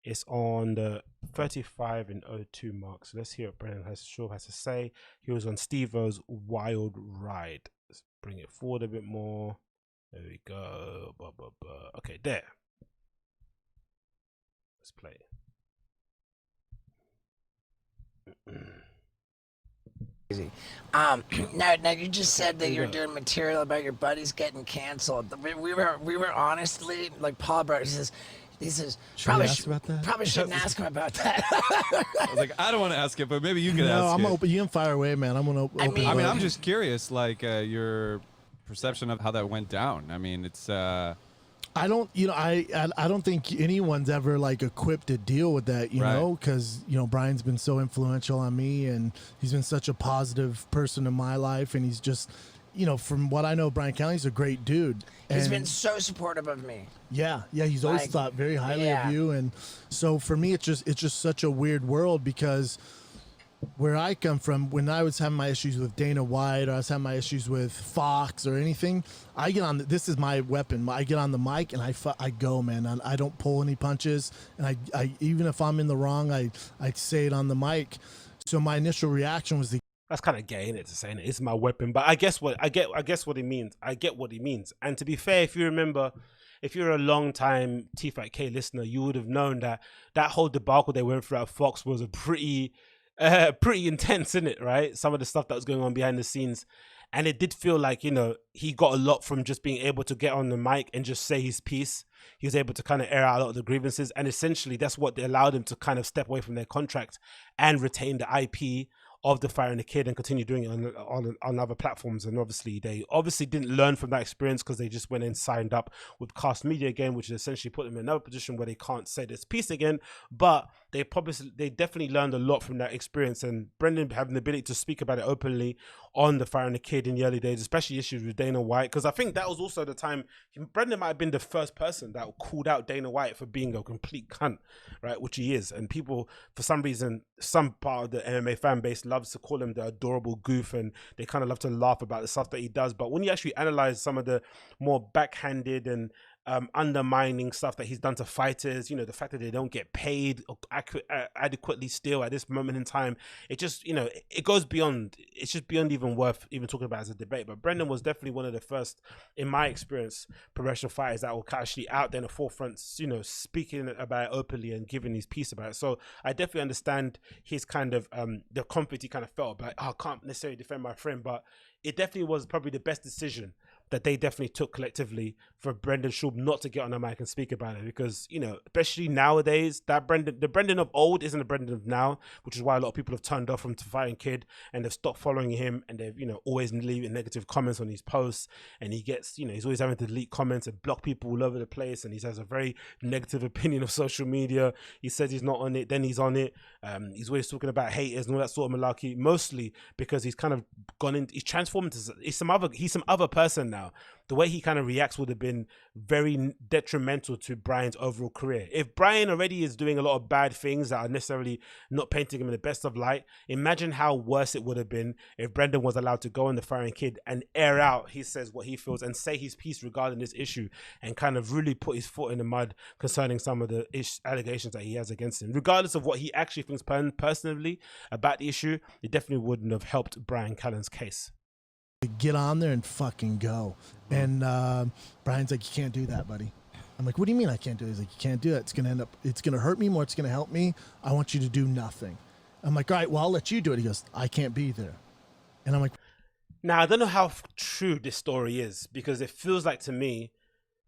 It's on the 35 and 02 mark. So let's hear what Brendan Schaub has to say. He was on Steve-O's Wild Ride. Let's bring it forward a bit more. There we go. Okay, there. Let's play. Now you just said that you're doing material about your buddies getting canceled. We were honestly like Paul Brown. He says probably shouldn't ask him about that. I was like, I don't want to ask it, but maybe you can ask No, I'm it. open. You can fire away, man. I'm gonna open. I mean, I'm just curious, like your perception of how that went down. I mean, it's. I don't, I don't think anyone's ever like equipped to deal with that, you know, because Bryan's been so influential on me, and he's been such a positive person in my life, and he's just, from what I know, Bryan Callen, he's a great dude. He's been so supportive of me. Yeah, he's always thought very highly of you, and so for me, it's just such a weird world because where I come from, when I was having my issues with Dana White or I was having my issues with Fox or anything, I get on. This is my weapon. I get on the mic and I go, man. I don't pull any punches, and I even if I'm in the wrong, I say it on the mic. So my initial reaction was that's kind of gay, innit, to saying it's my weapon. But I get what he means. I get what he means. And to be fair, if you remember, if you're a long time T5K listener, you would have known that whole debacle they went through at Fox was a pretty intense, isn't it? Right? Some of the stuff that was going on behind the scenes, and it did feel like he got a lot from just being able to get on the mic and just say his piece. He was able to kind of air out a lot of the grievances, and essentially that's what allowed him to kind of step away from their contract and retain the IP of the Firing the Kid and continue doing it on other platforms. And obviously they didn't learn from that experience because they just went and signed up with Cast Media again, which essentially put them in another position where they can't say this piece again. But they definitely learned a lot from that experience, and Brendan having the ability to speak about it openly on the Firing the Kid in the early days, especially issues with Dana White, because I think that was also the time Brendan might have been the first person that called out Dana White for being a complete cunt, right? Which he is. And people, for some reason, some part of the MMA fan base loves to call him the adorable goof, and they kind of love to laugh about the stuff that he does. But when you actually analyze some of the more backhanded and undermining stuff that he's done to fighters, the fact that they don't get paid adequately still at this moment in time, it just, it goes beyond, it's just beyond even worth even talking about as a debate. But Brendan was definitely one of the first, in my experience, professional fighters that were actually out there in the forefront, speaking about it openly and giving his piece about it. So I definitely understand his kind of, the conflict he kind of felt, but I can't necessarily defend my friend, but it definitely was probably the best decision that they definitely took collectively for Brendan Schaub not to get on the mic and speak about it, because especially nowadays, the Brendan of old isn't the Brendan of now, which is why a lot of people have turned off from Fighting Kid and they've stopped following him, and they've always leaving negative comments on his posts, and he gets he's always having to delete comments and block people all over the place, and he has a very negative opinion of social media. He says he's not on it, then he's on it. He's always talking about haters and all that sort of malarkey, mostly because he's kind of he's transformed into he's some other person now. The way he kind of reacts would have been very detrimental to Bryan's overall career. If Bryan already is doing a lot of bad things that are necessarily not painting him in the best of light, imagine how worse it would have been if Brendan was allowed to go on the Firing Kid and air out, he says what he feels, and say his piece regarding this issue, and kind of really put his foot in the mud concerning some of the allegations that he has against him. Regardless of what he actually thinks personally about the issue, it definitely wouldn't have helped Bryan Callen's case. Get on there and fucking go. And Bryan's like, you can't do that, buddy. I'm like, what do you mean I can't do it? He's like, you can't do it. It's gonna hurt me more. It's gonna help me. I want you to do nothing. I'm like, all right, well, I'll let you do it. He goes, I can't be there. And I'm like, now I don't know how true this story is, because it feels like to me,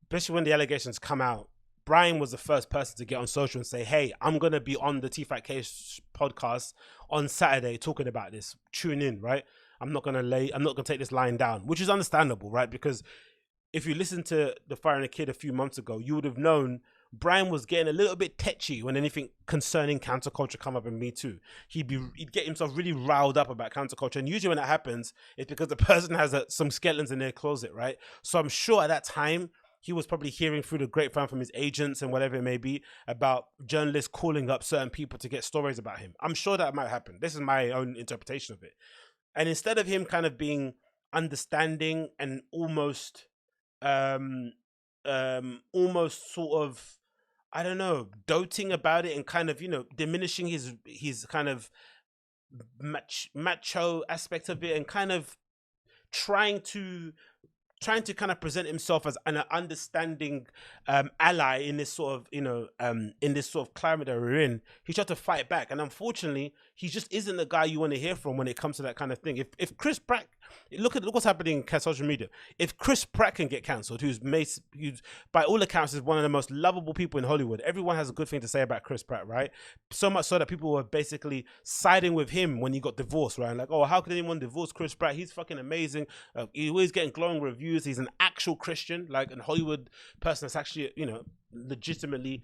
especially when the allegations come out, Bryan was the first person to get on social and say, hey, I'm going to be on the T5K podcast on Saturday talking about this. Tune in, right? I'm not going to take this lying down, which is understandable, right? Because if you listen to the Firing the Kid a few months ago, you would have known Bryan was getting a little bit tetchy when anything concerning counterculture come up in Me Too. He'd get himself really riled up about counterculture, and usually when that happens, it's because the person has some skeletons in their closet, right? So I'm sure at that time, he was probably hearing through the grapevine from his agents and whatever it may be about journalists calling up certain people to get stories about him. I'm sure that might happen. This is my own interpretation of it. And instead of him kind of being understanding and almost sort of I don't know, doting about it and kind of, diminishing his kind of macho aspect of it, and kind of trying to kind of present himself as an understanding ally in this sort of in this sort of climate that we're in. He tried to fight back, and unfortunately he just isn't the guy you want to hear from when it comes to that kind of thing. If Chris Pratt, look what's happening in social media. If Chris Pratt can get cancelled, who's by all accounts is one of the most lovable people in Hollywood, everyone has a good thing to say about Chris Pratt, right? So much so that people were basically siding with him when he got divorced, right? Like, oh, how could anyone divorce Chris Pratt? He's fucking amazing. He's always getting glowing reviews. He's an actual Christian, like a Hollywood person that's actually, legitimately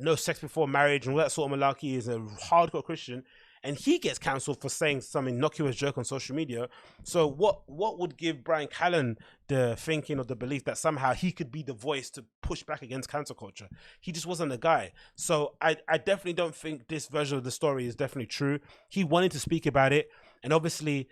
no sex before marriage and all that sort of malarkey, is a hardcore Christian. And he gets cancelled for saying some innocuous joke on social media. So what would give Bryan Callen the thinking or the belief that somehow he could be the voice to push back against cancel culture? He just wasn't the guy. So I definitely don't think this version of the story is definitely true. He wanted to speak about it. And obviously,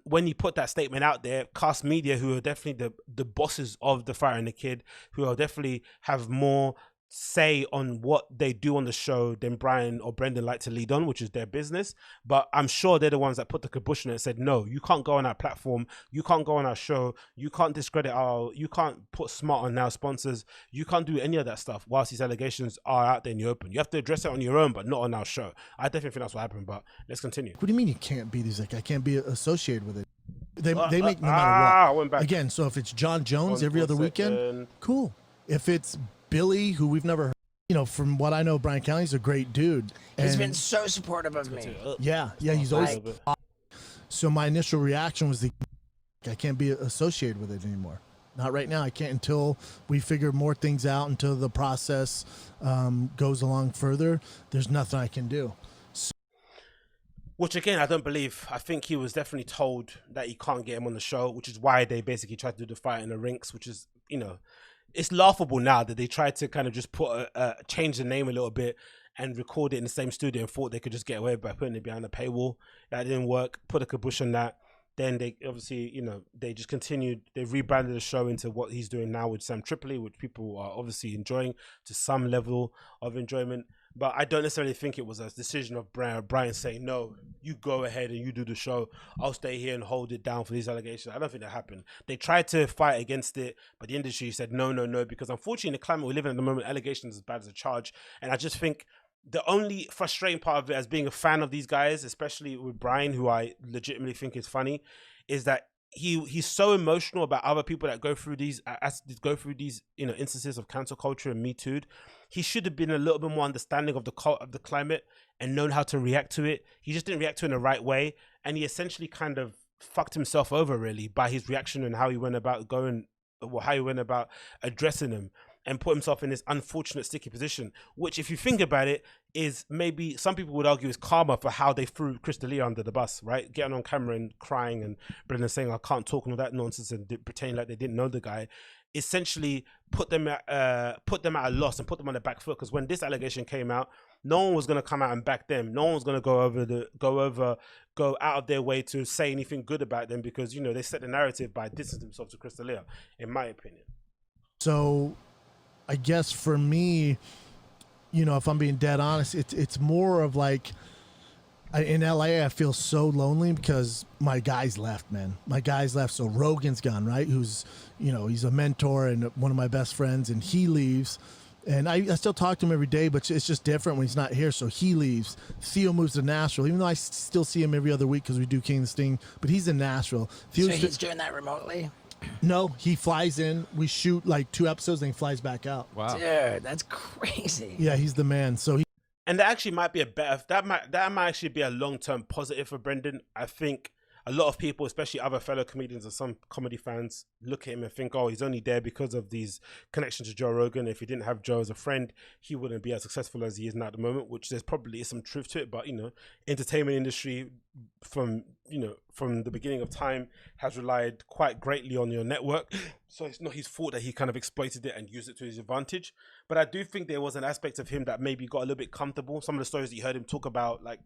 when he put that statement out there, Cast Media, who are definitely the bosses of The Fighter and the Kid, who are definitely have more say on what they do on the show than Brian or Brendan like to lead on, which is their business. But I'm sure they're the ones that put the kibosh on it and said, no, you can't go on our platform, you can't go on our show, you can't discredit you can't put smart on our sponsors, you can't do any of that stuff whilst these allegations are out there in the open. You have to address it on your own, but not on our show. I definitely think that's what happened, but let's continue. What do you mean you can't be? He's like, I can't be associated with it. They make no matter what. Again, so if it's John Jones every other weekend, cool. If it's Billy, who we've never heard, from what I know, Bryan Callen, he's a great dude. He's been so supportive of me. Yeah, he's always. So my initial reaction was I can't be associated with it anymore. Not right now. I can't until we figure more things out, until the process goes along further. There's nothing I can do. Which again, I don't believe. I think he was definitely told that he can't get him on the show, which is why they basically tried to do the fight in the rinks, which is, it's laughable now that they tried to kind of just change the name a little bit and record it in the same studio and thought they could just get away by putting it behind a paywall. That didn't work. Put a kibosh on that. Then they obviously, they just continued. They rebranded the show into what he's doing now with Sam Tripoli, which people are obviously enjoying to some level of enjoyment. But I don't necessarily think it was a decision of Brian saying, no, you go ahead and you do the show. I'll stay here and hold it down for these allegations. I don't think that happened. They tried to fight against it, but the industry said no, because unfortunately in the climate we live in at the moment, allegations is as bad as a charge. And I just think the only frustrating part of it, as being a fan of these guys, especially with Brian, who I legitimately think is funny, is that he's so emotional about other people that go through these instances of cancel culture and Me Too. He should have been a little bit more understanding of the climate and known how to react to it. He just didn't react to it in the right way, and he essentially kind of fucked himself over really by his reaction and how he went about addressing them, and put himself in this unfortunate sticky position, which, if you think about it, is maybe some people would argue is karma for how they threw Chris D'Elia under the bus, right? Getting on camera and crying and Brendan saying, I can't talk and all that nonsense, and pretending like they didn't know the guy, essentially put them at a loss and put them on the back foot. Because when this allegation came out, no one was going to come out and back them. No one was going to go out of their way to say anything good about them, because, they set the narrative by distancing themselves to Chris D'Elia, in my opinion. So I guess for me, if I'm being dead honest, it's more of like, in LA, I feel so lonely because my guys left, man. My guys left. So Rogan's gone, right? Who's, he's a mentor and one of my best friends, and he leaves. And I still talk to him every day, but it's just different when he's not here. So he leaves. Theo moves to Nashville, even though I still see him every other week because we do King of the Sting, but he's in Nashville. So he's doing that remotely? No, he flies in. We shoot like 2 episodes, then he flies back out. Wow, dude, that's crazy. Yeah, he's the man. So and that actually might be that might actually be a long-term positive for Brendan. I think a lot of people, especially other fellow comedians or some comedy fans, look at him and think, oh, he's only there because of these connections to Joe Rogan. If he didn't have Joe as a friend, he wouldn't be as successful as he is now at the moment, which there's probably some truth to it. But, entertainment industry, from, from the beginning of time has relied quite greatly on your network. So it's not his fault that he kind of exploited it and used it to his advantage. But I do think there was an aspect of him that maybe got a little bit comfortable. Some of the stories that you heard him talk about, like,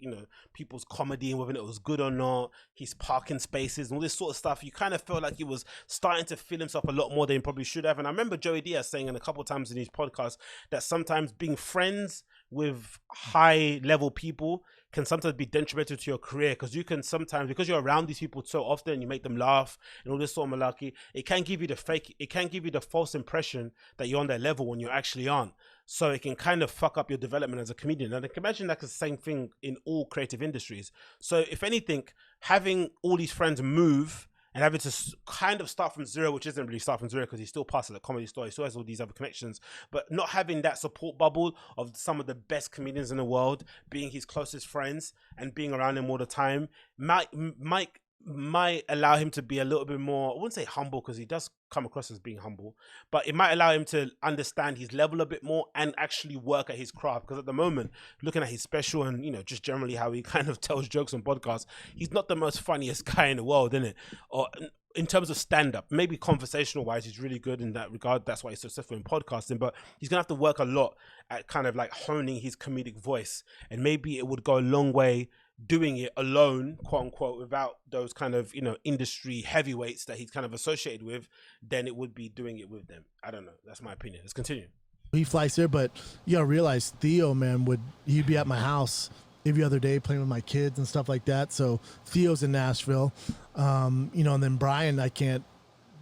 people's comedy and whether it was good or not, his parking spaces and all this sort of stuff, you kind of felt like he was starting to feel himself a lot more than he probably should have. And I remember Joey Diaz saying a couple of times in his podcast that sometimes being friends with high level people can sometimes be detrimental to your career, because you can sometimes, because you're around these people so often and you make them laugh and all this sort of malarkey, it can give you the false impression that you're on their level when you actually aren't. So it can kind of fuck up your development as a comedian. And I can imagine that's the same thing in all creative industries. So if anything, having all these friends move and having to kind of start from zero, which isn't really start from zero because he's still part of the Comedy Store, he still has all these other connections, but not having that support bubble of some of the best comedians in the world being his closest friends and being around him all the time might allow him to be a little bit more, I wouldn't say humble because he does come across as being humble, but it might allow him to understand his level a bit more and actually work at his craft. Because at the moment, looking at his special and just generally how he kind of tells jokes on podcasts, he's not the most funniest guy in the world, isn't it? Or in terms of stand-up, maybe conversational wise he's really good in that regard. That's why he's successful in podcasting, but he's gonna have to work a lot at kind of like honing his comedic voice, and maybe it would go a long way doing it alone, quote unquote, without those kind of industry heavyweights that he's kind of associated with, than it would be doing it with them. I don't know, that's my opinion. Let's continue. He flies there, but you gotta realize Theo, man, he'd be at my house every other day playing with my kids and stuff like that. So Theo's in Nashville, and then Bryan, I can't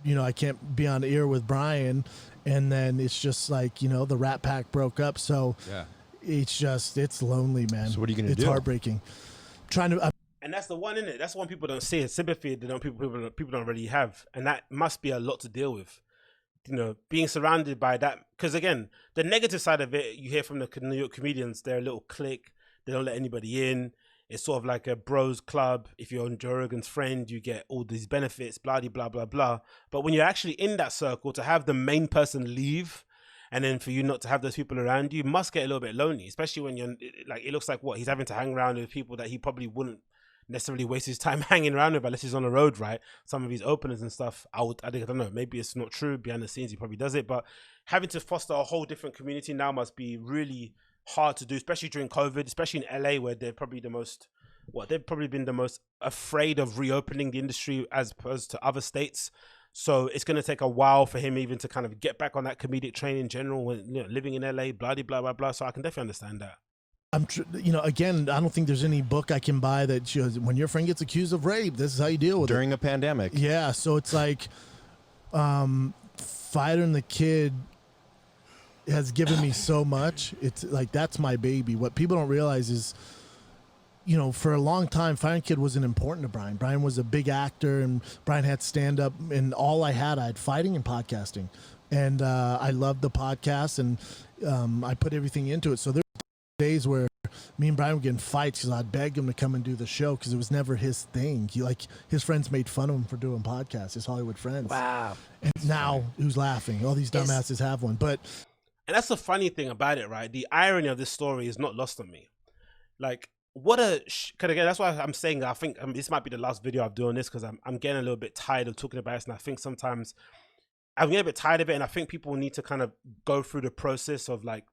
be on air with Bryan, and then it's just like the Rat Pack broke up, so yeah, it's lonely, man. So what are you gonna do? It's heartbreaking. And that's the one, innit? That's the one people don't see. It's sympathy that people don't really have, and that must be a lot to deal with. Being surrounded by that, because again, the negative side of it, you hear from the New York comedians, they're a little clique. They don't let anybody in. It's sort of like a bros club. If you're on Joe Rogan's friend, you get all these benefits, blah, blah, blah, blah. But when you're actually in that circle, to have the main person leave, and then for you not to have those people around you, must get a little bit lonely, especially when you're like, it looks like he's having to hang around with people that he probably wouldn't necessarily waste his time hanging around with unless he's on the road, right? Some of his openers and stuff, I don't know, maybe it's not true. Behind the scenes, he probably does it, but having to foster a whole different community now must be really hard to do, especially during COVID, especially in LA, where they've probably been the most afraid of reopening the industry as opposed to other states. So it's going to take a while for him even to kind of get back on that comedic train in general when living in LA, blah, blah, blah, blah. So I can definitely understand that. Again, I don't think there's any book I can buy that shows when your friend gets accused of rape, this is how you deal with it. During a pandemic. Yeah, so it's like Fighter and the Kid has given me so much. It's like, that's my baby. What people don't realize is, for a long time, Fighter and the Kid wasn't important to Bryan. Bryan was a big actor, and Bryan had stand-up, and all I had fighting and podcasting. And I loved the podcast, and I put everything into it. So there were days where me and Bryan were getting fights because I'd beg him to come and do the show because it was never his thing. His friends made fun of him for doing podcasts, his Hollywood friends. Wow. And now who's laughing? All these dumbasses have one. But and that's the funny thing about it, right? The irony of this story is not lost on me. Like, what a cause again, that's why I'm saying that I think this might be the last video I'm doing this, because I'm getting a little bit tired of talking about this, and I think sometimes I'm getting a bit tired of it, and I think people need to kind of go through the process of like,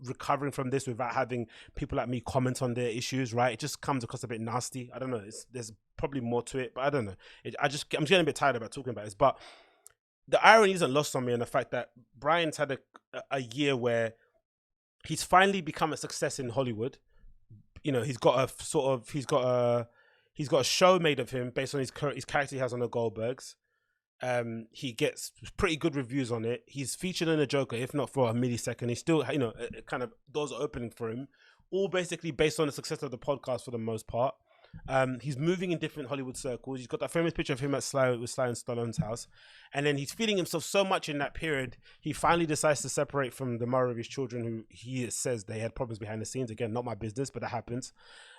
recovering from this without having people like me comment on their issues, right? It just comes across a bit nasty. I don't know. There's probably more to it, but I don't know. I'm just getting a bit tired about talking about this. But the irony isn't lost on me, and the fact that Bryan's had a year where he's finally become a success in Hollywood. He's got a show made of him based on his character he has on the Goldbergs. He gets pretty good reviews on it. He's featured in a Joker, if not for a millisecond. He's still, kind of doors are opening for him, all basically based on the success of the podcast for the most part. He's moving in different Hollywood circles. He's got that famous picture of him with Sly and Stallone's house, and then he's feeling himself so much in that period. He finally decides to separate from the mother of his children, who he says they had problems behind the scenes. Again, not my business, but that happens.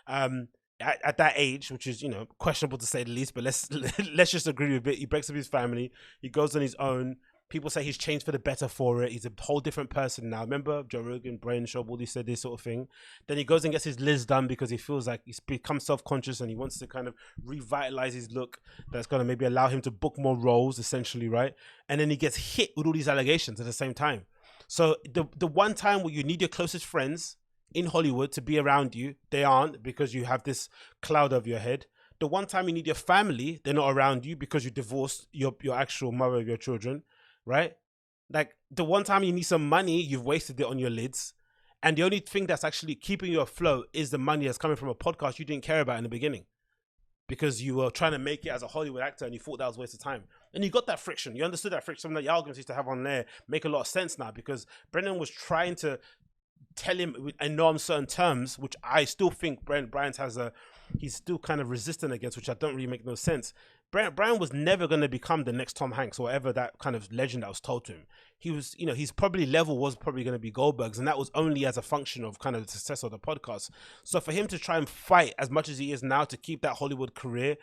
At that age, which is questionable to say the least, but let's just agree with it. He breaks up his family. He goes on his own. People say he's changed for the better for it. He's a whole different person now. Remember Joe Rogan, Bryan Schaub, all these said this sort of thing. Then he goes and gets his Liz done because he feels like he's become self-conscious and he wants to kind of revitalize his look. That's going to maybe allow him to book more roles, essentially, right? And then he gets hit with all these allegations at the same time. So the one time where you need your closest friends in Hollywood to be around you, they aren't, because you have this cloud over your head. The one time you need your family, they're not around you because you divorced your actual mother of your children. Right? Like the one time you need some money, you've wasted it on your lids. And the only thing that's actually keeping you afloat is the money that's coming from a podcast you didn't care about in the beginning. Because you were trying to make it as a Hollywood actor and you thought that was a waste of time. And you got that friction. You understood that friction. Some of the arguments used to have on there make a lot of sense now, because Brendan was trying to tell him in no uncertain terms, which I still think Bryan he's still kind of resistant against, which I don't really make no sense. Bryan was never going to become the next Tom Hanks or whatever that kind of legend that was told to him. He was, his probably level was probably going to be Goldberg's, and that was only as a function of kind of the success of the podcast. So for him to try and fight as much as he is now to keep that Hollywood career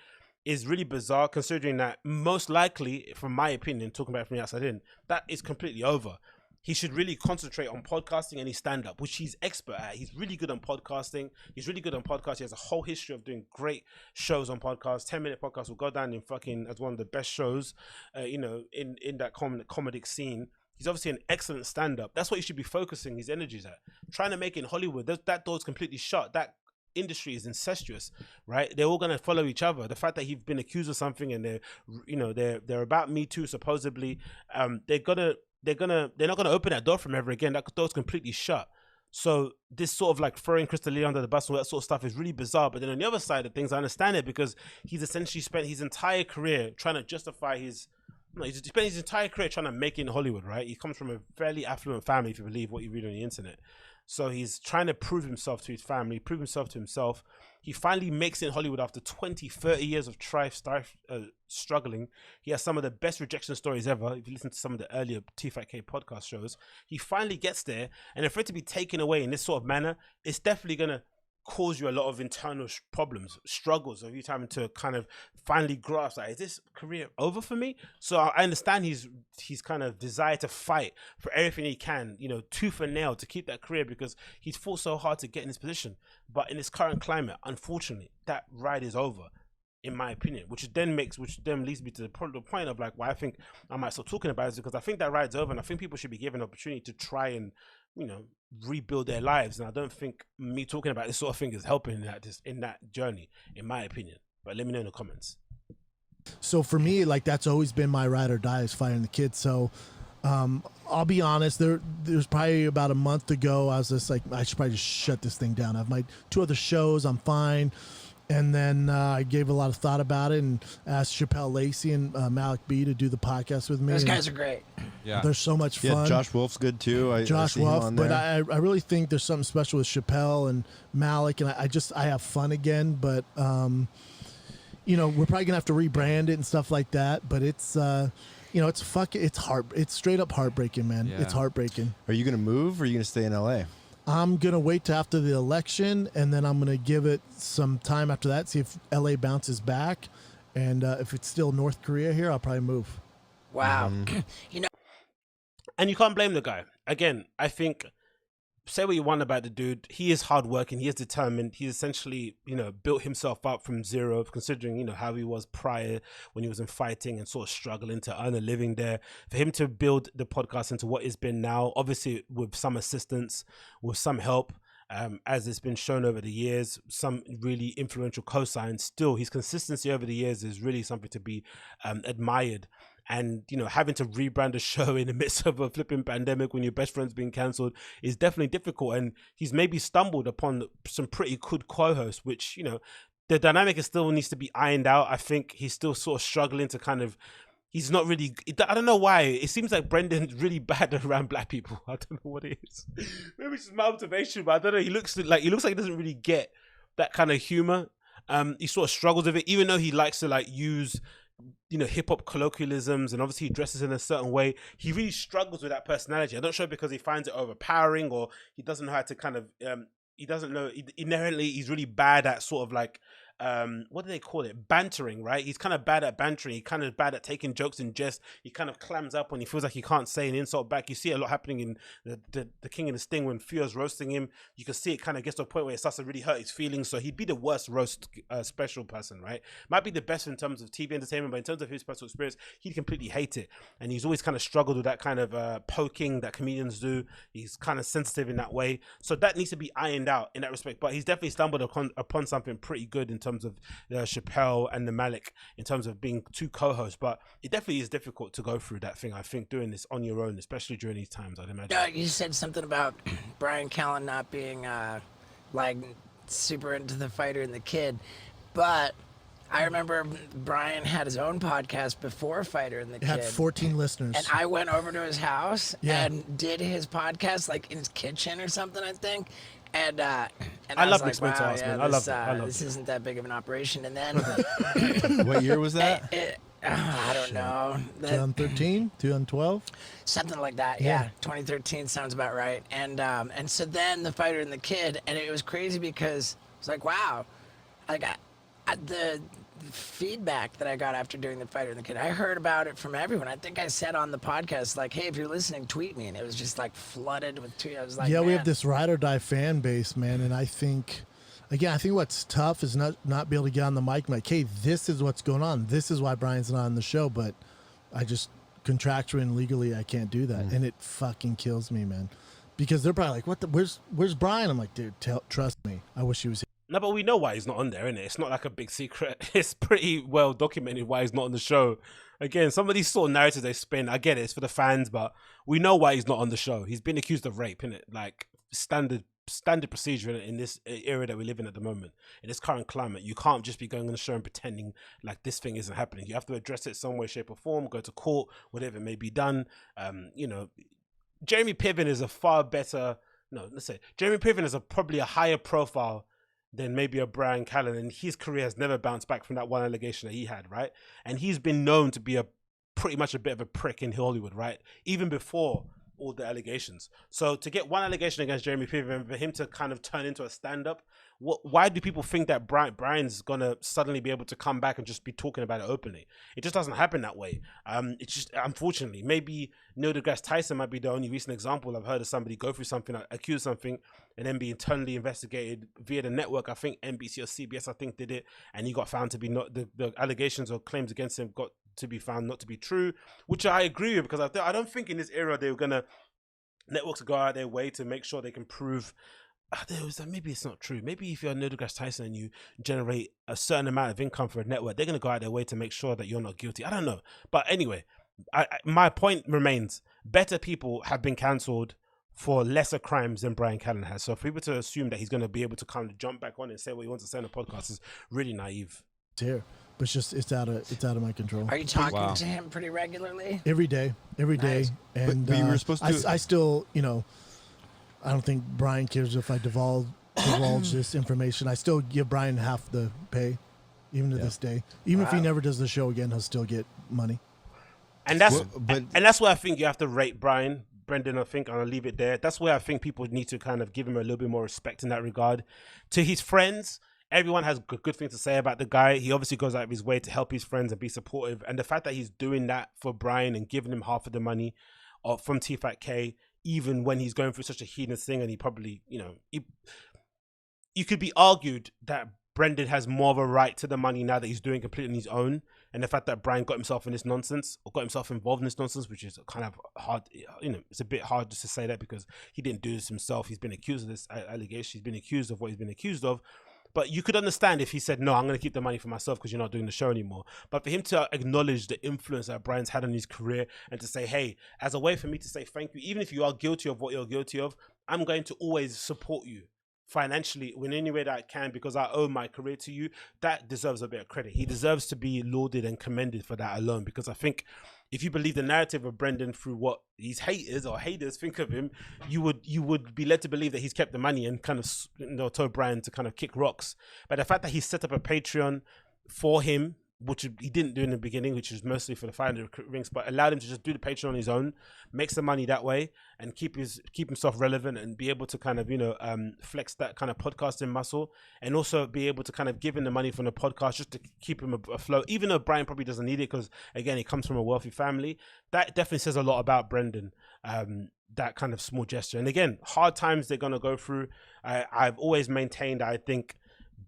is really bizarre, considering that most likely, from my opinion, talking about it from the outside in, that is completely over. He should really concentrate on podcasting and his stand-up, which he's expert at. He's really good on podcasting. He has a whole history of doing great shows on podcasts. 10-minute podcasts will go down in fucking as one of the best shows, in that comedic scene. He's obviously an excellent stand-up. That's what he should be focusing his energies at. Trying to make it in Hollywood, that door's completely shut. That industry is incestuous, right? They're all gonna follow each other. The fact that he's been accused of something and they're about Me Too supposedly, they're not gonna open that door from ever again. That door's completely shut. So this sort of like throwing Crystalia under the bus and all that sort of stuff is really bizarre. But then on the other side of things, I understand it, because he's essentially spent his entire career trying to justify he's spent his entire career trying to make it in Hollywood, right? He comes from a fairly affluent family, if you believe what you read on the internet. So he's trying to prove himself to his family, prove himself to himself. He finally makes it in Hollywood after 20, 30 years of struggling. He has some of the best rejection stories ever. If you listen to some of the earlier T5K podcast shows, he finally gets there. And for it to be taken away in this sort of manner, it's definitely going to cause you a lot of internal problems, struggles of you having to kind of finally grasp, like, is this career over for me? So I understand he's kind of desire to fight for everything he can, tooth and nail to keep that career, because he's fought so hard to get in this position. But in this current climate, unfortunately, that ride is over, in my opinion, which then leads me to the point of like why I think I might start talking about it, is because I think that ride's over, and I think people should be given an opportunity to try and rebuild their lives. And I don't think me talking about this sort of thing is helping in that journey, in my opinion. But let me know in the comments. So for me, like, that's always been my ride or die, is fighting the kids. So I'll be honest, there's probably about a month ago, I was just like, I should probably just shut this thing down. I have my 2 other shows, I'm fine. And then I gave a lot of thought about it and asked Chappelle Lacey and Malik B to do the podcast with me. Those guys are great. Yeah, they're so much fun. Yeah, Josh Wolf's good too. Josh Wolf, but I really think there's something special with Chappelle and Malik, and I have fun again. But we're probably gonna have to rebrand it and stuff like that. But it's it's straight up heartbreaking, man. Yeah. It's heartbreaking. Are you gonna move, or are you gonna stay in LA? I'm going to wait till after the election, and then I'm going to give it some time after that, see if LA bounces back. And if it's still North Korea here, I'll probably move. Wow. And you can't blame the guy. Again, I think, say what you want about the dude, he is hardworking, he is determined. He's essentially, built himself up from zero, considering, how he was prior when he was in fighting and sort of struggling to earn a living there. For him to build the podcast into what it's been now, obviously with some assistance, with some help, as it's been shown over the years, some really influential cosigns, still his consistency over the years is really something to be admired. And having to rebrand a show in the midst of a flipping pandemic when your best friend's being cancelled is definitely difficult. And he's maybe stumbled upon some pretty good co-hosts, which the dynamic still needs to be ironed out. I think he's still sort of struggling to kind of. He's not really. I don't know why. It seems like Brendan's really bad around black people. I don't know what it is. Maybe it's just my observation, but I don't know. He looks like he doesn't really get that kind of humor. He sort of struggles with it, even though he likes to like use hip hop colloquialisms, and obviously he dresses in a certain way. He really struggles with that personality. I'm not sure because he finds it overpowering, or he doesn't know how to kind of. He doesn't know inherently. He's really bad at sort of like what do they call it? Bantering, right? He's kind of bad at bantering. He's kind of bad at taking jokes in jest. He kind of clams up when he feels like he can't say an insult back. You see it a lot happening in the King and the Sting when Theo's roasting him. You can see it kind of gets to a point where it starts to really hurt his feelings. So he'd be the worst roast special person, right? Might be the best in terms of TV entertainment, but in terms of his personal experience, he'd completely hate it. And he's always kind of struggled with that kind of poking that comedians do. He's kind of sensitive in that way. So that needs to be ironed out in that respect. But he's definitely stumbled upon something pretty good in terms of Chappelle and the Malik, in terms of being two co-hosts. But it definitely is difficult to go through that thing, I think, doing this on your own, especially during these times, I'd imagine. You said something about Bryan Callen not being like super into the fighter and the kid, but I remember Bryan had his own podcast before Fighter and the Kid. It had 14 listeners. And I went over to his house and did his podcast like in his kitchen or something, I think. And I love was like, wow, man. this isn't that big of an operation. And then What year was that? I don't know. 2013, 2012, something like that. Yeah, 2013 sounds about right. And so then the Fighter and the Kid, and it was crazy because it's like, wow, like the feedback that I got after doing the Fighter and the Kid, I heard about it from everyone. I think I said on the podcast, like, hey, if you're listening, tweet me. And it was just like flooded with tweets. I was like, we have this ride or die fan base, man. And I think, again, I think what's tough is not be able to get on the mic and like, hey, this is what's going on. This is why Bryan's not on the show. But I just contractually and legally, I can't do that. And it fucking kills me, man. Because they're probably like, where's Bryan? I'm like, dude, trust me. I wish he was here. No, but we know why he's not on there, innit? It's not like a big secret. It's pretty well documented why he's not on the show. Again, some of these sort of narratives they spin, I get it, it's for the fans, but we know why he's not on the show. He's been accused of rape, innit? Like, standard procedure in this era that we live in at the moment, in this current climate. You can't just be going on the show and pretending like this thing isn't happening. You have to address it some way, shape, or form, go to court, whatever may be done. Jeremy Piven is a far better... No, let's say Jeremy Piven is probably a higher profile than maybe a Bryan Callen, and his career has never bounced back from that one allegation that he had, right? And he's been known to be pretty much a bit of a prick in Hollywood, right? Even before all the allegations. So to get one allegation against Jeremy Piven and for him to kind of turn into a stand-up, why do people think that Bryan's gonna suddenly be able to come back and just be talking about it openly? It just doesn't happen that way. It's just, unfortunately, maybe Neil deGrasse Tyson might be the only recent example I've heard of somebody go through something, accuse something, and then be internally investigated via the network. I think NBC or CBS, I think, did it, and he got found to be not the allegations or claims against him got to be found not to be true, which I agree with, because I don't think in this era they were gonna networks go out their way to make sure they can prove. Maybe it's not true. Maybe if you're Neil deGrasse Tyson and you generate a certain amount of income for a network, they're going to go out their way to make sure that you're not guilty. I don't know. But anyway, my point remains. Better people have been cancelled for lesser crimes than Bryan Callen has. So for people to assume that he's going to be able to kind of jump back on and say what he wants to say on the podcast is really naive. It's here. But it's out of my control. Are you talking to him pretty regularly? Every day. Nice. And but you were supposed to... I still, I don't think Bryan cares if I divulge this information. I still give Bryan half the pay, even to this day. Even if he never does the show again, he'll still get money. And that's where I think you have to rate Brendan, I think I'll leave it there. That's where I think people need to kind of give him a little bit more respect in that regard. To his friends, everyone has good things to say about the guy. He obviously goes out of his way to help his friends and be supportive. And the fact that he's doing that for Bryan and giving him half of the money from T-Fat-K, even when he's going through such a heinous thing, and he probably, you could be argued that Brendan has more of a right to the money now that he's doing completely on his own. And the fact that Bryan got himself in this nonsense, or got himself involved in this nonsense, which is kind of hard, it's a bit hard just to say that because he didn't do this himself. He's been accused of this allegation. He's been accused of what he's been accused of. But you could understand if he said, no, I'm going to keep the money for myself because you're not doing the show anymore. But for him to acknowledge the influence that Bryan's had on his career and to say, hey, as a way for me to say thank you, even if you are guilty of what you're guilty of, I'm going to always support you financially in any way that I can because I owe my career to you. That deserves a bit of credit. He deserves to be lauded and commended for that alone, because I think if you believe the narrative of Brendan through what his haters think of him, you would be led to believe that he's kept the money and kind of told Bryan to kind of kick rocks. But the fact that he set up a Patreon for him which he didn't do in the beginning, which was mostly for the 500 rings, but allowed him to just do the Patreon on his own, make some money that way, and keep himself relevant and be able to kind of, flex that kind of podcasting muscle, and also be able to kind of give him the money from the podcast just to keep him afloat, even though Bryan probably doesn't need it because, again, he comes from a wealthy family. That definitely says a lot about Brendan. That kind of small gesture. And again, hard times they're going to go through. I've always maintained, I think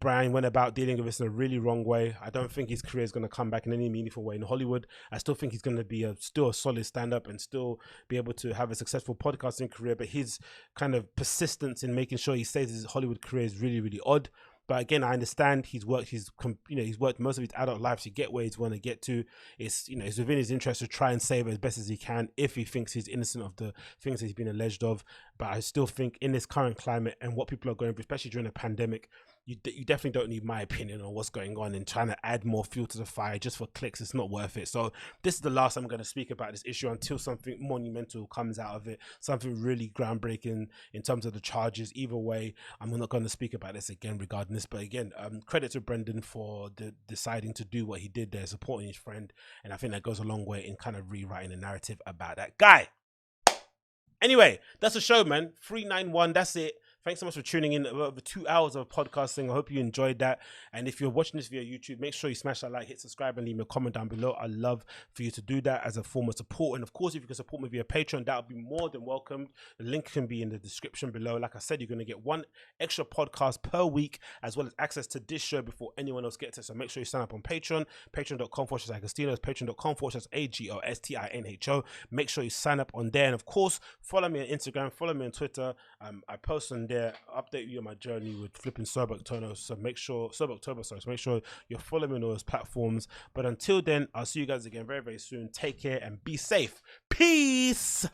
Bryan went about dealing with this in a really wrong way. I don't think his career is going to come back in any meaningful way in Hollywood. I still think he's going to be still a solid stand-up and still be able to have a successful podcasting career. But his kind of persistence in making sure he stays his Hollywood career is really, really odd. But again, I understand he's worked most of his adult life to get where he's want to get to. It's within his interest to try and save it as best as he can if he thinks he's innocent of the things that he's been alleged of. But I still think in this current climate and what people are going through, especially during a pandemic, you definitely don't need my opinion on what's going on and trying to add more fuel to the fire just for clicks. It's not worth it. So this is the last I'm going to speak about this issue until something monumental comes out of it, something really groundbreaking in terms of the charges. Either way, I'm not going to speak about this again regarding this. But again, credit to Brendan for deciding to do what he did there, supporting his friend. And I think that goes a long way in kind of rewriting the narrative about that guy. Anyway, that's the show, man. 391, that's it. Thanks so much for tuning in. Over 2 hours of podcasting. I hope you enjoyed that. And if you're watching this via YouTube, make sure you smash that like, hit subscribe, and leave me a comment down below. I'd love for you to do that as a form of support. And of course, if you can support me via Patreon, that would be more than welcome. The link can be in the description below. Like I said, you're going to get one extra podcast per week, as well as access to this show before anyone else gets it. So make sure you sign up on Patreon, patreon.com/Agostinho, patreon.com/AGOSTINHO. Make sure you sign up on there. And of course, follow me on Instagram, follow me on Twitter. I post on there, update you on my journey with flipping Sober October. So make sure you're following me on those platforms. But until then, I'll see you guys again very, very soon. Take care and be safe. Peace.